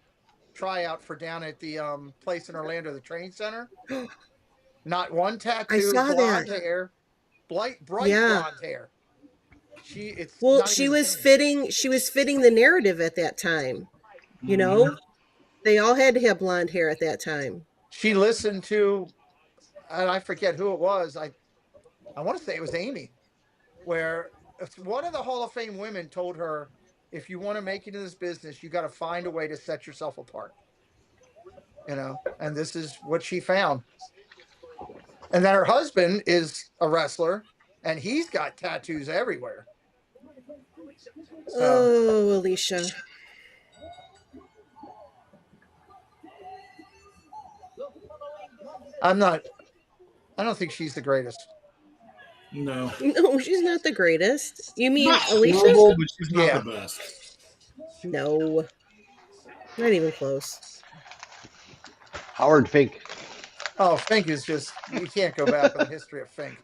tryout for down at the place in Orlando, the training center. Not one tattoo, I saw blonde that. hair, bright blonde hair. She was fitting the narrative at that time. You know? They all had to have blonde hair at that time. She listened to, and I forget who it was. I want to say it was Amy, where one of the Hall of Fame women told her, if you want to make it in this business, you got to find a way to set yourself apart. You know, and this is what she found. And then her husband is a wrestler, and he's got tattoos everywhere. So, oh, Alicia. I don't think she's the greatest. No, she's not the greatest. You mean not Alicia? horrible, but she's not the best. No, not even close. Howard Fink. Oh, Fink is just, you can't go back on the history of Fink.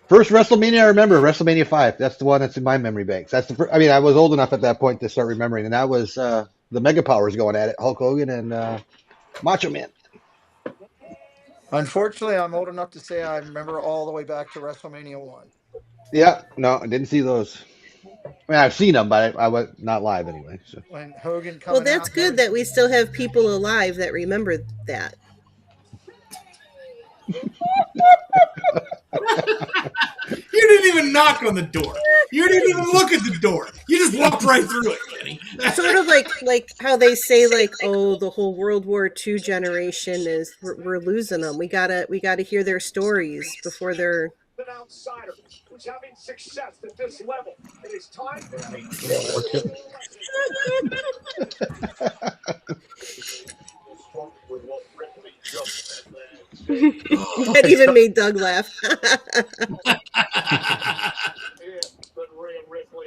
First WrestleMania I remember, WrestleMania 5. That's the one that's in my memory banks. That's the first, I mean, I was old enough at that point to start remembering, and that was the Mega Powers going at it, Hulk Hogan and Macho Man. Unfortunately, I'm old enough to say I remember all the way back to WrestleMania 1. Yeah, no, I didn't see those. I mean, I've seen them, but I was not live anyway. So. When Hogan coming Well, that's out good that we still have people alive that remember that. You didn't even knock on the door. You didn't even look at the door. You just walked right through it, Kenny. Sort of like how they say, like, oh, the whole World War II generation is we're losing them. We gotta hear their stories before they're. An outsider who's having success at this level. It is time for That even made Doug laugh.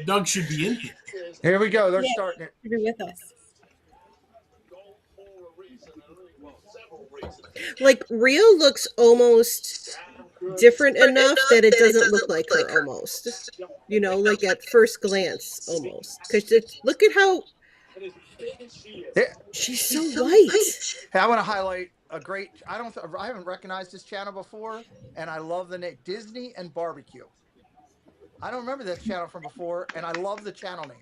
Doug should be in here. Here we go. They're starting it. Be with us. Like, Rio looks almost different enough that it doesn't look like her almost. You know, like at first glance almost. Because look at how she's so white. Hey, I want to highlight a great. I haven't recognized this channel before, and I love the name Disney and Barbecue. I don't remember this channel from before, and I love the channel name.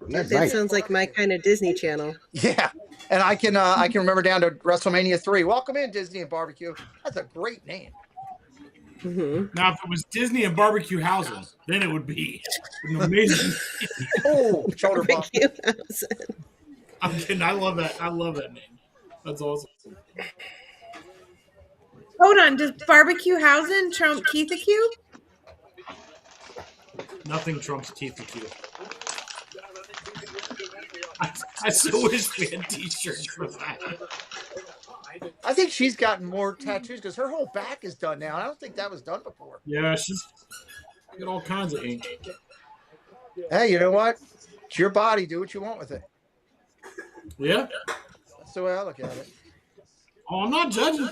That's That nice. sounds like my kind of Disney Channel. Yeah, and I can remember down to WrestleMania 3. Welcome in, Disney and Barbecue. That's a great name. Mm-hmm. Now, if it was Disney and Barbecue Housing, then it would be an amazing. Oh, shoulder bump. I'm kidding. I love that. I love that name. That's awesome. Hold on. Does Barbecue Hausen trump Keith Q? Nothing trumps Keith the Q. I so wish we had t-shirts for that. I think she's gotten more tattoos because her whole back is done now. I don't think that was done before. Yeah, she's got all kinds of ink. Hey, you know what? It's your body. Do what you want with it. Yeah. That's the way I look at it. Oh, I'm not judging.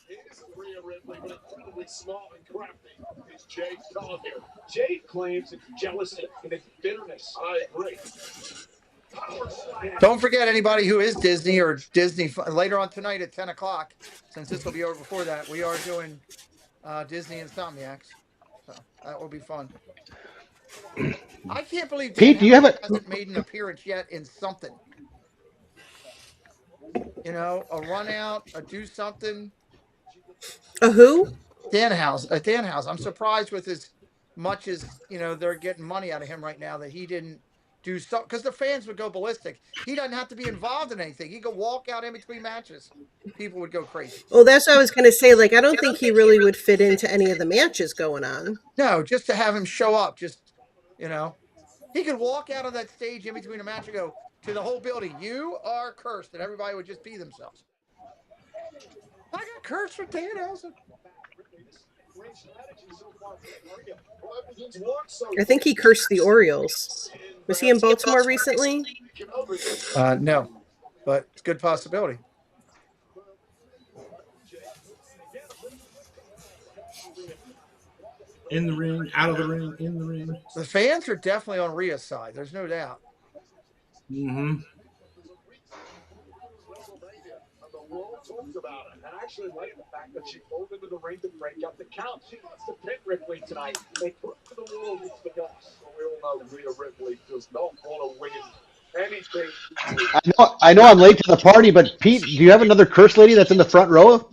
Is Ria Ripley, but incredibly small and crafty. Is Jade Cargill. Jade claims it's jealousy and it's bitterness. I agree. Power slam. Don't forget anybody who is Disney or Disney later on tonight at 10 o'clock. Since this will be over before that, we are doing Disney Insomniacs. So that will be fun. I can't believe Pete, do you have hasn't made an appearance yet in something. You know, a run out, a do something. A who? Danhausen. I'm surprised with as much as, you know, they're getting money out of him right now that he didn't do so, because the fans would go ballistic. He doesn't have to be involved in anything. He could walk out in between matches. People would go crazy. Well, that's what I was going to say. Like, I don't think he really would fit into any of the matches going on. No, just to have him show up, just, you know, he could walk out of that stage in between a match and go to the whole building, "You are cursed," and everybody would just be themselves. I got cursed for Danhausen. I think he cursed the Orioles. Was he in Baltimore recently? No, but it's a good possibility. In the ring, out of the ring, in the ring. The fans are definitely on Rhea's side. There's no doubt. Mm-hmm. The world talks about it. And I actually like the fact that she pulled into the ring to break up the count. She wants to pin Ripley tonight. They put to the world it's the boss. So we all know Rhea Ripley does not want to win anything. I know I'm late to the party, but Pete, do you have another curse lady that's in the front row?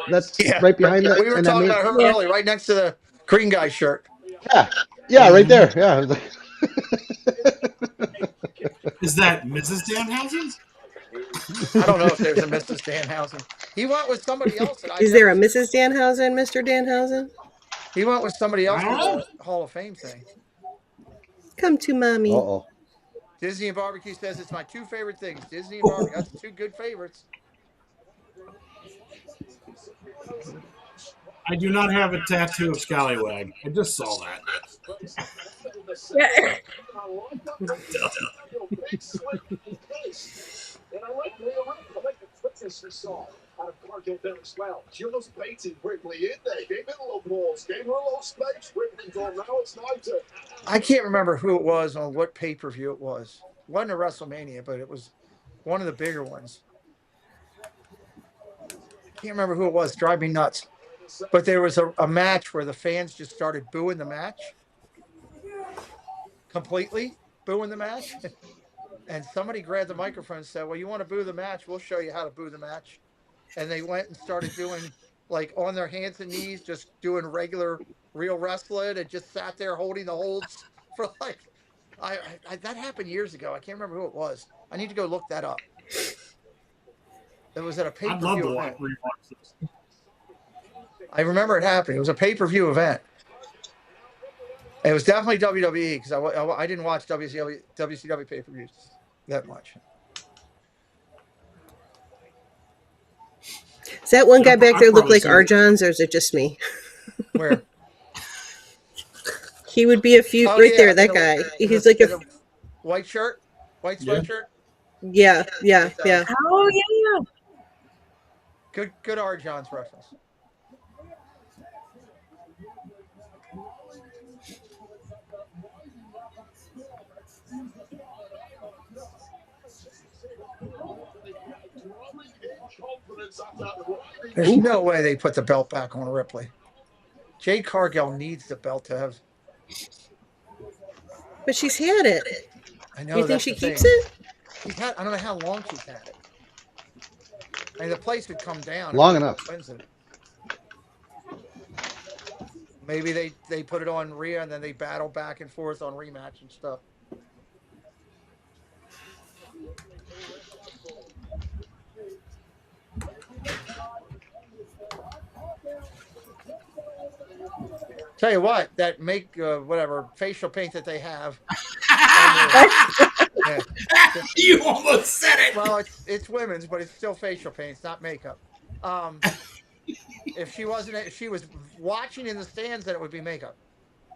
That's right behind that. We were talking about her earlier, right next to the green guy's shirt. Yeah, right there. Yeah. Is that Mrs. Danhausen? I don't know if there's a Mrs. Danhausen. He went with somebody else. Is there a Mrs. Danhausen, Mr. Danhausen? He went with somebody else for the Hall of Fame thing. Come to mommy. Uh-oh. Disney and barbecue says it's my two favorite things. Disney and barbecue. That's two good favorites. I do not have a tattoo of Scallywag. I just saw that. Yeah. And I like Rhea Ripley. I like the quickness we saw out of Cargill there as well. She almost baited Ripley in there. Gave it a little pause. Gave her a little space. Ripley's on now. It's my turn. I can't remember who it was on what pay-per-view it was. It wasn't a WrestleMania, but it was one of the bigger ones. I can't remember who it was. Drive me nuts. But there was a match where the fans just started booing the match. Completely booing the match. And somebody grabbed the microphone and said, "Well, you want to boo the match? We'll show you how to boo the match." And they went and started doing, like, on their hands and knees, just doing regular, real wrestling, and just sat there holding the holds for, like, I that happened years ago. I can't remember who it was. I need to go look that up. It was at a I'd love pay-per-view to event. rewatch this. I remember it happening. It was a pay-per-view event. It was definitely WWE because I didn't watch WCW pay-per-views that much. Does that one guy back there look like seen R. it. Johns, or is it just me? Where? He would be a feud right there. That guy. He's like a white shirt, white Yeah. sweatshirt. yeah. Oh yeah. Good R. John's reference. There's no way they put the belt back on Ripley. Jade Cargill needs the belt to have. But she's had it. I know. You think that's she the keeps thing. it? I don't know how long she's had it. I mean, the place would come down. Long enough. Wins it. Maybe they put it on Rhea and then they battle back and forth on rematch and stuff. Tell you what, that whatever facial paint that they have Yeah. You almost said it. Well, it's women's, but it's still facial paint. It's not makeup. If she was watching in the stands, then it would be makeup.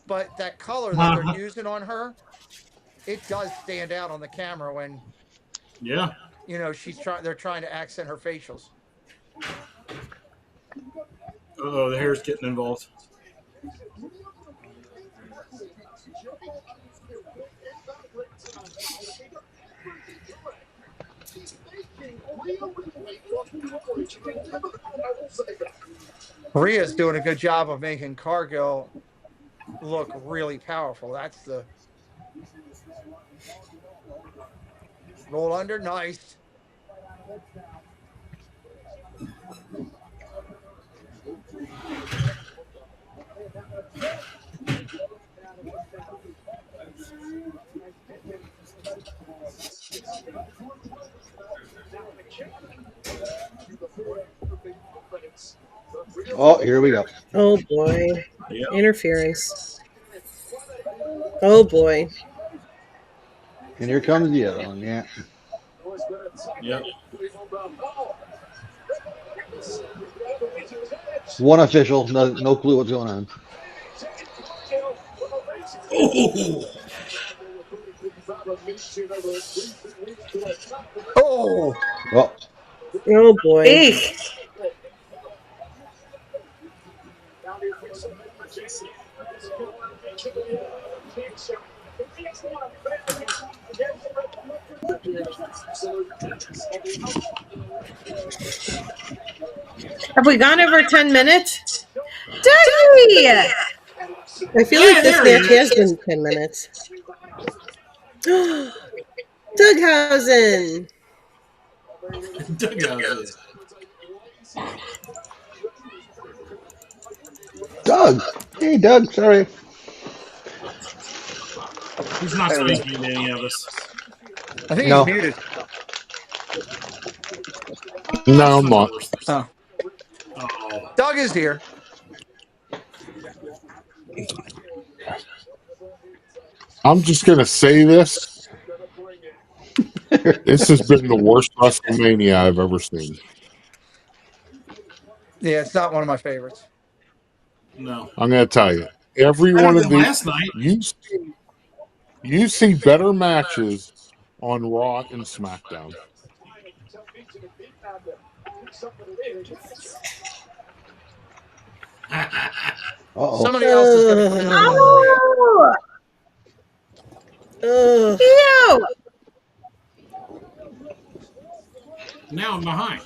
But that color that they're using on her, it does stand out on the camera when Yeah. they're trying to accent her facials. Oh, the hair's getting involved. Ria's doing a good job of making Cargill look really powerful. That's the roll under, nice. Oh, here we go. Oh boy. Yep. Interference. Oh boy. And here comes the other one. Yeah. Yep. One official, no clue what's going on. Oh, Oh, Oh boy. Eek. Have we gone over 10 minutes? Dougie! I feel like this match has been 10 minutes. Danhausen. Danhausen. Doug. Hey, Doug. Sorry. He's not speaking to any of us. I think No. he's muted. No, I'm not. Oh, Oh. Doug is here. I'm just going to say this. This has been the worst WrestleMania I've ever seen. Yeah, it's not one of my favorites. No. I'm going to tell you. Every Better one of than these, last night. you see better matches on Raw and SmackDown. Uh-oh. Somebody else is going to put in the one for Ria. Ew! Now I'm behind.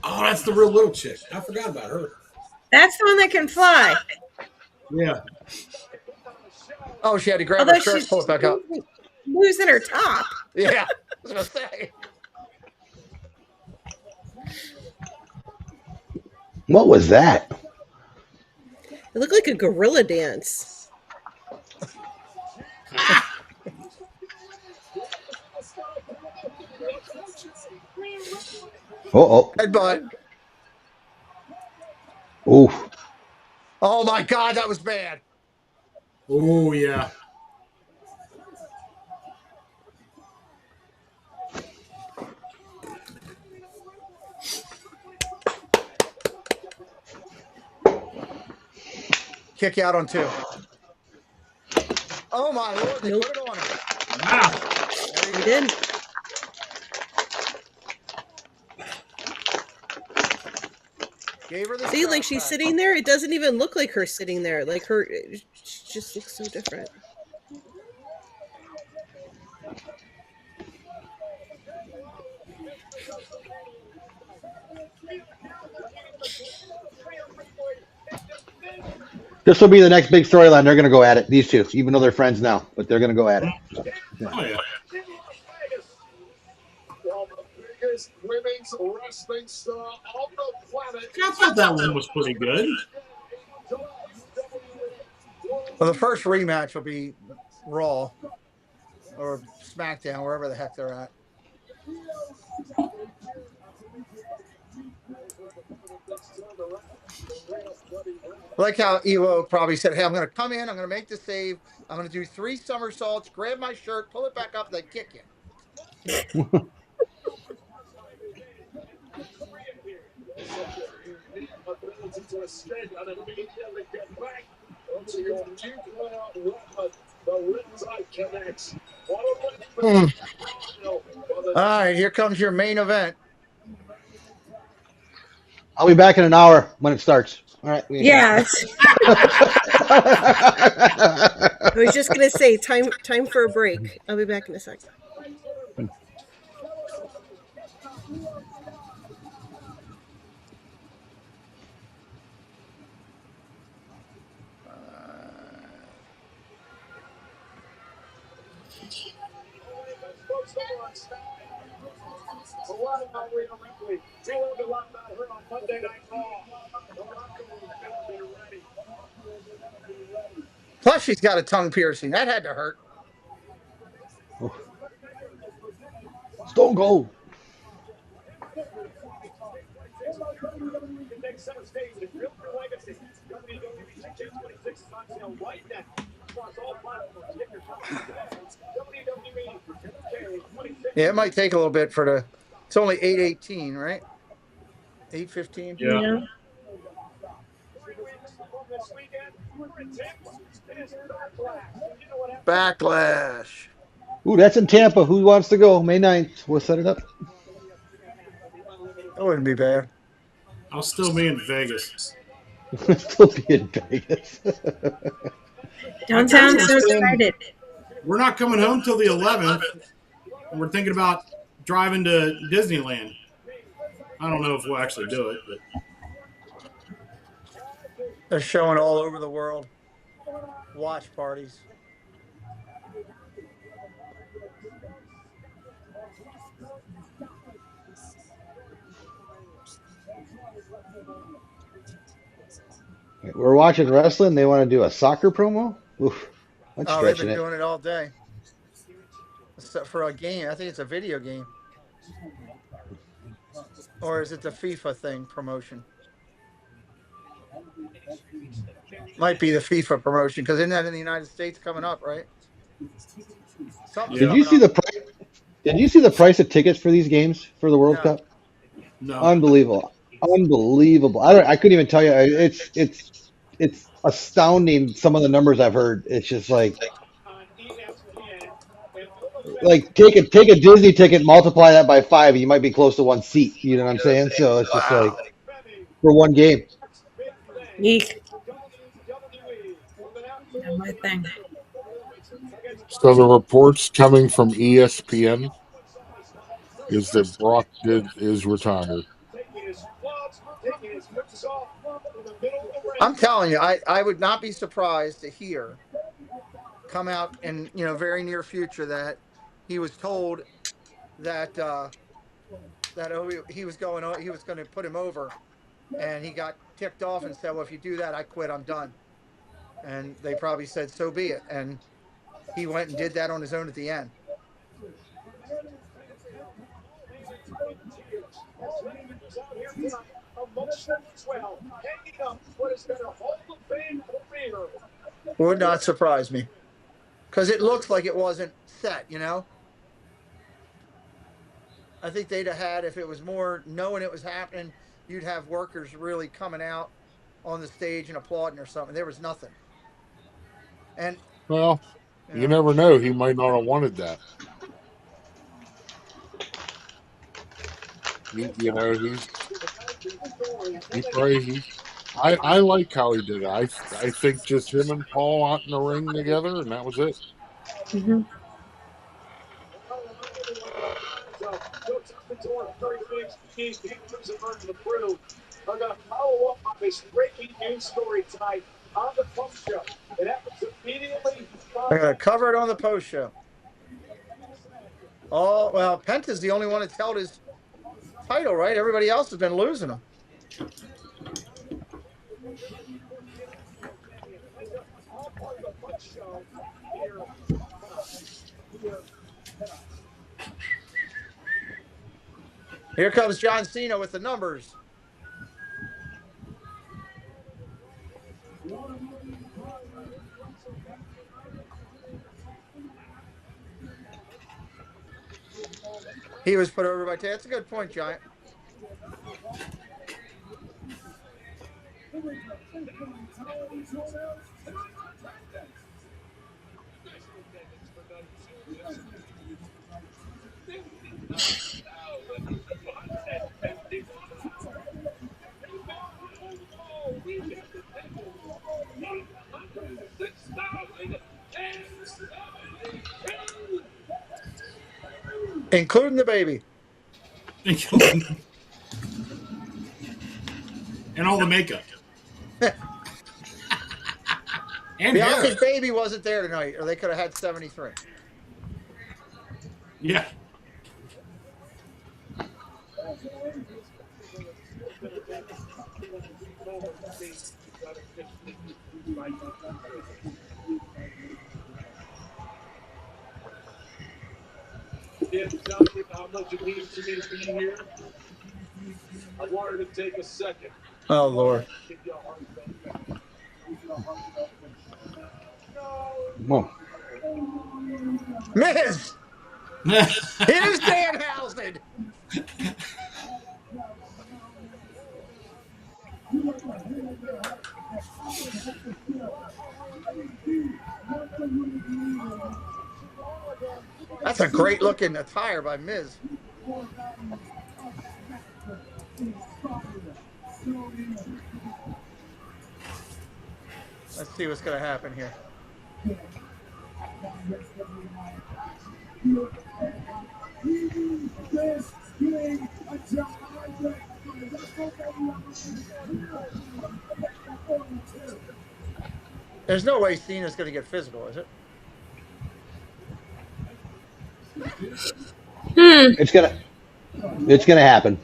Oh, that's the real little chick. I forgot about her. That's the one that can fly. Yeah. Oh, she had to grab Although her shirt, she's pull it back up. losing her top. Yeah, I was going to say. What was that? It looked like a gorilla dance. Uh-oh. Headbutt. Ooh. Oh, my God, that was bad. Oh, yeah. Kick out on 2. Oh, my Lord, they Nope. put it on him. Wow. He did. Gave her the See, like strap she's back. sitting there. It doesn't even look like her sitting there. Like she just looks so different. This will be the next big storyline. They're going to go at it. These two, even though they're friends now, but they're going to go at it. So, yeah. Oh, yeah. Biggest women's wrestling star on the planet. I thought that one was pretty good. Well, the first rematch will be Raw or SmackDown, wherever the heck they're at. Like how Ewo probably said, "Hey, I'm going to come in. I'm going to make the save. I'm going to do 3 somersaults, grab my shirt, pull it back up, then kick you." Ability to escape and immediately get back onto your new weapon. The Riptide connects. What a win All right, here comes your main event. I'll be back in an hour when it starts. All right. Yes. I was just gonna say time for a break. I'll be back in a sec. A lot about Ria Ripley. You learned a lot about her on Monday Night Raw. The locker room better be ready. Plus, she's got a tongue piercing. That had to hurt. Stone Cold. Next center stage and build your legacy. WWE 2K26 is on sale right now across all platforms. Get your copy today. WWE 2K26. Yeah, it might take a little bit for the. It's only 8:18, right? 8:15. Yeah. 3 weeks from this weekend, Britain's is Backlash. And you know what happens? Backlash. Ooh, that's in Tampa. Who wants to go? May 9th. We'll set it up. That wouldn't be bad. I'll still be in Vegas. Still be in Vegas. Don't sound so excited. We're not coming home till the 11th, and we're thinking about driving to Disneyland. I don't know if we'll actually do it, but They're showing all over the world. Watch parties. We're watching wrestling. They want to do a soccer promo? Oof, that's Oh, they've stretching been it. doing it all day. Except for a game. I think it's a video game. Or is it the FIFA thing promotion? Might be the FIFA promotion because isn't that in the United States coming up, right? Something's Did you coming see up. the price? Did you see the price of tickets for these games for the World No. Cup? no. Unbelievable, unbelievable. I couldn't even tell you. It's astounding. Some of the numbers I've heard. It's just On ESPN. And like take a Disney ticket, multiply that by 5, you might be close to one seat. You know what I'm saying? So it's just like Wow. for one game. Eek. WWE with an Not my thing. So the reports coming from ESPN is that Brock is retired. taking his gloves, taking his boots off in the middle of the ring. I'm telling you, I would not be surprised to hear come out in very near future that he was told that he was going to put him over, and he got ticked off and said, "Well, if you do that, I quit. I'm done." And they probably said, "So be it." And he went and did that on his own at the end. Emotional as well, hanging up what has been a Hall of Fame career. Would not surprise me because it looks like it wasn't set. I think they'd have had, if it was more knowing it was happening, you'd have workers really coming out on the stage and applauding or something. There was nothing. And Well, you never know. He might not have wanted that. I like how he did it. I think just him and Paul out in the ring together, and that was it. Mm-hmm. I'm going to follow up on this breaking news story tonight on the post show. It happens immediately. they're going to cover it on the post show. Oh, well, Penta's the only one that's held his title, right? Everybody else has been losing them. All part of the post show here. Here comes John Cena with the numbers. He was put over by Tay. That's a good point, Giant. Including the baby. And all the makeup. And Bianca's hair. baby wasn't there tonight, or they could have had 73. Yeah. How much it means to me to be here. I wanted to take a second. Oh, Lord. Whoa. Miz! Here's Danhausen! That's a great looking attire by Miz. Let's see what's going to happen here. There's no way Cena's going to get physical, is it? It's gonna happen.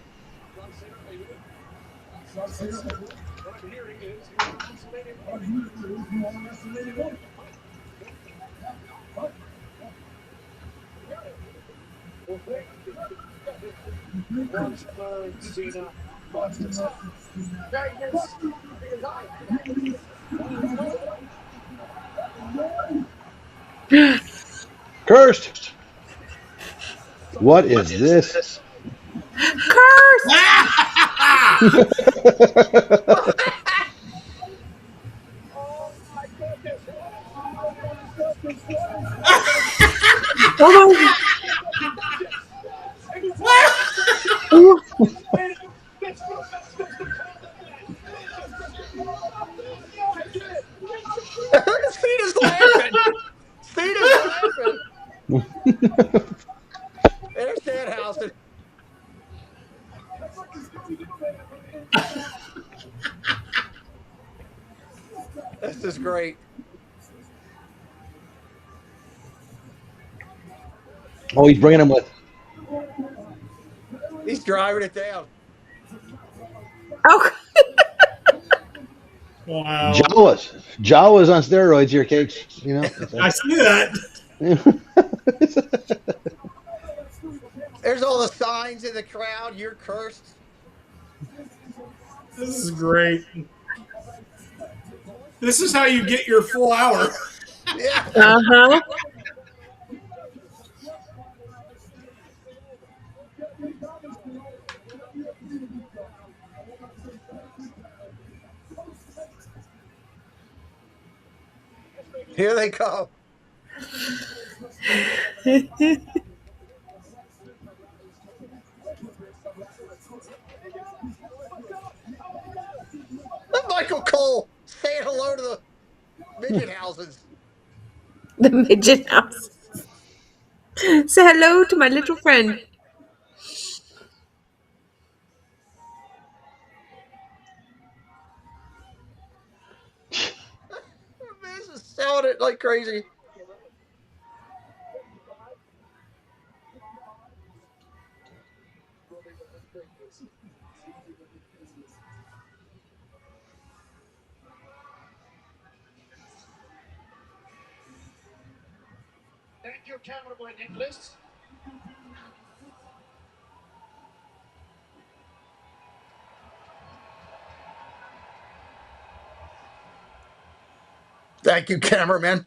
Cursed. What is this? Curse! Oh Cena's laughing. Cena's laughing. There's Danhausen. This is great. Oh, he's bringing him with. He's driving it down. Oh, Wow. Jawas on steroids here, Cakes. You know. I see that. There's all the signs in the crowd. You're cursed. This is great. This is how you get your full hour. Yeah. uh-huh. Here they come. Michael Cole saying hello to the midget houses. The midget house. Say hello to my little friend. Miz is selling it like crazy. Thank you, cameraman Nicholas. Thank you, cameraman.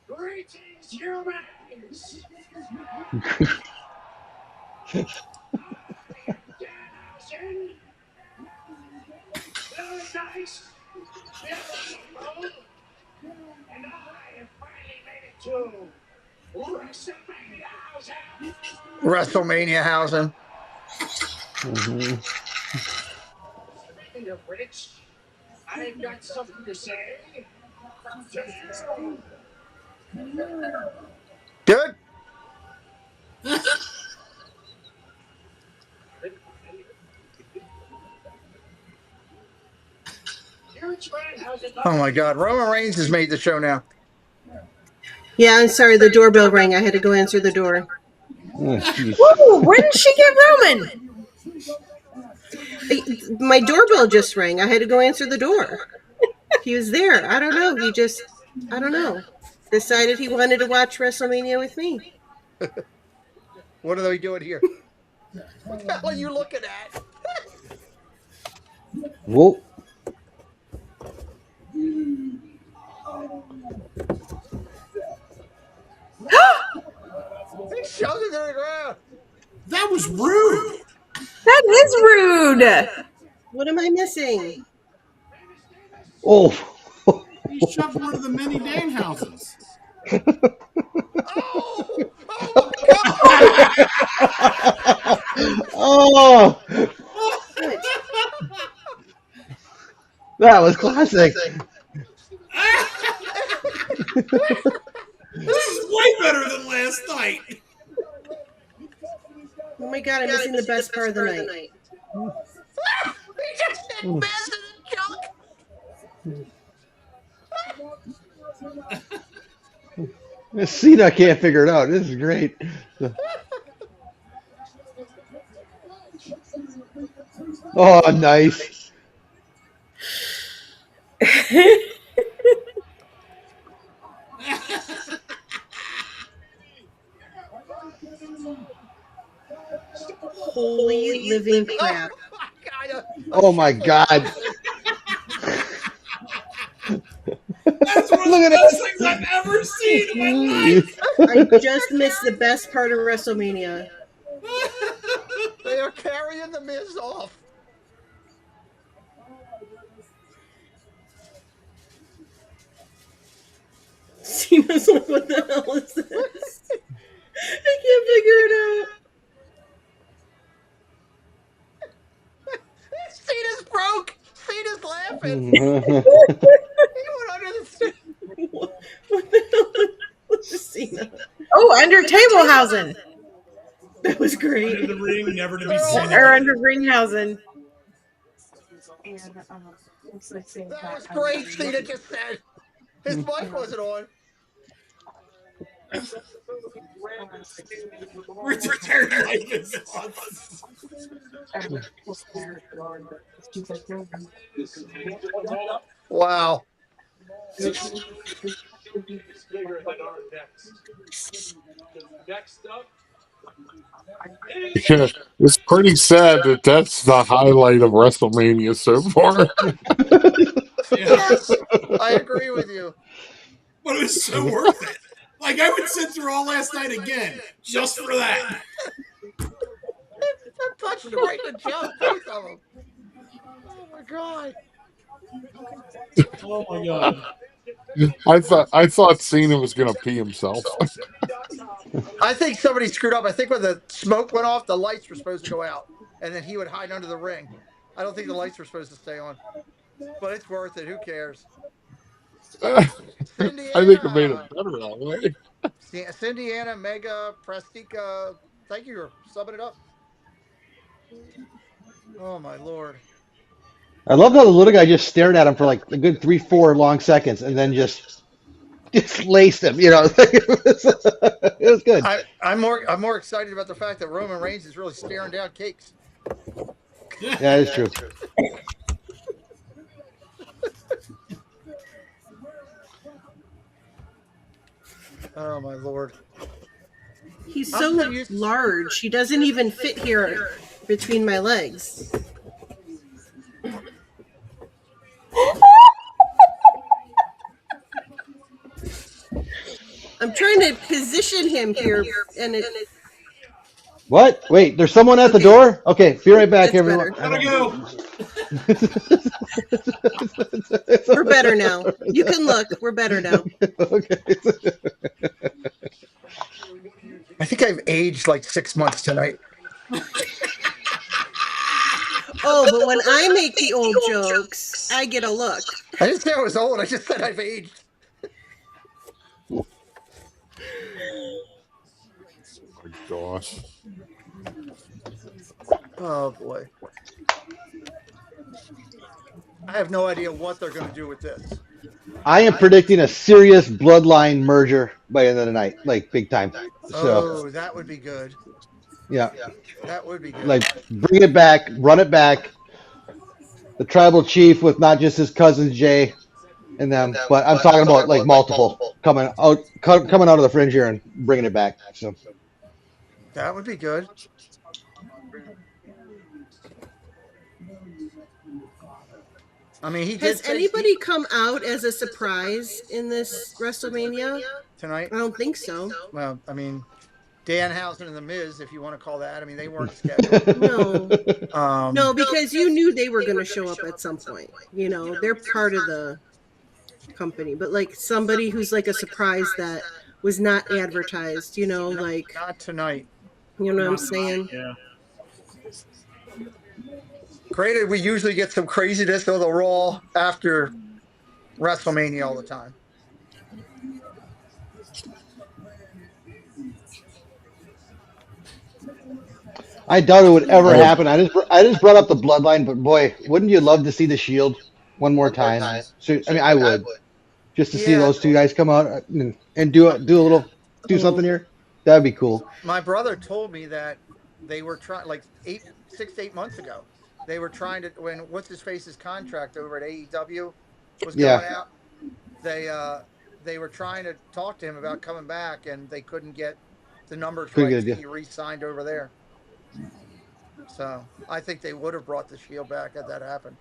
Greetings, humans. And I have finally made it to WrestleMania House. WrestleMania housing. Mm-hmm. Speaking of which, I've got something to say. Good. Oh my God, Roman Reigns has made the show now. Yeah, I'm sorry. The doorbell rang. I had to go answer the door. Oh, jeez. Whoa, when did she get Roman? My doorbell just rang. I had to go answer the door. He was there. I don't know. He just, I don't know, decided he wanted to watch WrestleMania with me. What are they doing here? What the hell are you looking at? Whoa. He shoved it to the ground. That was rude. That is rude. What am I missing? Oh. He shoved one of the many Danhauses. Oh! Oh my God! Oh. That was classic. This is way better than last night. Oh my God, I'm missing the best part of the night. He just hit Miz in the junk. Cena can't figure it out. This is great. Oh, nice. Holy living crap. Oh my God. That's one of Look the at best that. things I've ever seen in my life. I just missed the best part of WrestleMania. They are carrying the Miz off. Cena's like, what the hell is this? I can't figure it out. Cena's broke. Cena's laughing. He went under the stairs. What the hell was Cena? Oh, under table housing. That was great. Under the ring, never to be seen Or again. under ring housing. That was great, Cena just said. His mic wasn't on. Retired life is awesome. Wow. Next up, Yeah, it's pretty sad that that's the highlight of WrestleMania so far. Yes, I agree with you. But it was so worth it. Like, I would sit through all last night again just for that. That touched right in the jump, both of them. Oh my God. Oh my God. I thought Cena was gonna pee himself. I think somebody screwed up. I think when the smoke went off, the lights were supposed to go out, and then he would hide under the ring. I don't think the lights were supposed to stay on, but it's worth it. Who cares? I think it made it better that way. Cindiana, Mega, Prestica. Thank you for subbing it up. Oh my Lord. I love how the little guy just stared at him for like a good 3-4 long seconds and then just laced him. You know, it was good. I'm more excited about the fact that Roman Reigns is really staring down cakes. Yeah, that is true. Oh my Lord. He's so large. He doesn't even fit here between my legs. I'm trying to position him here, and it. What? Wait, there's someone at the door? Okay, be right back, That's everyone. better. Gotta go. We're better now. You can look. We're better now. Okay. I think I've aged like 6 months tonight. Oh, but when I make the old jokes, I get a look. I didn't say I was old. I just said I've aged. My gosh. Oh boy. I have no idea what they're going to do with this. I am predicting a serious bloodline merger by the end of the night, like big time. So, Oh, that would be good. yeah, That would be good. like bring it back, run it back. The tribal chief with not just his cousin Jay and them, but I'm talking about like multiple coming out of the fringe here and bringing it back. So, That would be good. I mean, he did Has say anybody come out as a surprise in this WrestleMania? tonight. I don't think so. Well, I mean, Danhausen and the Miz, if you want to call that. I mean, they weren't scheduled. No. No, because you knew they were going to show up at some point. You know, they're part of the company. But like somebody who's like a surprise that was not advertised, you know, like, Not tonight. you know what I'm saying? Yeah. Granted, we usually get some craziness of the Raw after WrestleMania all the time. I doubt it would ever happen. I just brought up the bloodline, but boy, wouldn't you love to see the Shield one more time? So, I mean, I would just to see Yeah. those two guys come out and do something here. That'd be cool. My brother told me that they were trying, like 6 to 8 months ago, they were trying to, when what's his face's contract over at AEW was going Yeah. out, they were trying to talk to him about coming back, and they couldn't get the numbers Couldn't right get a to deal. be re-signed over there. So I think they would have brought the Shield back had that happened.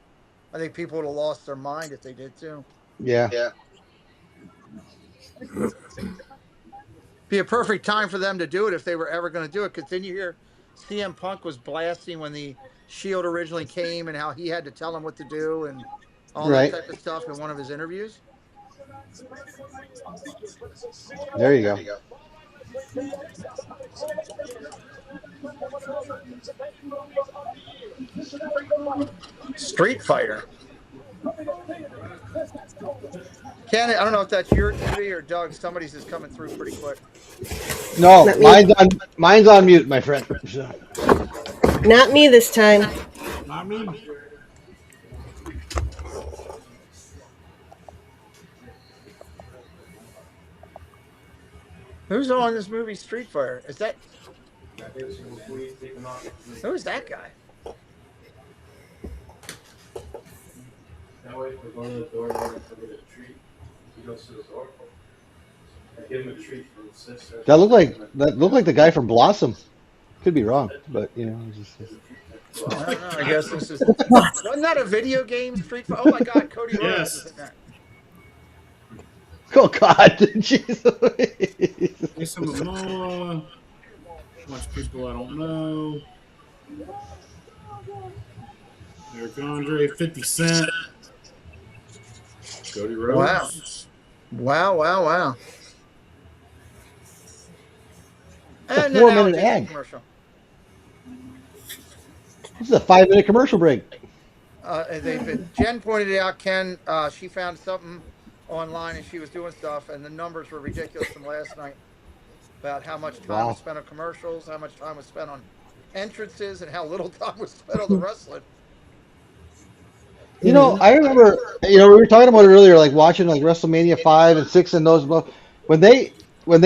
I think people would have lost their mind if they did too. Yeah. Be a perfect time for them to do it if they were ever going to do it. Because then you hear CM Punk was blasting when the Shield originally came and how he had to tell them what to do and all Right. that type of stuff in one of his interviews. There you go. Street Fighter. Ken, I don't know if that's your TV or Doug. Somebody's just coming through pretty quick. No, Not me. mine's on mute, my friend. So, Not me this time. Not me. Who's on this movie Street Fighter? Is that who's that guy? That way, if we're going to the door, we're going to get a treat. He goes to the door. I give him a treat for his sister. that looked like the guy from Blossom. Could be wrong, but you know, I don't know. I guess this is. Wasn't that a video game Street Fighter? Oh my God, Cody Rhodes Yes. is in that. oh God, jeez. Jason Momoa. Much people I don't know. Eric Andre, 50 Cent. Cody Rhodes. Wow. And then 4-minute Allegiant ad. commercial. This is a 5-minute commercial break. Jen pointed it out, Ken. She found something online and she was doing stuff, and the numbers were ridiculous from last night about how much time was spent on commercials, how much time was spent on entrances, and how little time was spent on the wrestling. You know, I remember. You know, we were talking about it earlier, like watching like WrestleMania 5 and 6 and those. When they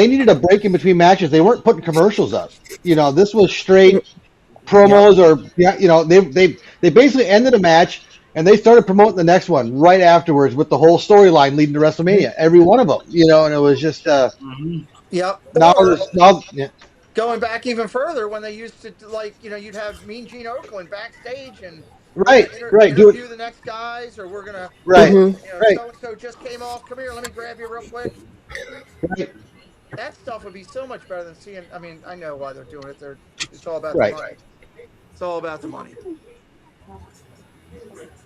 needed a break in between matches, they weren't putting commercials up. You know, this was straight promos or you know, they basically ended a match and they started promoting the next one right afterwards with the whole storyline leading to WrestleMania. Every one of them, you know, and it was just Yep. now yeah. Going back even further, when they used to, like, you know, you'd have Mean Gene Okerlund backstage and Right. interview the next guys, or we're gonna Right. you know, Right. so and so just came off. Come here, let me grab you real quick. Right. that stuff would be so much better than seeing. I mean, I know why they're doing it. It's all about the Right. money. It's all about the money.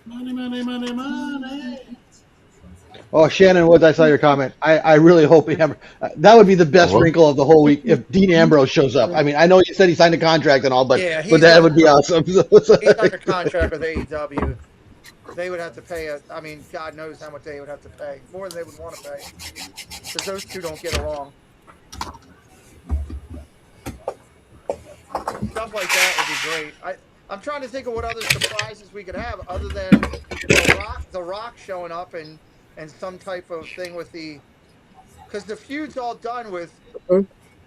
Money, money, money, money. Oh, Shannon Woods, I saw your comment. I really hope that would be the best Hello? wrinkle of the whole week if Dean Ambrose shows up. I mean, I know you said he signed a contract and all, but Yeah, that would be awesome. he's under contract with AEW. They would have to pay I mean, God knows how much they would have to pay. More than they would want to pay. Because those two don't get along. Stuff like that would be great. I'm trying to think of what other surprises we could have other than the Rock showing up and some type of thing with because the feud's all done with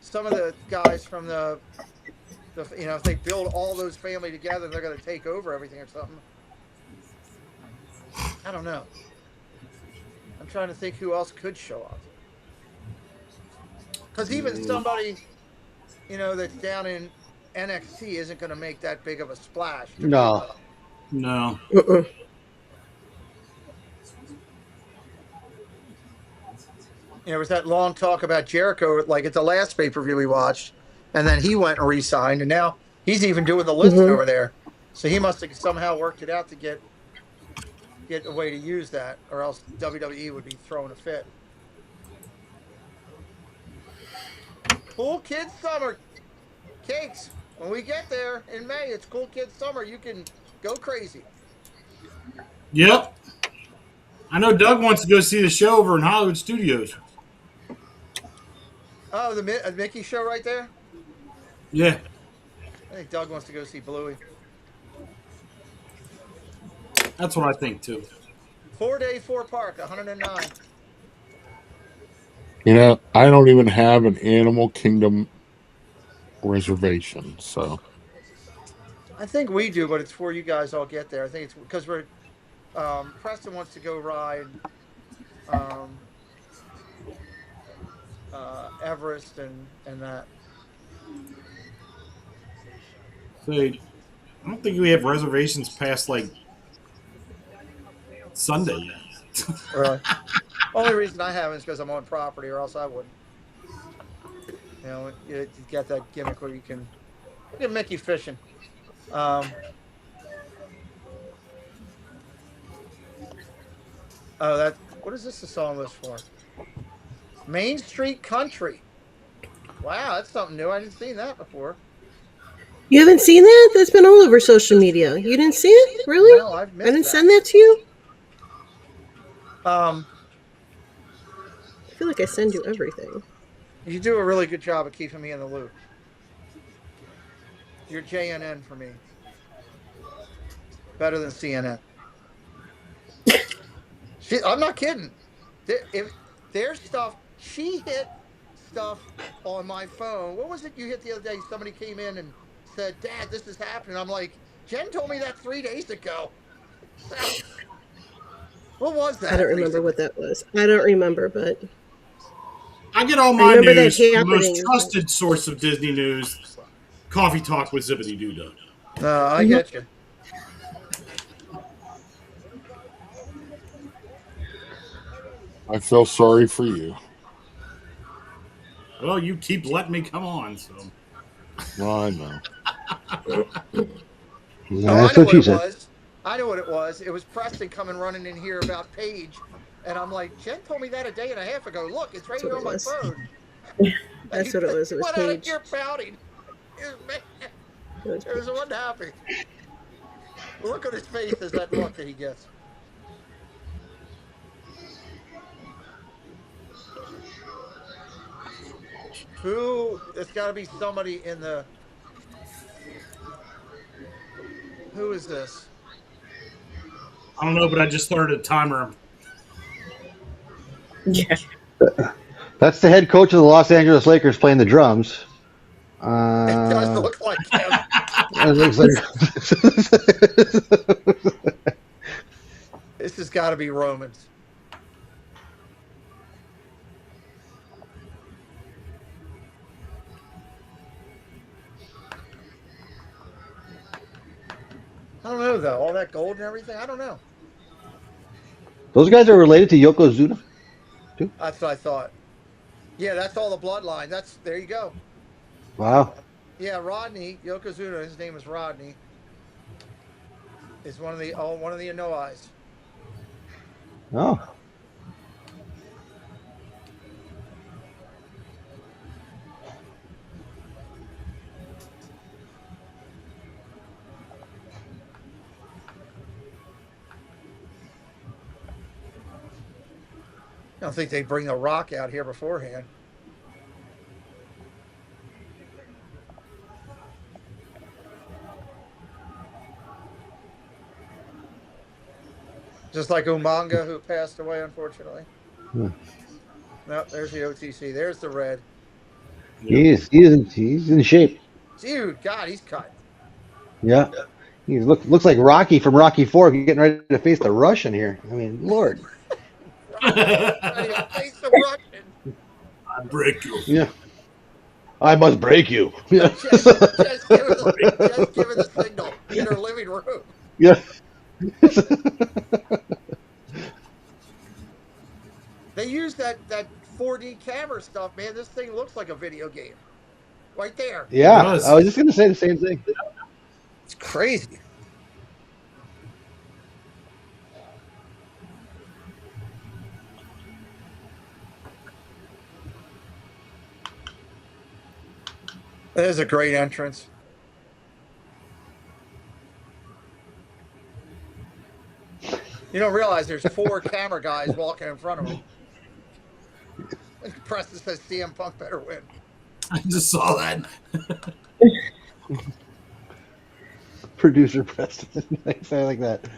some of the guys from the if they build all those family together, they're going to take over everything or something. I don't know. I'm trying to think who else could show up. Because even somebody, that's down in NXT isn't going to make that big of a splash. No. No. There was that long talk about Jericho, like at the last pay-per-view we watched, and then he went and re-signed, and now he's even doing the list over there. So he must have somehow worked it out to get a way to use that, or else WWE would be throwing a fit. Cool Kids Summer cakes. When we get there in May, it's Cool Kids Summer. You can go crazy. Yep. I know Doug wants to go see the show over in Hollywood Studios. Oh, the Mickey show right there? Yeah. I think Doug wants to go see Bluey. That's what I think, too. 4-day, 4-park, 109. I don't even have an Animal Kingdom reservation, so. I think we do, but it's before you guys all get there. I think it's because we're Preston wants to go ride Everest and that. Say, I don't think we have reservations past like Sunday yet. Really? Only reason I haven't is because I'm on property, or else I wouldn't. You get that gimmick where you can get Mickey fishing. What is this a song list for? Main Street Country. Wow, that's something new. I didn't see that before. You haven't seen that? That's been all over social media. You didn't see it? Really? No, I've missed I didn't that. send that to you? I feel like I send you everything. You do a really good job of keeping me in the loop. You're JNN for me. Better than CNN. I'm not kidding. There's stuff. She hit stuff on my phone. What was it you hit the other day? Somebody came in and said, "Dad, this is happening." I'm like, Jen told me that 3 days ago. What was that? I don't remember what that was. I don't remember, but I get all my news from the most trusted source of Disney news, Coffee Talk with Zippity Doo Dah. No, I get you. I feel sorry for you. Well, you keep letting me come on, so. Well, I know. That's what she said. I know what it was. It was Preston coming running in here about Paige, and I'm like, Jen told me that a day and a half ago. Look, it's right here on my phone. That's what it was. It was Went out of Paige. here pouting. He was unhappy. Look at his face as that look that he gets. It's got to be somebody in the. Who is this? I don't know, but I just started a timer. Yeah. That's the head coach of the Los Angeles Lakers playing the drums. It does look like him. It looks like. This has got to be Romans. I don't know, though. All that gold and everything, I don't know. Those guys are related to Yokozuna, too? That's what I thought. Yeah, that's all the bloodline. There you go. Wow. Yeah, Rodney Yokozuna. His name is Rodney. Is one of the Anoa's. Oh. I don't think they bring the Rock out here beforehand. Just like Umanga, who passed away, unfortunately. Hmm. No, there's the OTC. There's the red. He's in shape. Dude, God, he's cut. Yeah. He looks like Rocky from Rocky 4 getting ready to face the Russian here. I mean, Lord. Rocky ready to face the Russian. I break you. Yeah. I must break you. Yeah. Just give her the signal in her living room. Yeah. They use that 4D camera stuff, man. This thing looks like a video game. Right there. Yeah. I was just gonna say the same thing. It's crazy. That is a great entrance. You don't realize there's 4 camera guys walking in front of him. Preston says CM Punk better win. I just saw that. Producer Preston. Something like that.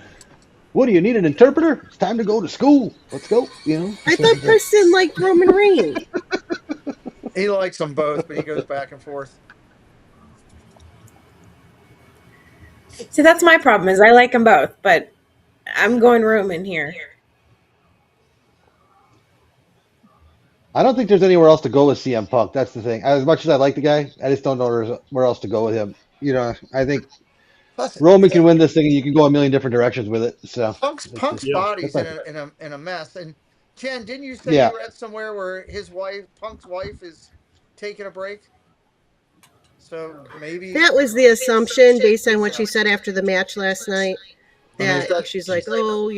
What do you need, an interpreter? It's time to go to school. Let's go. You know. I thought Preston liked Roman Reigns. He likes them both, but he goes back and forth. See, that's my problem. Is I like them both, but I'm going Roman here. I don't think there's anywhere else to go with CM Punk. That's the thing. As much as I like the guy, I just don't know where else to go with him. You know, I think Roman can win this thing, and you can go a million different directions with it. So Punk's body's in a mess. And Jen, didn't you say you read somewhere where Punk's wife, is taking a break? So maybe that was the assumption based on what she said after the match last night. That she's like, oh,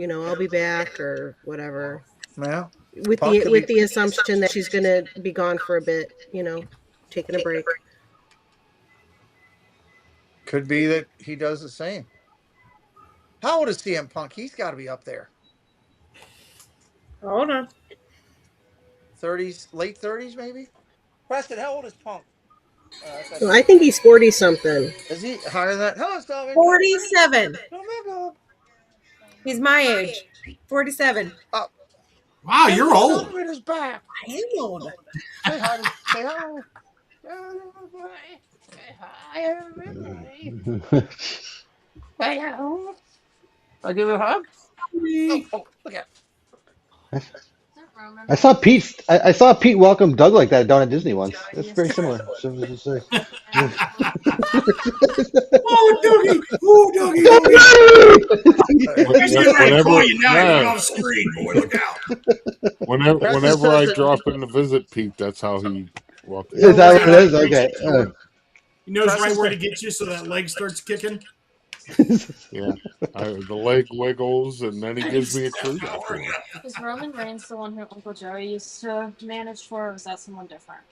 I'll be back or whatever. Yeah. With the assumption that she's going to be gone for a bit, taking a break. Could be that he does the same. How old is CM Punk? He's got to be up there. Hold on. 30s, late 30s, maybe? Preston, how old is Punk? Well, I think he's 40-something. Is he higher than that? Hello, Sullivan. 47. He's my age. 47. Oh. Wow, you're old. Sullivan is back. I am old. Say hi. Say hello. Say hi, everybody. Hello. I'll give you a hug. Oh, look at it. I saw Pete welcome Doug like that down at Disney once. That's very similar. So just say. Oh, Dougie! Oh, Dougie! He's getting ready to call you now. You're off screen, boy. Look out. Whenever I drop in to visit Pete, that's how he walks. Is that what it is? Okay. He knows right where to get you, so that leg starts kicking. Yeah, the leg wiggles, and then he gives me a treat. Is Roman Reigns the one who Uncle Joey used to manage for, or was that someone different?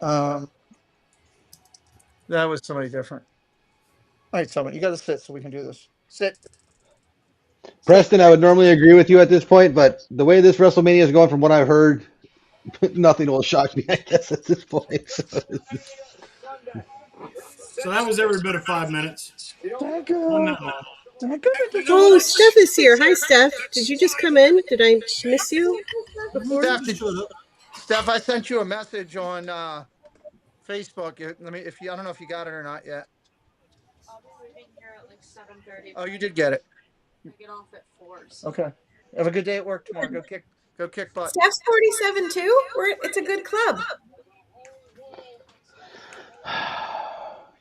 That was somebody different. All right, someone, you got to sit so we can do this. Sit. Preston, I would normally agree with you at this point, but the way this WrestleMania is going, from what I've heard, nothing will shock me, I guess, at this point. So that was every bit of 5 minutes. Oh, Steph is here. Hi, Steph. Did you just come in? Did I miss you before? Steph, I sent you a message on Facebook. I don't know if you got it or not yet. I'll be leaving here at like 7:30. Oh, you did get it. I get off at 4. So. Okay. Have a good day at work tomorrow. Go kick butt. Steph's 47 too. It's a good club.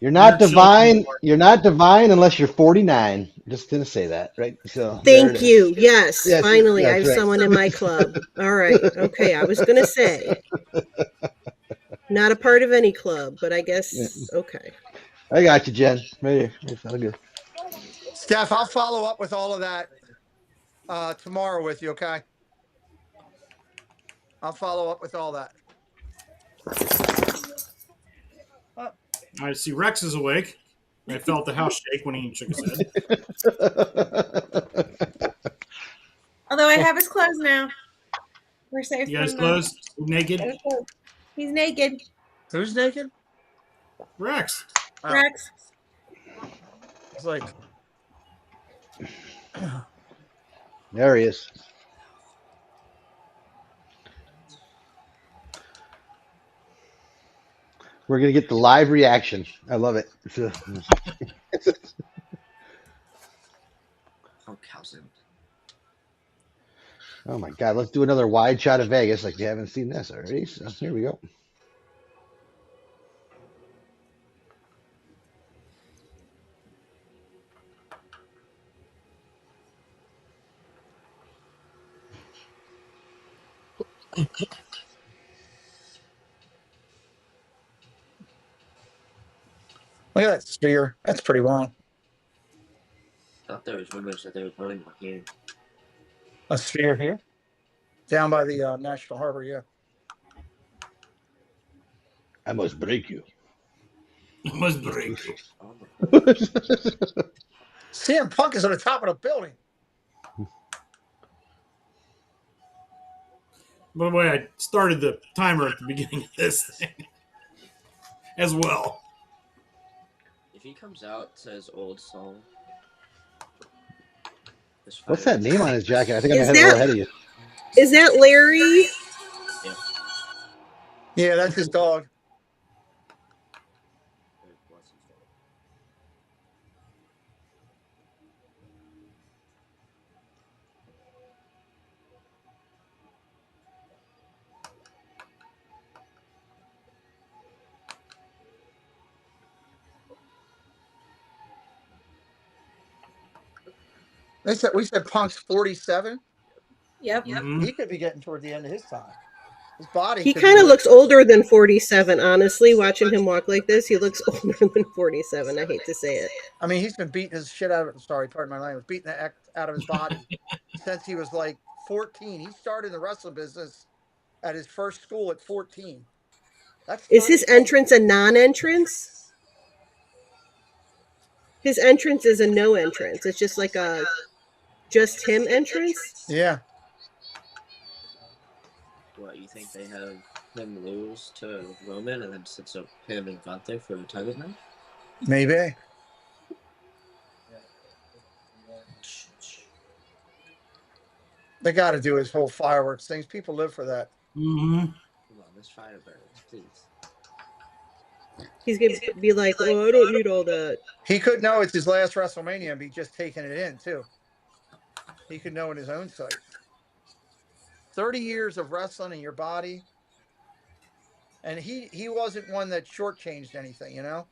You're not Your children divine. You're not divine unless you're 49. Just gonna say that, right? So there it Thank is. you. Yes, Yes, finally, I that's have right. someone in my club. All right. Okay, I was going to say not a part of any club, but I guess okay. I got you, Jen. Right here. It's all good. Steph, I'll follow up with all of that tomorrow with you, okay? I'll follow up with all that. I see Rex is awake. I felt the house shake when he shook his head. Although I have his clothes now. We're safe You guys from close? Naked? He's naked. Who's naked? Rex. Oh, Rex. it's like There he is. We're gonna get the live reaction. I love it. Danhausen. Oh my God! Let's do another wide shot of Vegas. Like you haven't seen this already. So here we go. look at that sphere. That's pretty long. I thought there was rumors that they were building one here. A sphere here, down by the National Harbor. Yeah. I must break you. I must break you. CM Punk is on the top of the building. By the way, I started the timer at the beginning of this thing as well. If he comes out to his old song, What's that name on his jacket? I think I'm Is a little that ahead of you. is that Larry? Yeah. Yeah, that's his dog. We said Punk's 47. Yep. Mm-hmm. He could be getting toward the end of his time. His body He could be kind of good. looks older than 47, honestly. Watching him walk like this, he looks older than 47. I hate to say it. I mean, he's been beating his shit out of it. Sorry, pardon my language. Beating the X out of his body since he was like 14. He started in the wrestling business at his first school at 14. That's Is his 30 entrance a non-entrance? His entrance is a no entrance. It's just like a just him entrance. Yeah. What, you think they have him lose to Roman and then sets up him and Gunther for a title match? Maybe. They got to do his whole fireworks things. People live for that. Mm-hmm. Come on, let's fire burn, please. He's gonna be like, "Oh, I don't need all that." He could know it's his last WrestleMania and be just taking it in, too. He could know in his own sight. 30 years of wrestling in your body. And he wasn't one that shortchanged anything, you know?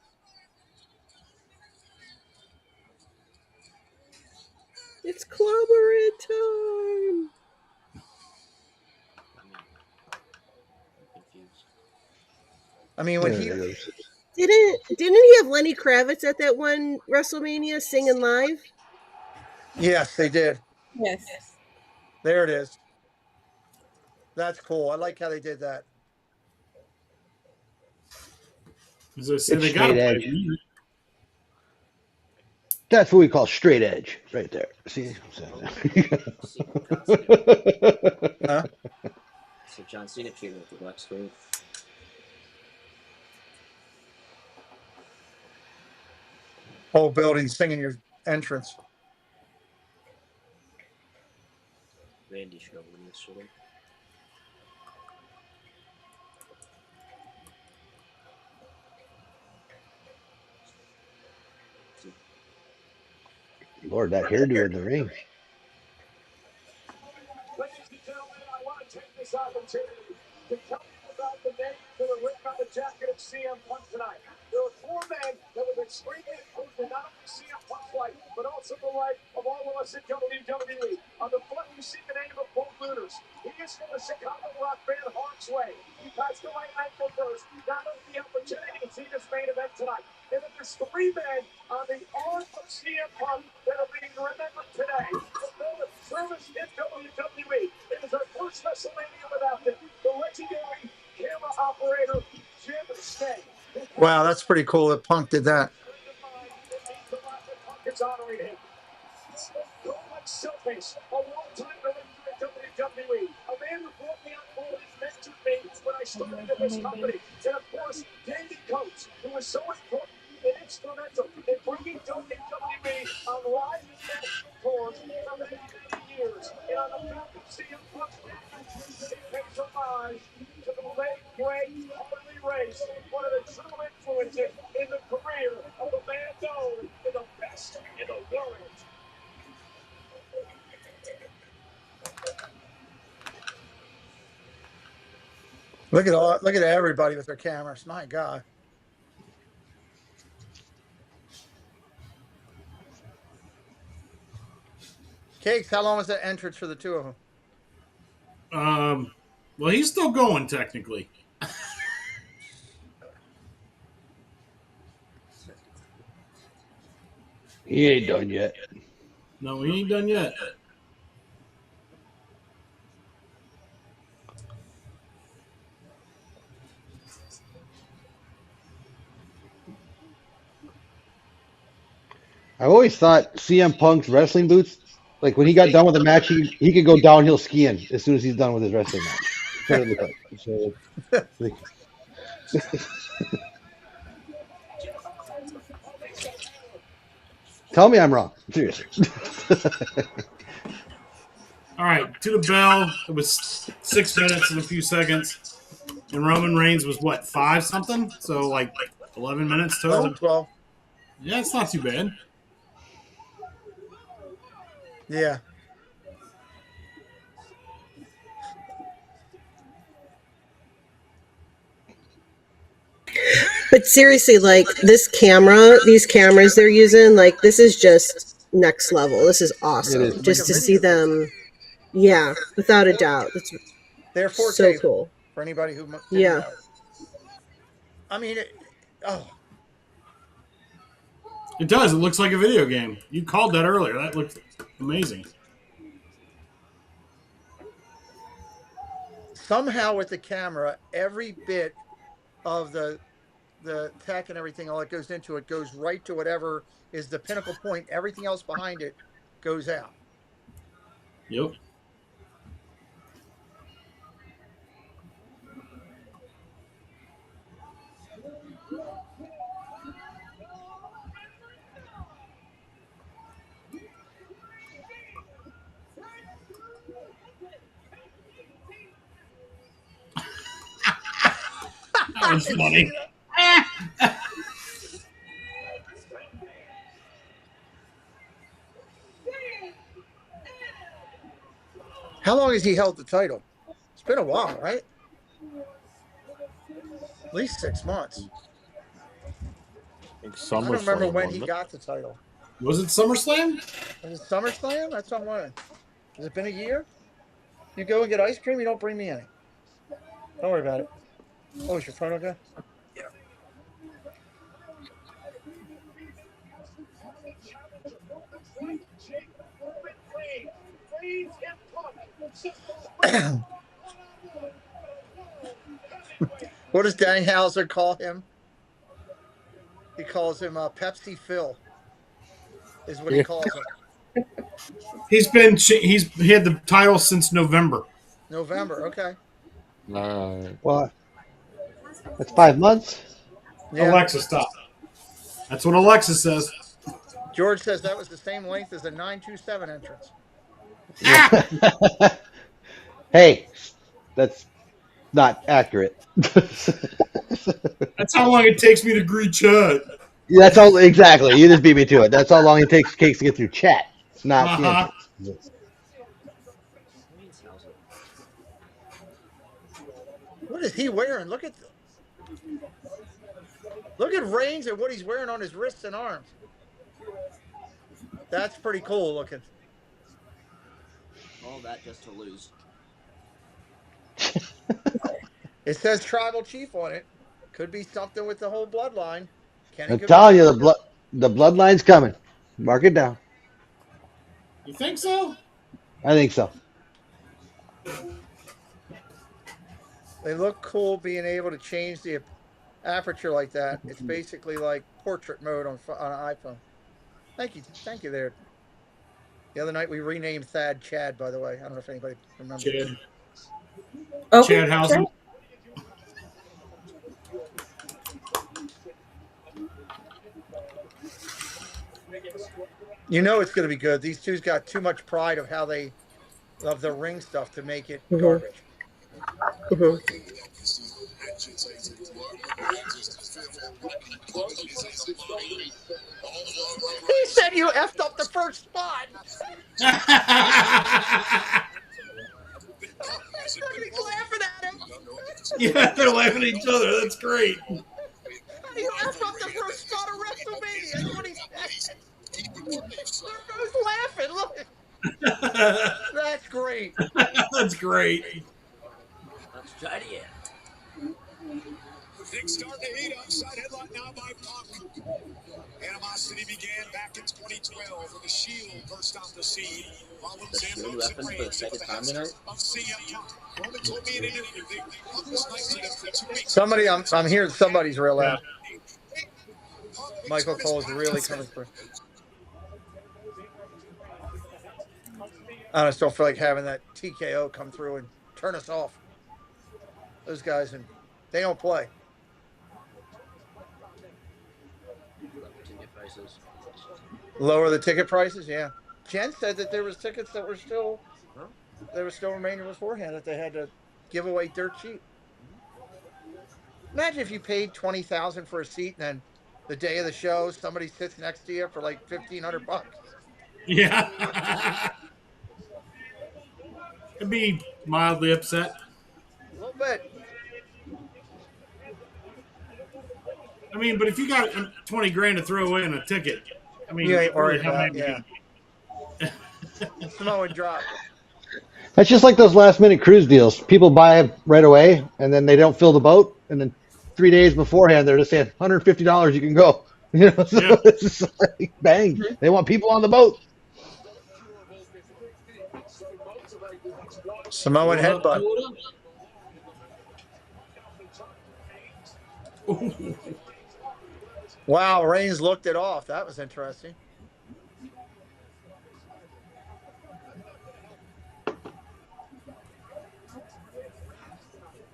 It's clobbered time. I'm confused. I mean, when There he it is. Didn't he have Lenny Kravitz at that one WrestleMania singing live? Yes, they did. Yes. There it is. That's cool. I like how they did that. As I said, It's they got to straight play edge. music. That's what we call straight edge, right there. See? Huh? So John Cena cheated with the black screen. Whole building singing your entrance. Randy should have won this yesterday. Lord, that hairdo in the ring. Ladies and gentlemen, I want to take this opportunity to tell you about the names that are written on the jacket of CM Punk tonight. There are 4 men that would extremely important to not only CM Punk's life, but also the life of all of us in WWE. On the front, you see the name of Paul Looters. He is from the Chicago rock band Harm's Way. He passed the right ankle first. Now the opportunity to see this main event tonight. And then there's 3 men on the arm of CM Punk that are being remembered today. The man of service in WWE. It is our first WrestleMania without him. The legendary camera operator, Jim Snake. Wow, that's pretty cool that Punk did that. Punk is honoring him. Go like selfish. A long time director at WWE. A man who brought me on board and mentored me when I started in this company. And of course, Davey Coates, who was so important and instrumental in bringing WWE on live and national tours for many, many years. And on the back of CM Punk's it pays homage to the late, great Harley Race, one of the true influences in the career of a man known as the best in the world. Look at everybody with their cameras. My God. Cakes, how long was that entrance for the 2 of them? Well, he's still going technically. He ain't done yet. No, he ain't done yet. I've always thought CM Punk's wrestling boots, like when he got done with the match, he could go downhill skiing as soon as he's done with his wrestling match. That's what it looked like. So, like, tell me I'm wrong. Seriously. All right, to the bell. It was 6 minutes and a few seconds. And Roman Reigns was what, 5 something? So like 11 minutes total? 12. Yeah, it's not too bad. Yeah. But seriously, like these cameras they're using, like this is just next level. This is awesome. It is. Just to see them, yeah, without a doubt. That's They're 4K so cool. for anybody who didn't Yeah. know. I mean, It does. It looks like a video game. You called that earlier. That looked amazing. Somehow with the camera, every bit of the tech and everything, all that goes into it, goes right to whatever is the pinnacle point. Everything else behind it goes out. Yep. That was funny. How long has he held the title? It's been a while, right? At least 6 months. I think I don't remember SummerSlam, when wasn't he it? got the title. Was it SummerSlam? Was it SummerSlam? That's what I'm wondering. Has it been a year? You go and get ice cream, you don't bring me any. Don't worry about it. Oh, is your phone okay? Yeah. What does Danhausen call him? He calls him Pepsi Phil. Is what he calls him. He's had the title since November. November, okay. Well, that's 5 months. Yeah. Alexa, stop. That's what Alexa says. George says that was the same length as the 927 entrance. Hey, that's not accurate. That's how long it takes me to greet Chad. That's all exactly. You just beat me to it. That's how long it takes Cakes to get through chat. It's not the entrance. What What is he wearing? Look at Reigns and what he's wearing on his wrists and arms. That's pretty cool looking. All that just to lose. It says Tribal Chief on it. Could be something with the whole bloodline. Kenny I'm could telling be you, the bloodline's coming. Mark it down. You think so? I think so. They look cool being able to change the aperture like that. It's basically like portrait mode on an iPhone. Thank you there. The other night we renamed Thad Chad, by the way. I don't know if anybody remembers. Chad. Okay. Chad Housen. You know it's going to be good. These two's got too much pride of how they of the ring stuff to make it garbage. He said you effed up the first spot. Everybody's laughing at him. Yeah, they're laughing at each other. That's great. You effed up the first spot of WrestleMania. That's what he said. Everybody's laughing. Look. That's great. That's great. Let's try it again. Things starting to heat up. Side headlock now by Punk. Animosity began back in 2012 when the Shield burst on the scene. The Shield weapons for the second time tonight. Roman told me in an interview they Punk was nice to them for 2 weeks. Somebody, I'm hearing somebody's real loud. Michael Cole's really coming through. I just don't feel like having that TKO come through and turn us off. Those guys, and they don't play. Ticket prices. Lower the ticket prices, yeah. Jen said that there was tickets that were still remaining beforehand that they had to give away dirt cheap. Imagine if you paid $20,000 for a seat and then the day of the show somebody sits next to you for like $1,500. Yeah. I'd be mildly upset. A little bit. I mean, but if you got 20 grand to throw away in a ticket, I mean, You ain't worried how about many? yeah. Samoan drop. That's just like those last minute cruise deals. People buy right away and then they don't fill the boat, and then 3 days beforehand they're just saying $150 you can go. You know, so Yeah. it's just like bang. They want people on the boat. Samoan headbutt. Wow, Reigns looked it off. That was interesting.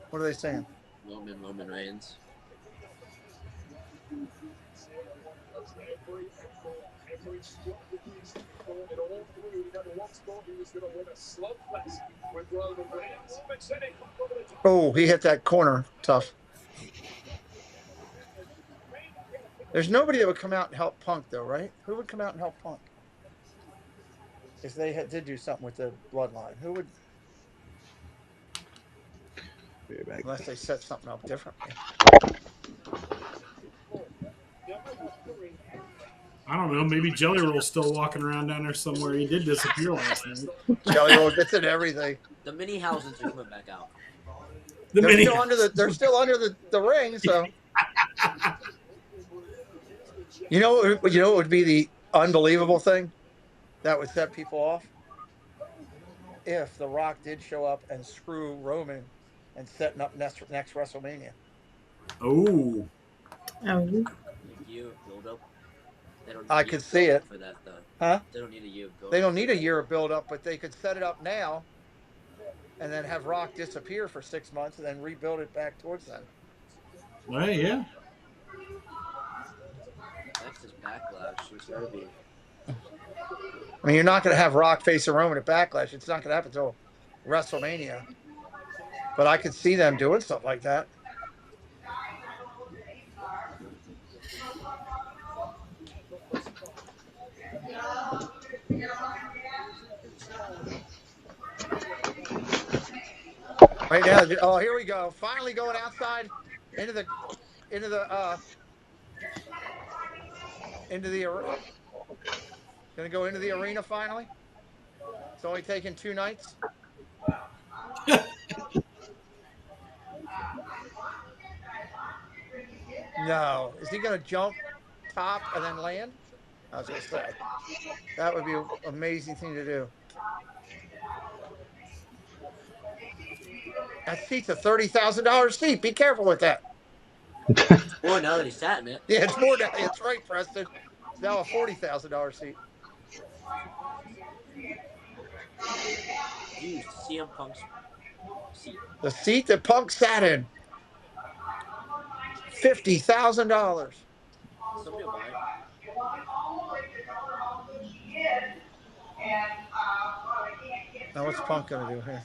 What are they saying? Roman Reigns. Oh, he hit that corner tough. There's nobody that would come out and help Punk, though, right? Who would come out and help Punk? If they did do something with the bloodline, who would? Unless they set something up differently. I don't know. Maybe Jelly Roll's still walking around down there somewhere. He did disappear last night. Jelly Roll gets in everything. The mini houses are coming back out. They're still under the ring, so. You know what would be the unbelievable thing that would set people off? If The Rock did show up and screw Roman and setting up next WrestleMania. Oh. I could see it. For that, though. Huh? They don't need a year. They don't need a year of build-up, but they could set it up now and then have Rock disappear for 6 months and then rebuild it back towards then. Well, yeah. Next is Backlash. It's gotta be. I mean, you're not going to have Rock facing Roman at Backlash. It's not going to happen until WrestleMania. But I could see them doing stuff like that. Right now, oh, here we go. Finally going outside into the gonna go into the arena finally. It's only taken 2 nights. No, is he gonna jump top and then land? I was gonna say that would be an amazing thing to do. That seat's a $30,000 seat. Be careful with that. Boy, now that he's sat in it. Yeah, it's more now. It's right, Preston. It's now a $40,000 seat. Used CM Punk's seat. The seat that Punk sat in. $50,000. Somebody will buy it. Now what's Punk gonna do here?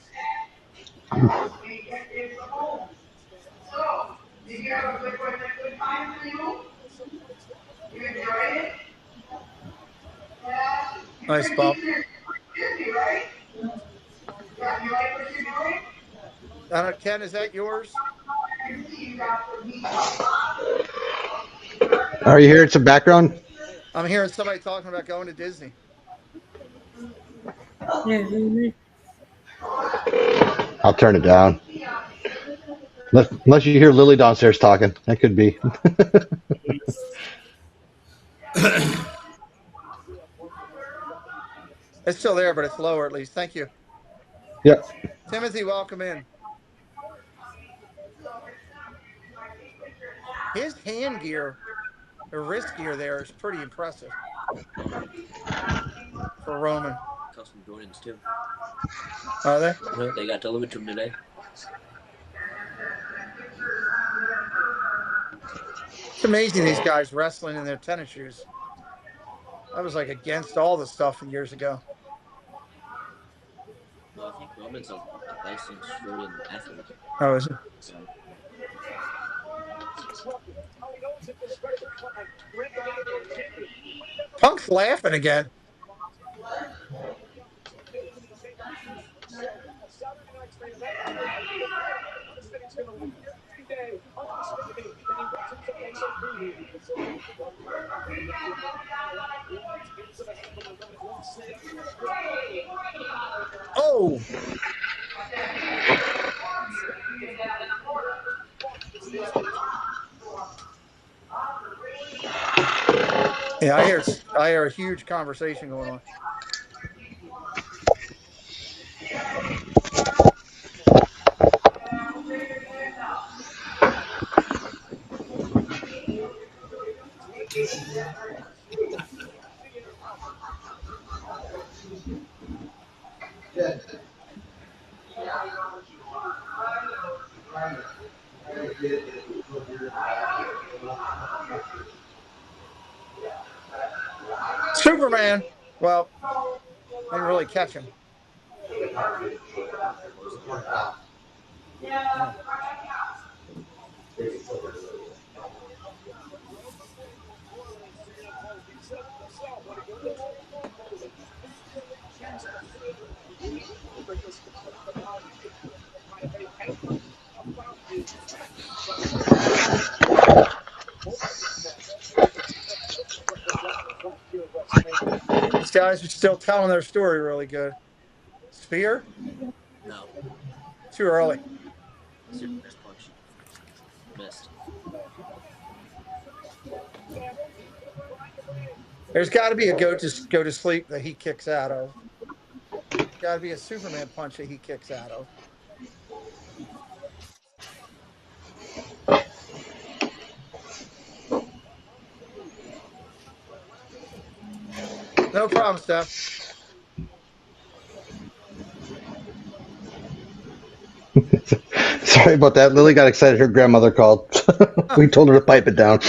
Nice bump. Ken, is that yours? Are you hearing some background? I'm hearing somebody talking about going to Disney. I'll turn it down. Unless you hear Lily downstairs talking. That could be. It's still there, but it's lower at least. Thank you. Yep. Timothy, welcome in. His hand gear, or wrist gear there is pretty impressive for Roman. Custom Jordans too. Are they? They got delivered to him today. It's amazing these guys wrestling in their tennis shoes. That was like against all the stuff from years ago. Well, I think Roman's a licensed Jordan athlete. Oh, is it? So. Punk's laughing again. Oh! Yeah, I hear a huge conversation going on. Superman. Well, I didn't really catch him. Yeah. These guys are still telling their story really good. Spear? No. Too early. Superman's punch. Missed. There's got to be a go to sleep that he kicks out of. Got to be a Superman punch that he kicks out of. No problem, Steph. Sorry about that. Lily got excited. Her grandmother called. We told her to pipe it down.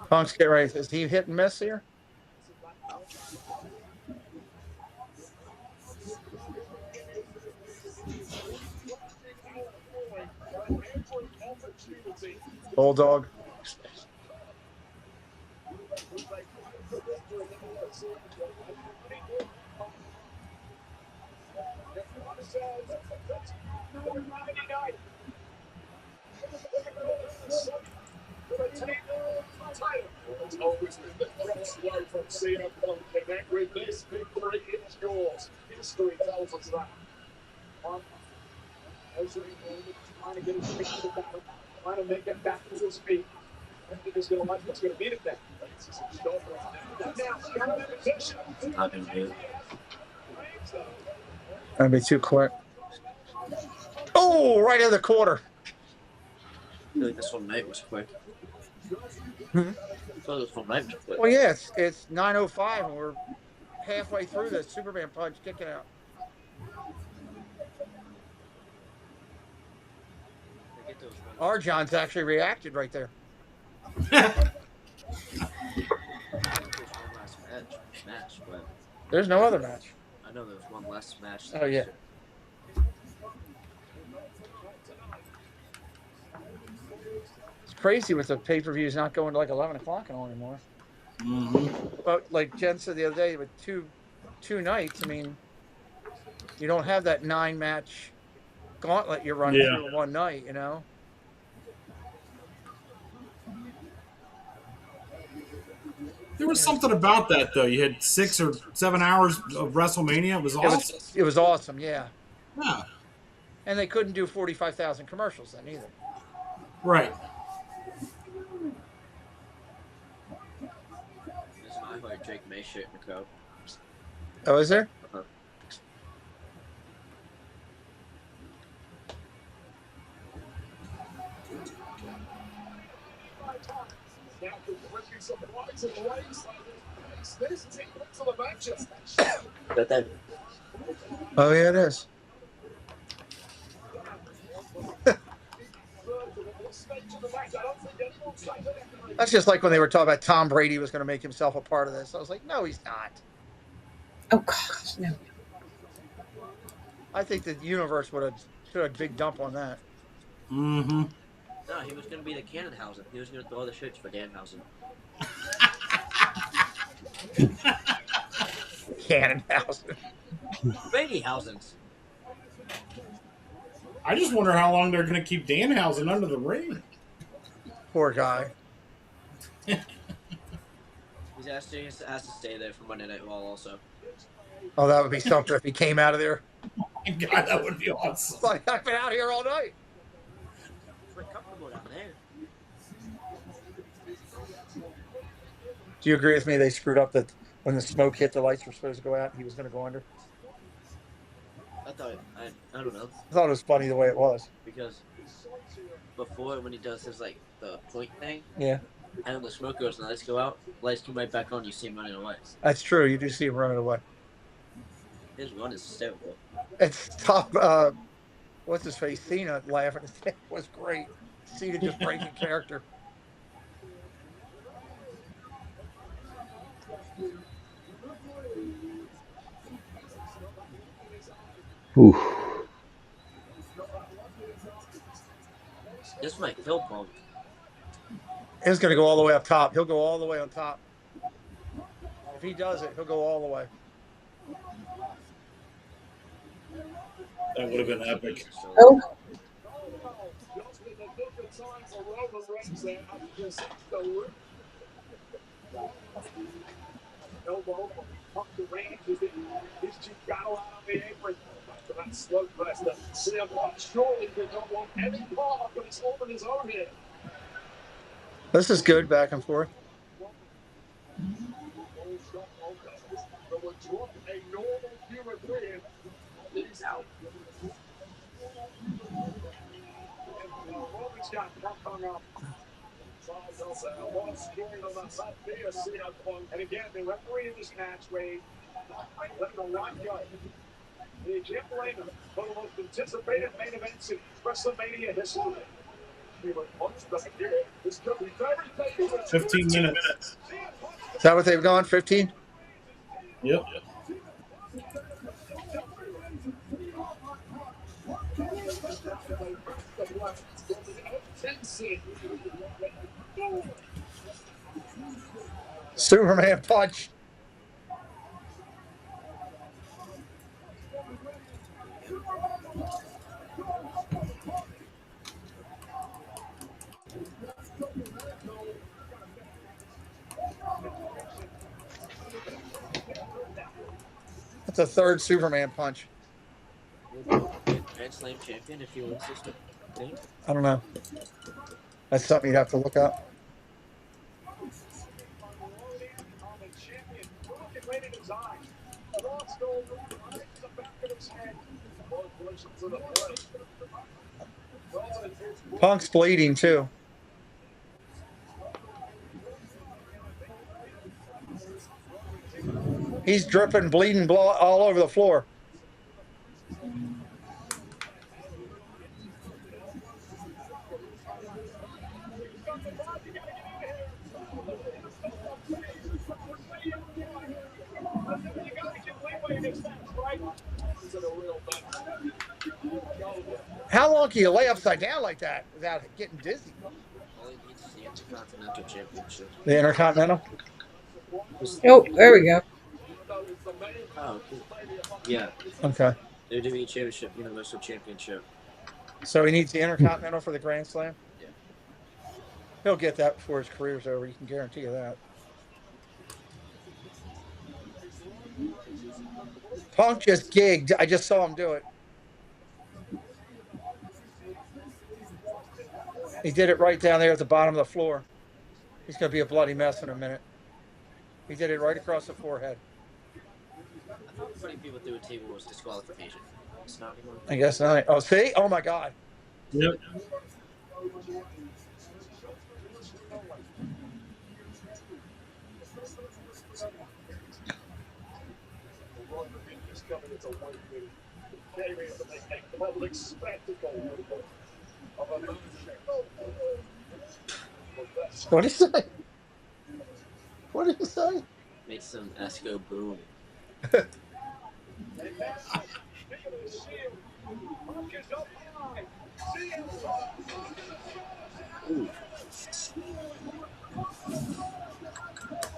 Punk's get ready. Is he hit and miss here? Bulldog. It's always been the crossroad from CM Punk, and with this victory, it's yours. History tells us that. Trying to get his feet to the battle, trying to make it back to his feet. I think he's going to like what's going to beat it there. Not gonna do it. That'd be too quick. Oh, right in the quarter. I feel like this whole night was quick. Hmm? I thought this whole night was quick. Well, yeah, it's 9:05 and we're halfway through this Superman punch kicking out. I get those ones. Our John's actually reacted right there. I know there's one last match, but There's no other match. I know there was one last match. Oh, yeah. It's crazy with the pay-per-views not going to like 11 o'clock anymore. Mm-hmm. But like Jen said the other day, with two nights, I mean, you don't have that 9-match gauntlet you're running through in one night, you know? There was something about that, though. You had 6 or 7 hours of WrestleMania. It was awesome. It was awesome, yeah. Yeah. And they couldn't do 45,000 commercials then either. Right. There's an I Heart Drake May shirt in the crowd. Oh, is there? Uh-huh. Got that? Oh, yeah, it is. That's just like when they were talking about Tom Brady was going to make himself a part of this. I was like, no, he's not. Oh gosh, no. I think the universe would have took a big dump on that. Mm-hmm. No, he was going to be the Danhausen. He was going to throw the shirts for Danhausen. Danhausen. Bradyhausens. I just wonder how long they're going to keep Danhausen under the ring. Poor guy. He has to stay there for Monday Night Raw also. Oh, that would be something if he came out of there. Oh my God, that would be awesome. It's like, I've been out here all night. It's like comfortable down there. Do you agree with me? They screwed up that when the smoke hit, the lights were supposed to go out. He was going to go under. I don't know. I thought it was funny the way it was. Because before, when he does his, like, the point thing, Yeah, and when the smoke goes and the lights go out, lights come right back on, you see him running away. that's true. You do see him running away. His run is hysterical. It's top. What's his face? Cena laughing. It was great. Cena just breaking character. Ooh. This might kill Punk. He's going to go all the way up top. He'll go all the way on top. If he does it, he'll go all the way. That would have been epic. Oh. Elbow up the range. His cheek battle out on the apron. After that slug press, the CM Punk surely did not want any part, but he's holding his own here. This is good back and forth. A normal human being. He's out. Roman's got Punk hung up. And again, the referee in this match, Wade, let the line go. You can't blame him. One of the most anticipated main events in WrestleMania history. 15 minutes. Is that what they've gone? 15? Yep. Superman punch. That's a third Superman punch. Grand Slam champion if he wins this thing. I don't know. That's something you'd have to look up. Punk's bleeding too. He's dripping, bleeding blood all over the floor. How long can you lay upside down like that without getting dizzy? All he needs is the Intercontinental Championship. The Intercontinental? Oh, there we go. Oh, cool. Yeah. Okay. WWE Championship, Universal Championship. So he needs the Intercontinental for the Grand Slam? Yeah. He'll get that before his career's over. You can guarantee you that. Punk just gigged. I just saw him do it. He did it right down there at the bottom of the floor. He's going to be a bloody mess in a minute. He did it right across the forehead. I thought putting people through a table was disqualification. It's not anymore. I guess not. Oh, see? Oh, my God. Yep. What did he say? What did he say? Make some Esco boom. And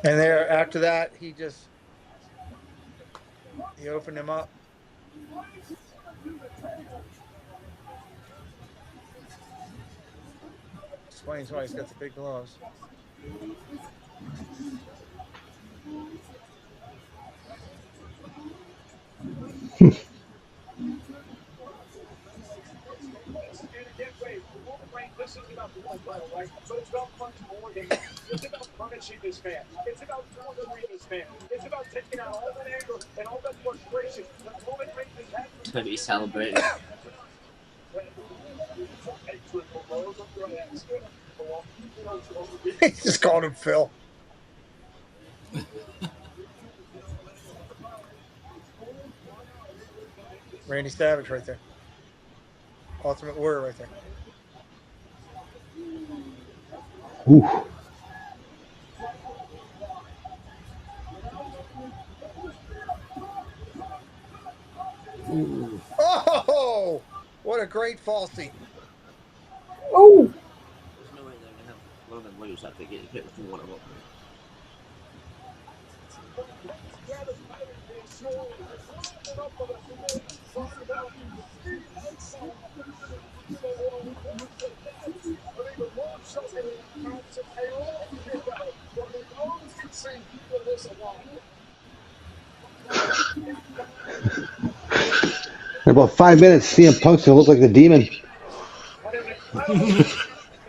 there, after that, he opened him up. Explains why he's got the big gloves. This is about the one title, right? So it's about much more than it's about punishing this man. It's about torturing this man. It's about taking out all that anger and all that frustration. The moment Reigns has To be celebrated. He just called him Phil. Randy Savage right there. Ultimate Warrior right there. Ooh. Oh, what a great falsie. Oh. There's no way they're going to have Roman lose after getting hit with one of them. In about 5 minutes, CM Punk's gonna look like the Demon.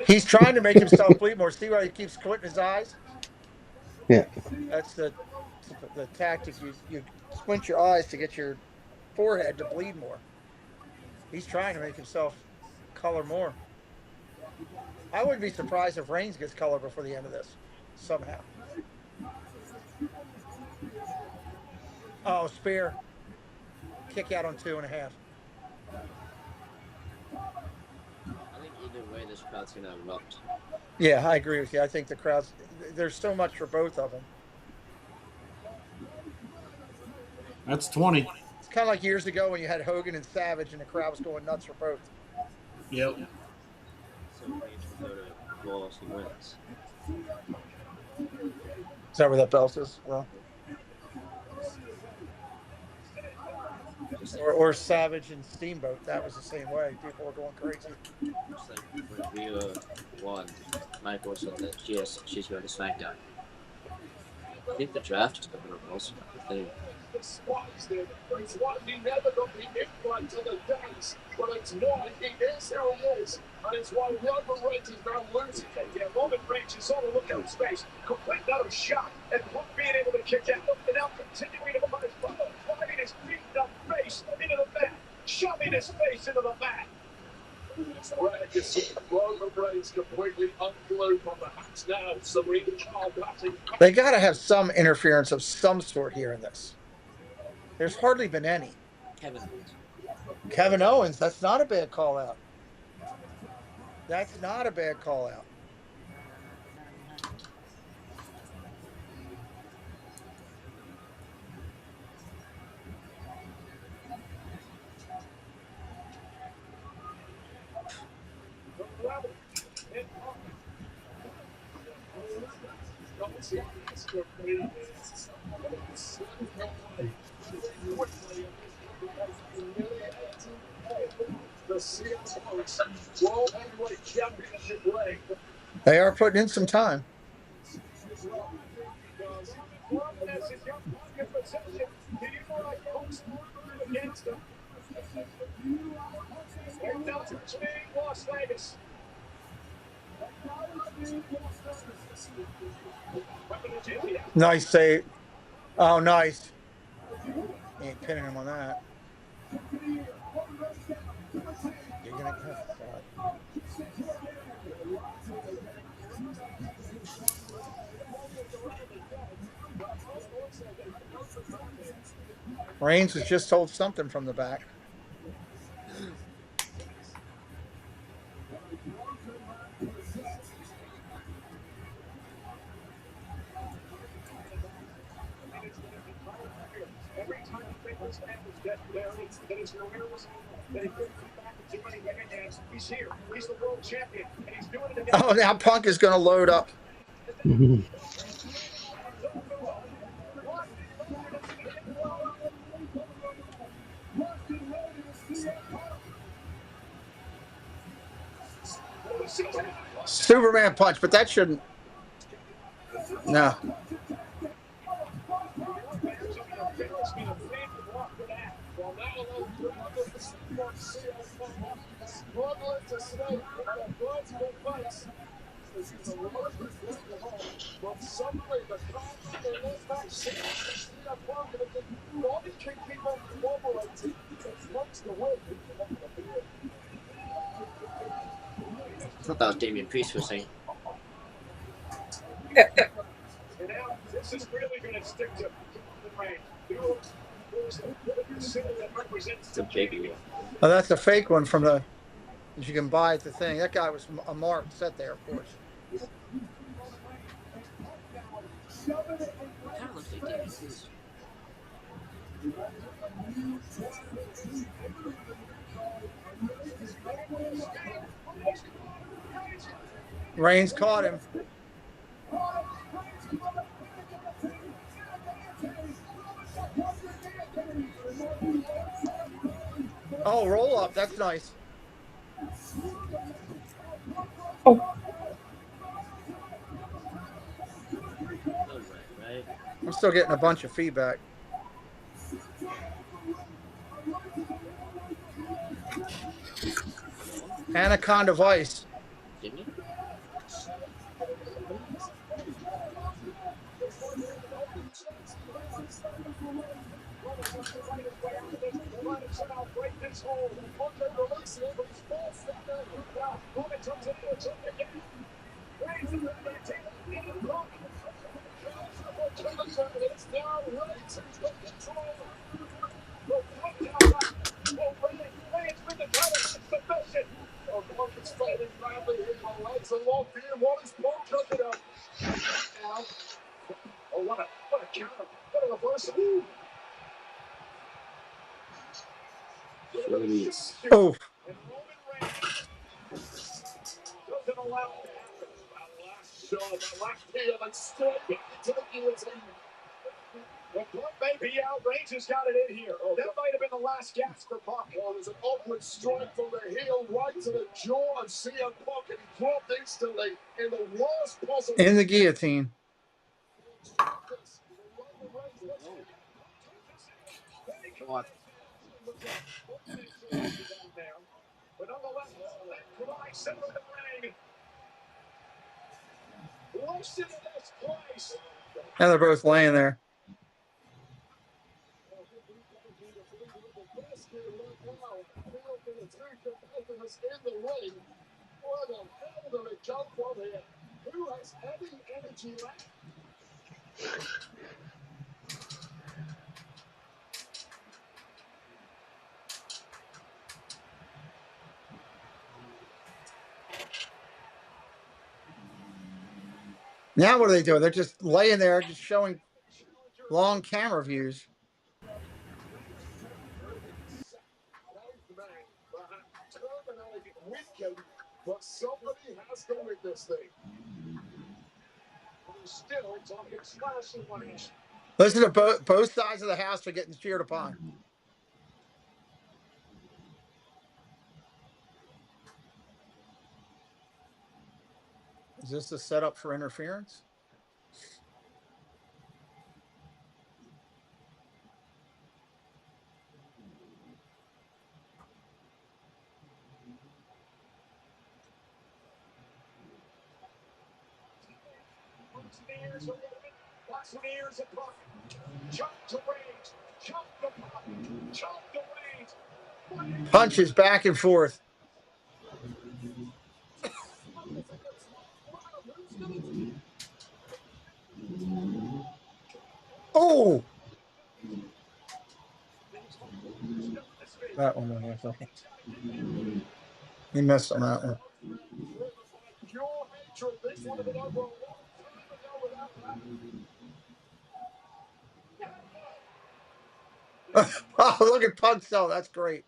He's trying to make himself bleed more. See why he keeps squinting his eyes? Yeah. That's the tactic. You squint your eyes to get your forehead to bleed more. He's trying to make himself color more. I wouldn't be surprised if Reigns gets color before the end of this, somehow. Oh, spear. Kick out on 2.5. I think either way, this crowd's going to erupt. Yeah, I agree with you. I think the crowd's, there's so much for both of them. That's 20. It's kind of like years ago when you had Hogan and Savage and the crowd was going nuts for both. Yep. So Well, he wins. Is that where that belt is? Well, Just like, or Savage and Steamboat. That was the same way. People were going crazy. just like when Ria won, Michael said that she's going to SmackDown. I think the draft is coming up also. I think. Despised him. It's what he never got the invite to the dance, but it's why he is who he is. And it's why Roman Reigns is now losing it. Yeah, Roman Reigns is on the lookout space. Complete no shot and not being able to kick out. And now continuing to punish Bálor, driving his beaten up face into the mat, shoving his face into the mat. It's rare to see Roman Reigns completely unglued from the hats now. Serena Child batting. They got to have some interference of some sort here in this. There's hardly been any. Kevin Owens. Kevin Owens, that's not a bad call out. That's not a bad call out. They are putting in some time. Nice save. Oh, nice. He ain't pinning him on that. You're gonna Reigns was just told something from the back. Oh, now Punk is going to load up. Superman punch, but that shouldn't. No. I thought that was Damian Priest was saying. This is really going to stick to It's a big one. Oh, that's a fake one from the that you can buy at the thing. That guy was a mark set there, of course. It kind of looks like Damian Priest. Reigns caught him. Oh, roll up. That's nice. Oh. Right. I'm still getting a bunch of feedback. Anaconda Vice. Didn't he? Oh. The Buck may be out. Reigns has got it in here. That might have been the last gasp for Buck. Well, there's an upward strike from the heel right to the jaw of CM Punk, and he dropped instantly in the worst possible. In the guillotine. What? But nonetheless, that cry center of the ring. Listen to this place. And they're both laying there. Where the hell did it go from here? Who has any energy left? Now what are they doing? They're just laying there, just showing long camera views. But somebody has to win this thing. We're still talking slashing money. Listen to both sides of the house are getting cheered upon. Is this a setup for interference? Punches back and forth. Oh! That one. He missed on that one. Oh, look at Punk Cell. That's great.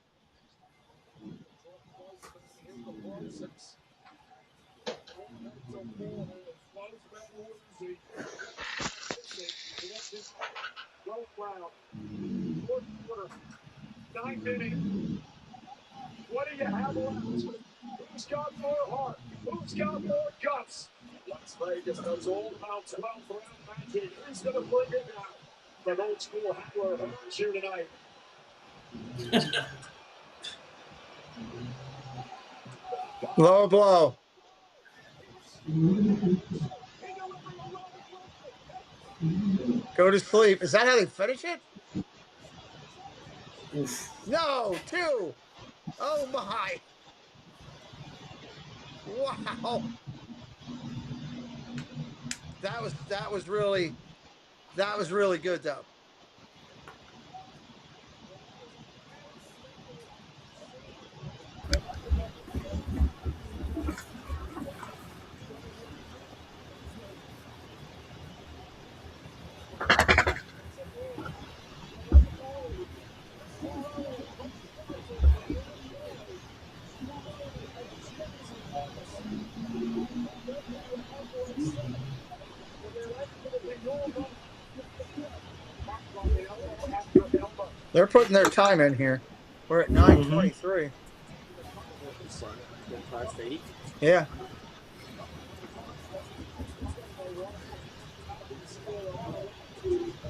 What do you have left? Who's got more heart? Who's got more guts? Las Vegas knows all about 12 round magic. Who's going to bring it down? The old school Howler Hearns here tonight. Low blow. Go to sleep. Is that how they finish it? Oof. No, 2. Oh my. Wow. That was really good though. They're putting their time in here. We're at 9:23. Yeah.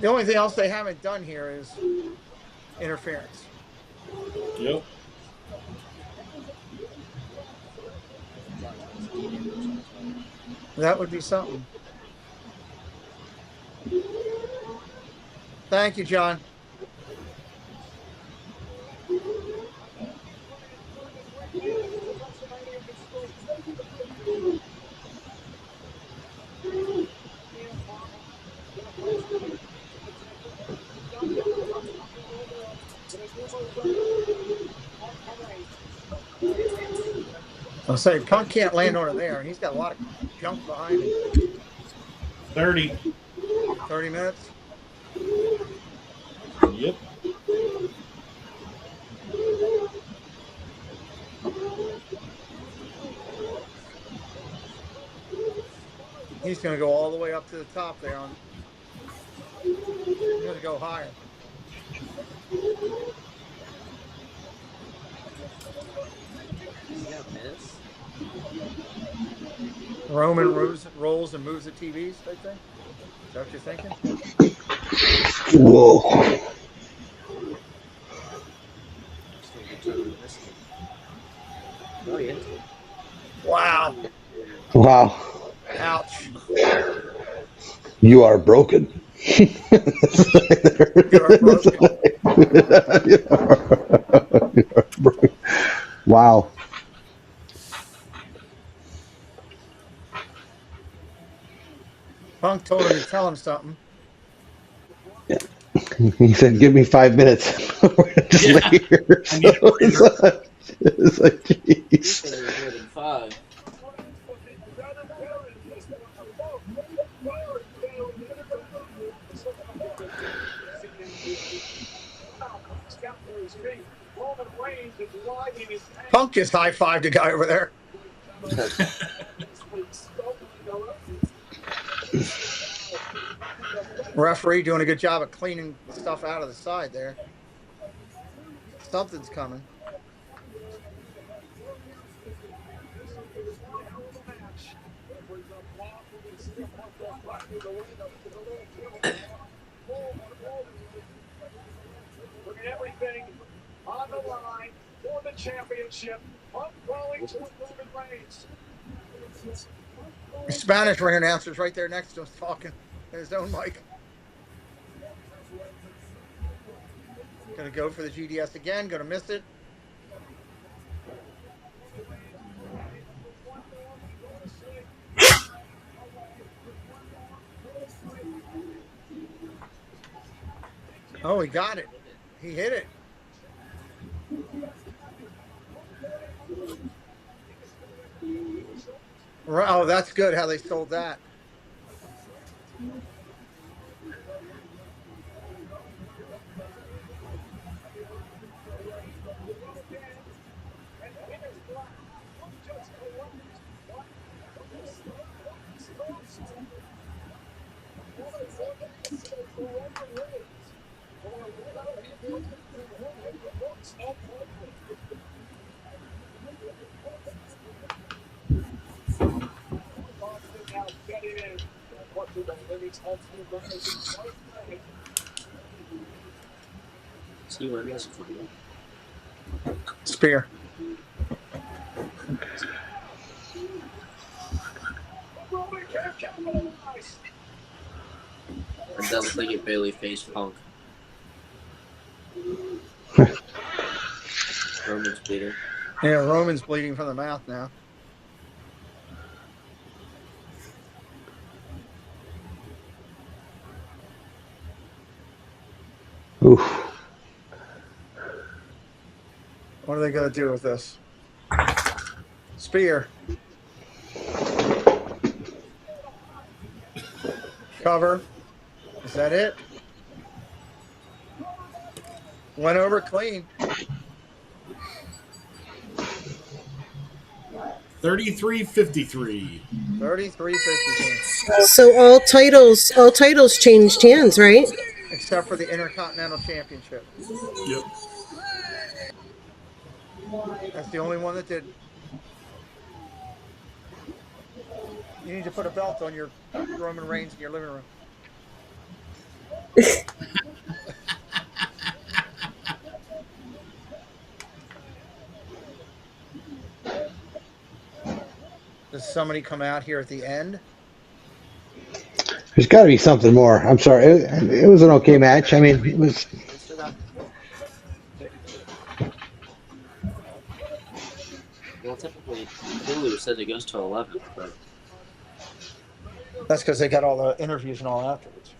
The only thing else they haven't done here is interference. Yep. That would be something. Thank you, John. I'll say Punk can't land on it there, and he's got a lot of junk behind him. 30. 30 minutes. Yep. He's going to go all the way up to the top there. He's going to go higher. Is he gonna miss? Roman rolls and moves the TVs type thing. Is that what you're thinking? Whoa. Just gonna be totally missing it. Oh, yeah. Wow. Wow. Ouch. You are broken. You are broken. You are broken. Wow. Punk told him to tell him something. He said, "Give me 5 minutes." Just Yeah. later. I need a breather. It's like, He jeez. said it was more than 5. Punk just high-fived a guy over there. Referee doing a good job of cleaning stuff out of the side there. Something's coming. Everything on the line for the championship. I'm calling to Roman Reigns. The Spanish ring announcer's right there next to us talking in his own mic. Gonna go for the GDS again. Gonna miss it. Oh, he got it. He hit it. Oh, that's good how they sold that. See what it is. Spear. And that looked like it barely faced Punk. Roman's bleeding. Yeah, Roman's bleeding from the mouth now. Oof. What are they going to do with this? Spear. Cover. Is that it? Went over clean. 33-53. 33-53. So all titles changed hands, right? Except for the Intercontinental Championship. Yep. That's the only one that didn't. You need to put a belt on your Roman Reigns in your living room. Does somebody come out here at the end? There's got to be something more. I'm sorry. It was an okay match. I mean, it was. Well, typically, Hulu says it goes to 11, but That's because they got all the interviews and all afterwards.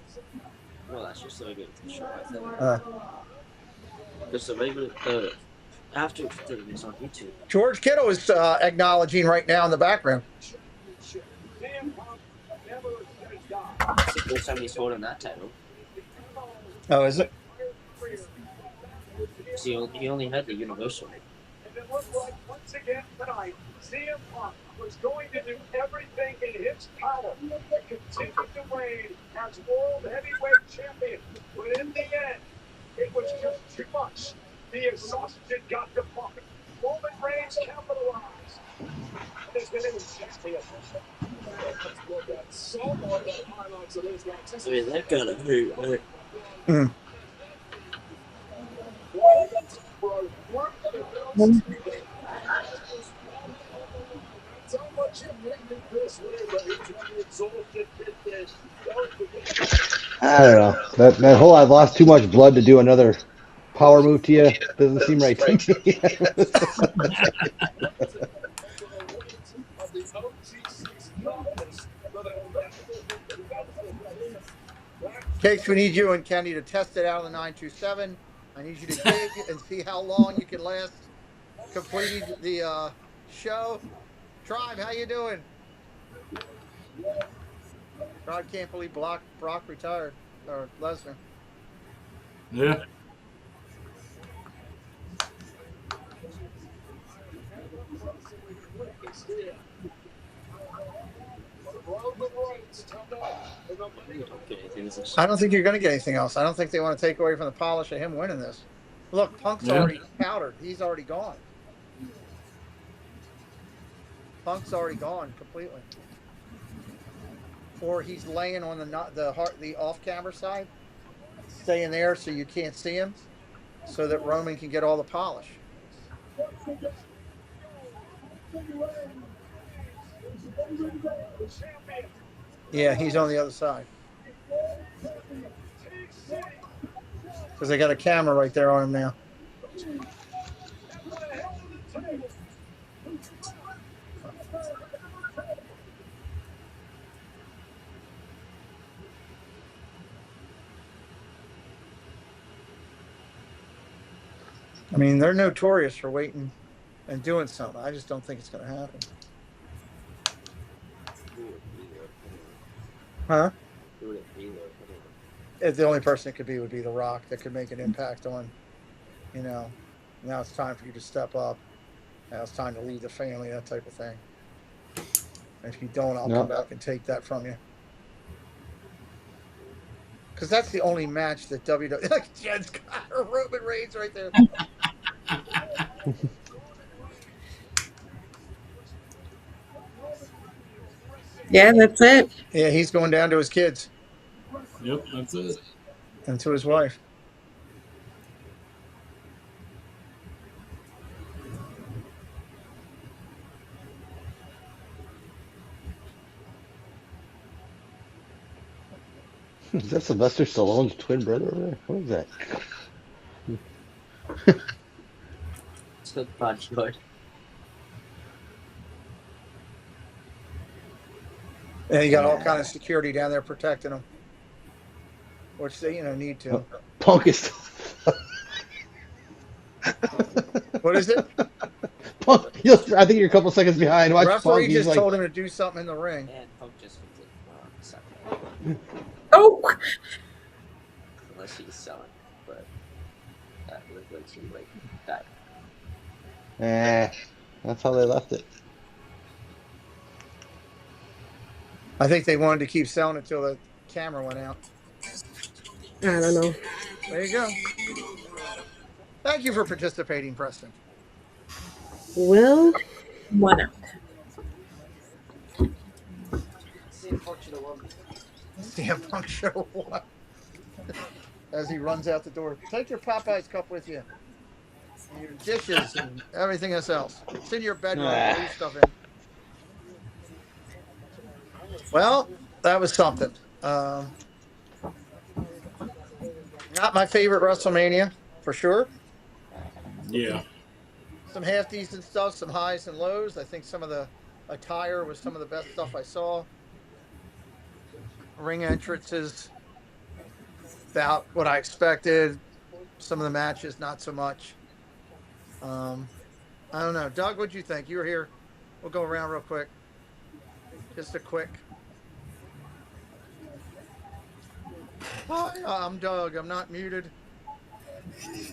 well, that's just so good for the show, I think. Because the regular, after is on YouTube. George Kittle is acknowledging right now in the background. It's the first time he's holding that title. Oh, is it? So he only had the Universal. it looked like once again tonight, CM Punk was going to do everything in his power to continue to reign as World Heavyweight Champion. But in the end, it was just too much. The exhaustion got to Punk. Roman Reigns capitalized. And is the new champion. Let's look at some of the highlights of this match. I mean, that gotta hurt, right? I don't know. That whole I've lost too much blood to do another power move to you doesn't seem right to me. Case, we need you and Kenny to test it out on the 927. I need you to dig and see how long you can last completing the show. Tribe, how you doing? Tribe can't believe Brock retired, or Lesnar. Yeah. I don't think you're going to get anything else. I don't think they want to take away from the polish of him winning this. Look, Punk's already powdered. He's already gone. Punk's already gone completely. Or he's laying on the off-camera side, staying there so you can't see him, so that Roman can get all the polish. Yeah, he's on the other side. Because they got a camera right there on him now. I mean, they're notorious for waiting and doing something. I just don't think it's going to happen. Huh? The only person it could be would be The Rock that could make an impact on, now it's time for you to step up. Now it's time to lead the family, that type of thing. And if you don't, I'll come back and take that from you. Because that's the only match that WWE... Like, Jen's got her Roman Reigns right there. Yeah, that's it. Yeah, he's going down to his kids. Yep, that's it. And to his wife. Is that Sylvester Stallone's twin brother over there? What is that? It's a bunch, but And you got all kind of security down there protecting them. Which they, need to. Punk is... What is it? Punk, I think you're a couple seconds behind. Watch Referee Punk, just told him to do something in the ring. and Punk just Oh! unless he's selling, but that was way too late. That That's how they left it. I think they wanted to keep selling it until the camera went out. I don't know. There you go. Thank you for participating, Preston. Well, One up. CM Punk show what? As he runs out the door. Take your Popeye's cup with you. And your dishes and everything else. It's in your bedroom. Leave stuff in. Well, that was something. Not my favorite WrestleMania, for sure. Yeah. Some half decent stuff, some highs and lows. I think some of the attire was some of the best stuff I saw. Ring entrances, about what I expected. Some of the matches, not so much. I don't know. Doug, what'd you think? You were here. We'll go around real quick. Just a quick. Hi, I'm Doug. I'm not muted.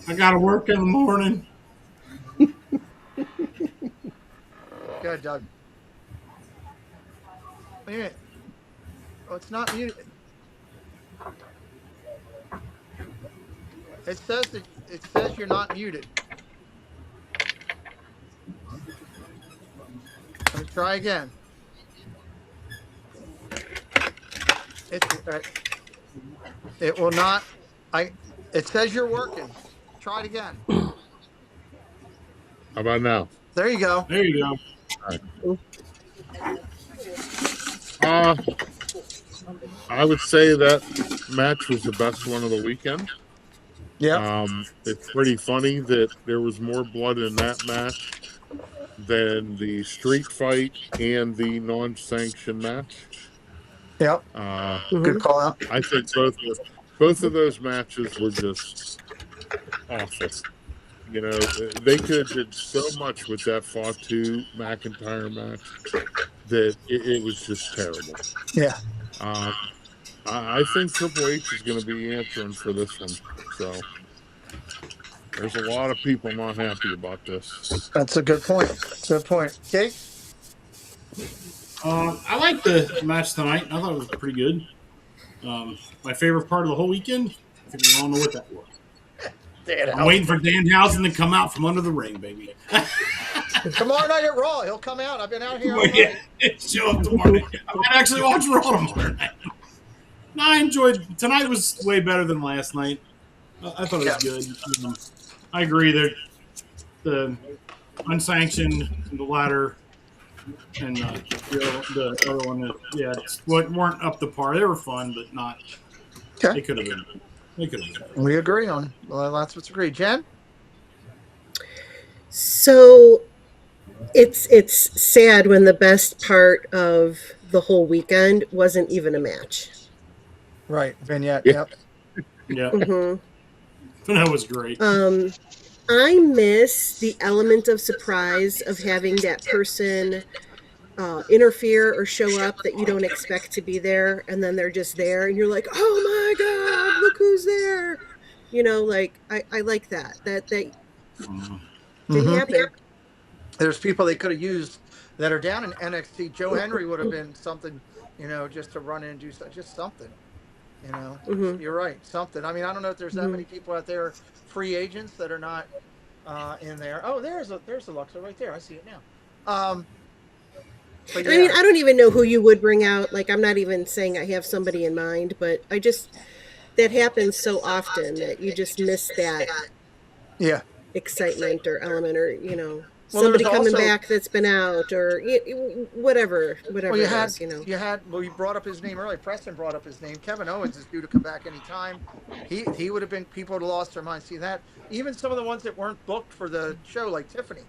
I got to work in the morning. Go ahead, Doug. Wait a minute. Oh, it's not muted. It says you're not muted. Let me try again. It will not. It says you're working. Try it again. How about now? There you go. There you go. I would say that match was the best one of the weekend. Yeah. It's pretty funny that there was more blood in that match than the street fight and the non-sanctioned match. Yep. Good call out. I think both of those matches were just awful. You know, they could have did so much with that Fatu McIntyre match that it was just terrible. Yeah. I think Triple H is going to be answering for this one. So there's a lot of people not happy about this. That's a good point. Good point. Okay. I liked the match tonight. I thought it was pretty good. My favorite part of the whole weekend, I think we all know what that was. I'm waiting for Danhausen to come out from under the ring, baby. Tomorrow night at Raw, he'll come out. I've been out here all night. Show up tomorrow night. I might actually watch Raw tomorrow night. No, I enjoyed tonight. Was way better than last night. I thought it was good. I agree that the unsanctioned, the ladder, and the other one, weren't up to par. They were fun, but not. Okay. They could have been. We agree on. Well, that's what's agreed. Jen? So it's sad when the best part of the whole weekend wasn't even a match. Right. Vignette. Yep. Yeah. Mm-hmm. That was great. I miss the element of surprise of having that person interfere or show up that you don't expect to be there, and then they're just there, and you're like, "Oh my God, look who's there!" You know, like I like that. That didn't happen. There's people they could have used that are down in NXT. Joe Henry would have been something, just to run in and do just something. You're right, something. I mean, I don't know if there's that many people out there, free agents that are not in there. Oh, there's Alexa right there. I see it now. I mean, I don't even know who you would bring out. Like, I'm not even saying I have somebody in mind, but that happens so often that you just miss that excitement or element, or somebody coming back that's been out, or whatever you brought up his name earlier. Preston brought up his name. Kevin Owens is due to come back anytime. He would have been, people would have lost their minds. See that? Even some of the ones that weren't booked for the show, like Tiffany.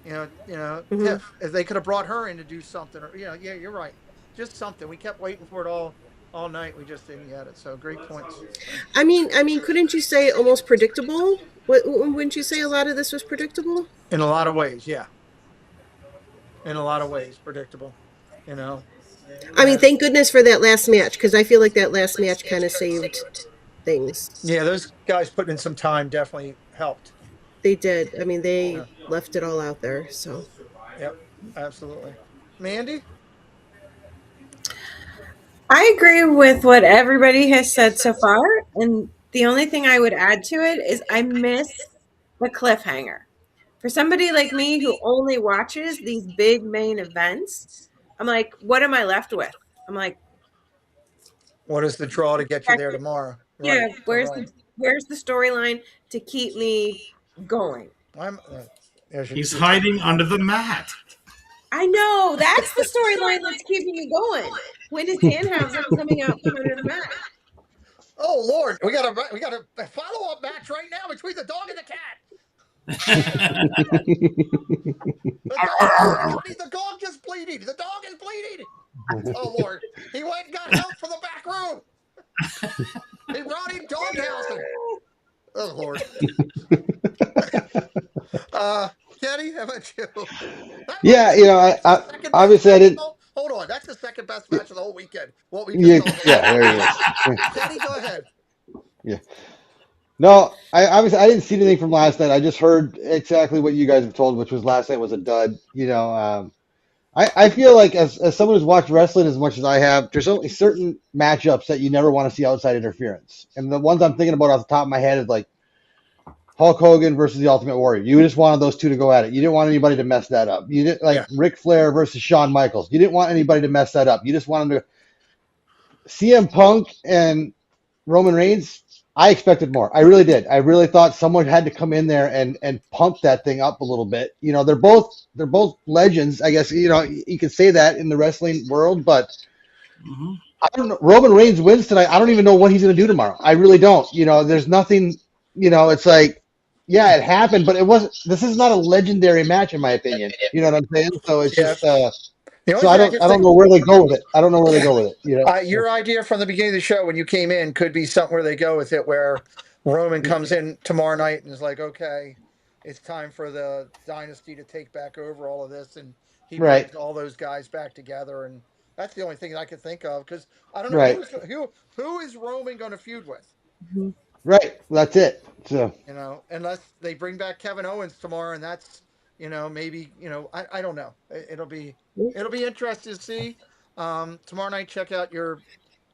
Tiff, if they could have brought her in to do something, or you're right, just something. We kept waiting for it all night. We just didn't get it. So great points. I mean, couldn't you say almost predictable? Wouldn't you say a lot of this was predictable? In a lot of ways, yeah. In a lot of ways, predictable. I mean, thank goodness for that last match, because I feel like that last match kind of saved things. Yeah, those guys putting in some time definitely helped. They did. I mean, they left it all out there. So. Yep, absolutely. Mandy? I agree with what everybody has said so far, and the only thing I would add to it is I miss the cliffhanger. For somebody like me who only watches these big main events, I'm like, what am I left with? I'm like, what is the draw to get you there tomorrow? Yeah, where's the storyline to keep me going? He's hiding under the mat. I know, that's the storyline that's keeping me going. When is Danhausen coming out from under the mat? Oh Lord, we got a follow-up match right now between the dog and the cat. The dog just bleeding. The dog is bleeding. Oh Lord, he went and got help from the back room. He brought in Danhausen. Oh Lord. Kenny, how about you? I obviously I didn't. Hold on, that's the second best match of the whole weekend. What we just there you go. Kenny, go ahead. Yeah. No, obviously I didn't see anything from last night. I just heard exactly what you guys have told, which was last night was a dud. I feel like as someone who's watched wrestling as much as I have, there's only certain matchups that you never want to see outside interference. And the ones I'm thinking about off the top of my head is like Hulk Hogan versus the Ultimate Warrior. You just wanted those two to go at it. You didn't want anybody to mess that up. You didn't like Ric Flair versus Shawn Michaels. You didn't want anybody to mess that up. You just wanted to CM Punk and Roman Reigns. I expected more. I really did. I really thought someone had to come in there and pump that thing up a little bit. They're both legends. I guess you could say that in the wrestling world, but I don't know. Roman Reigns wins tonight. I don't even know what he's going to do tomorrow. I really don't. There's nothing. It's like, yeah, it happened, but it wasn't. This is not a legendary match in my opinion. You know what I'm saying? So it's just. So I don't know where they go with it. I don't know where they go with it. Your idea from the beginning of the show when you came in could be something where they go with it, where Roman comes in tomorrow night and is like, okay, it's time for the dynasty to take back over all of this, and he brings all those guys back together, and that's the only thing I could think of because I don't know who is Roman going to feud with. Right, that's it. So unless they bring back Kevin Owens tomorrow, and that's maybe I don't know. It'll be interesting to see. Tomorrow night, check out your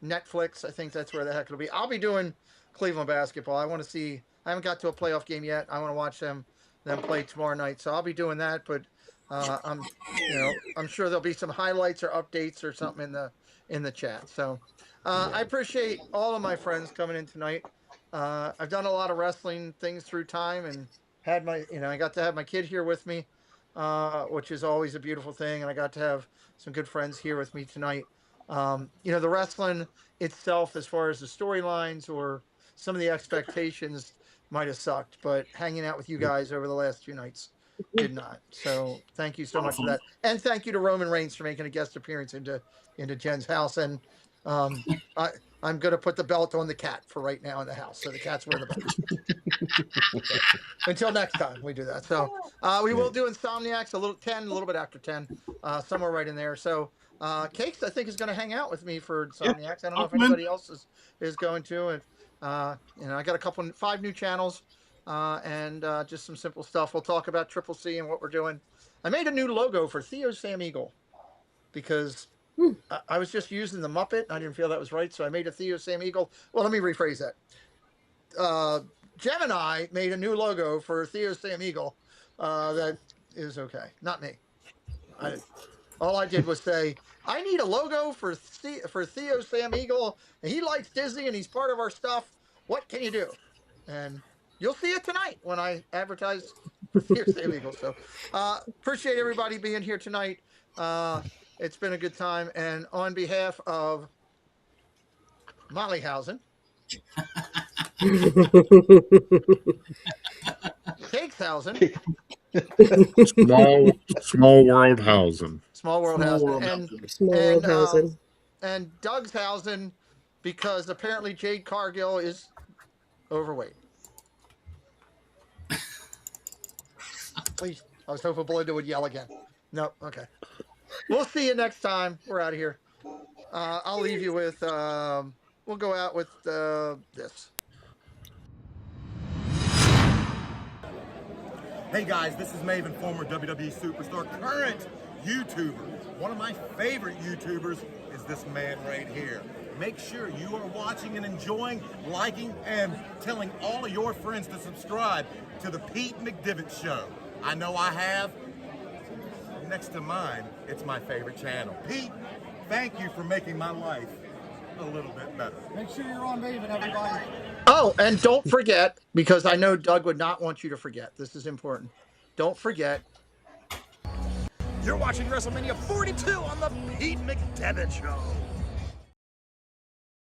Netflix. I think that's where the heck it'll be. I'll be doing Cleveland basketball. I want to see. I haven't got to a playoff game yet. I want to watch them play tomorrow night. So I'll be doing that. But I'm sure there'll be some highlights or updates or something in the chat. So I appreciate all of my friends coming in tonight. I've done a lot of wrestling things through time and had I got to have my kid here with me, which is always a beautiful thing. And I got to have some good friends here with me tonight. The wrestling itself, as far as the storylines or some of the expectations might have sucked, but hanging out with you guys over the last 2 nights did not. So thank you so much for that. And thank you to Roman Reigns for making a guest appearance into Jen's house. And, I'm going to put the belt on the cat for right now in the house. So the cat's wearing the belt. Until next time we do that. So we will do Insomniacs a little bit after 10, somewhere right in there. So Cakes, I think, is going to hang out with me for Insomniacs. I don't know if anybody else is going to. And, I got 5 new channels and just some simple stuff. We'll talk about Triple C and what we're doing. I made a new logo for Theo Sam Eagle because I was just using the Muppet. I didn't feel that was right, so I made a Theo Sam Eagle. Well, let me rephrase that. Gemini made a new logo for Theo Sam Eagle that is okay. Not me. All I did was say, I need a logo for Theo Sam Eagle, and he likes Disney, and he's part of our stuff. What can you do? And you'll see it tonight when I advertise for Theo Sam Eagle. So appreciate everybody being here tonight. It's been a good time. And on behalf of Mollyhausen, Cakeshausen, Small World Hausen. Small World Hausen. And Dugshausen, because apparently Jade Cargill is overweight. Please, I was hoping Belinda would yell again. Nope. Okay. We'll see you next time. We're out of here. I'll leave you with, we'll go out with this. Hey guys, this is Maven, former WWE superstar, current YouTuber. One of my favorite YouTubers is this man right here. Make sure you are watching and enjoying, liking, and telling all of your friends to subscribe to the Pete McDivitt Show. I know I have. Next to mine, it's my favorite channel. Pete, thank you for making my life a little bit better. Make sure you're on Maven, everybody. Oh, and don't forget, because I know Doug would not want you to forget. This is important. Don't forget. You're watching WrestleMania 42 on the Pete McDevitt Show.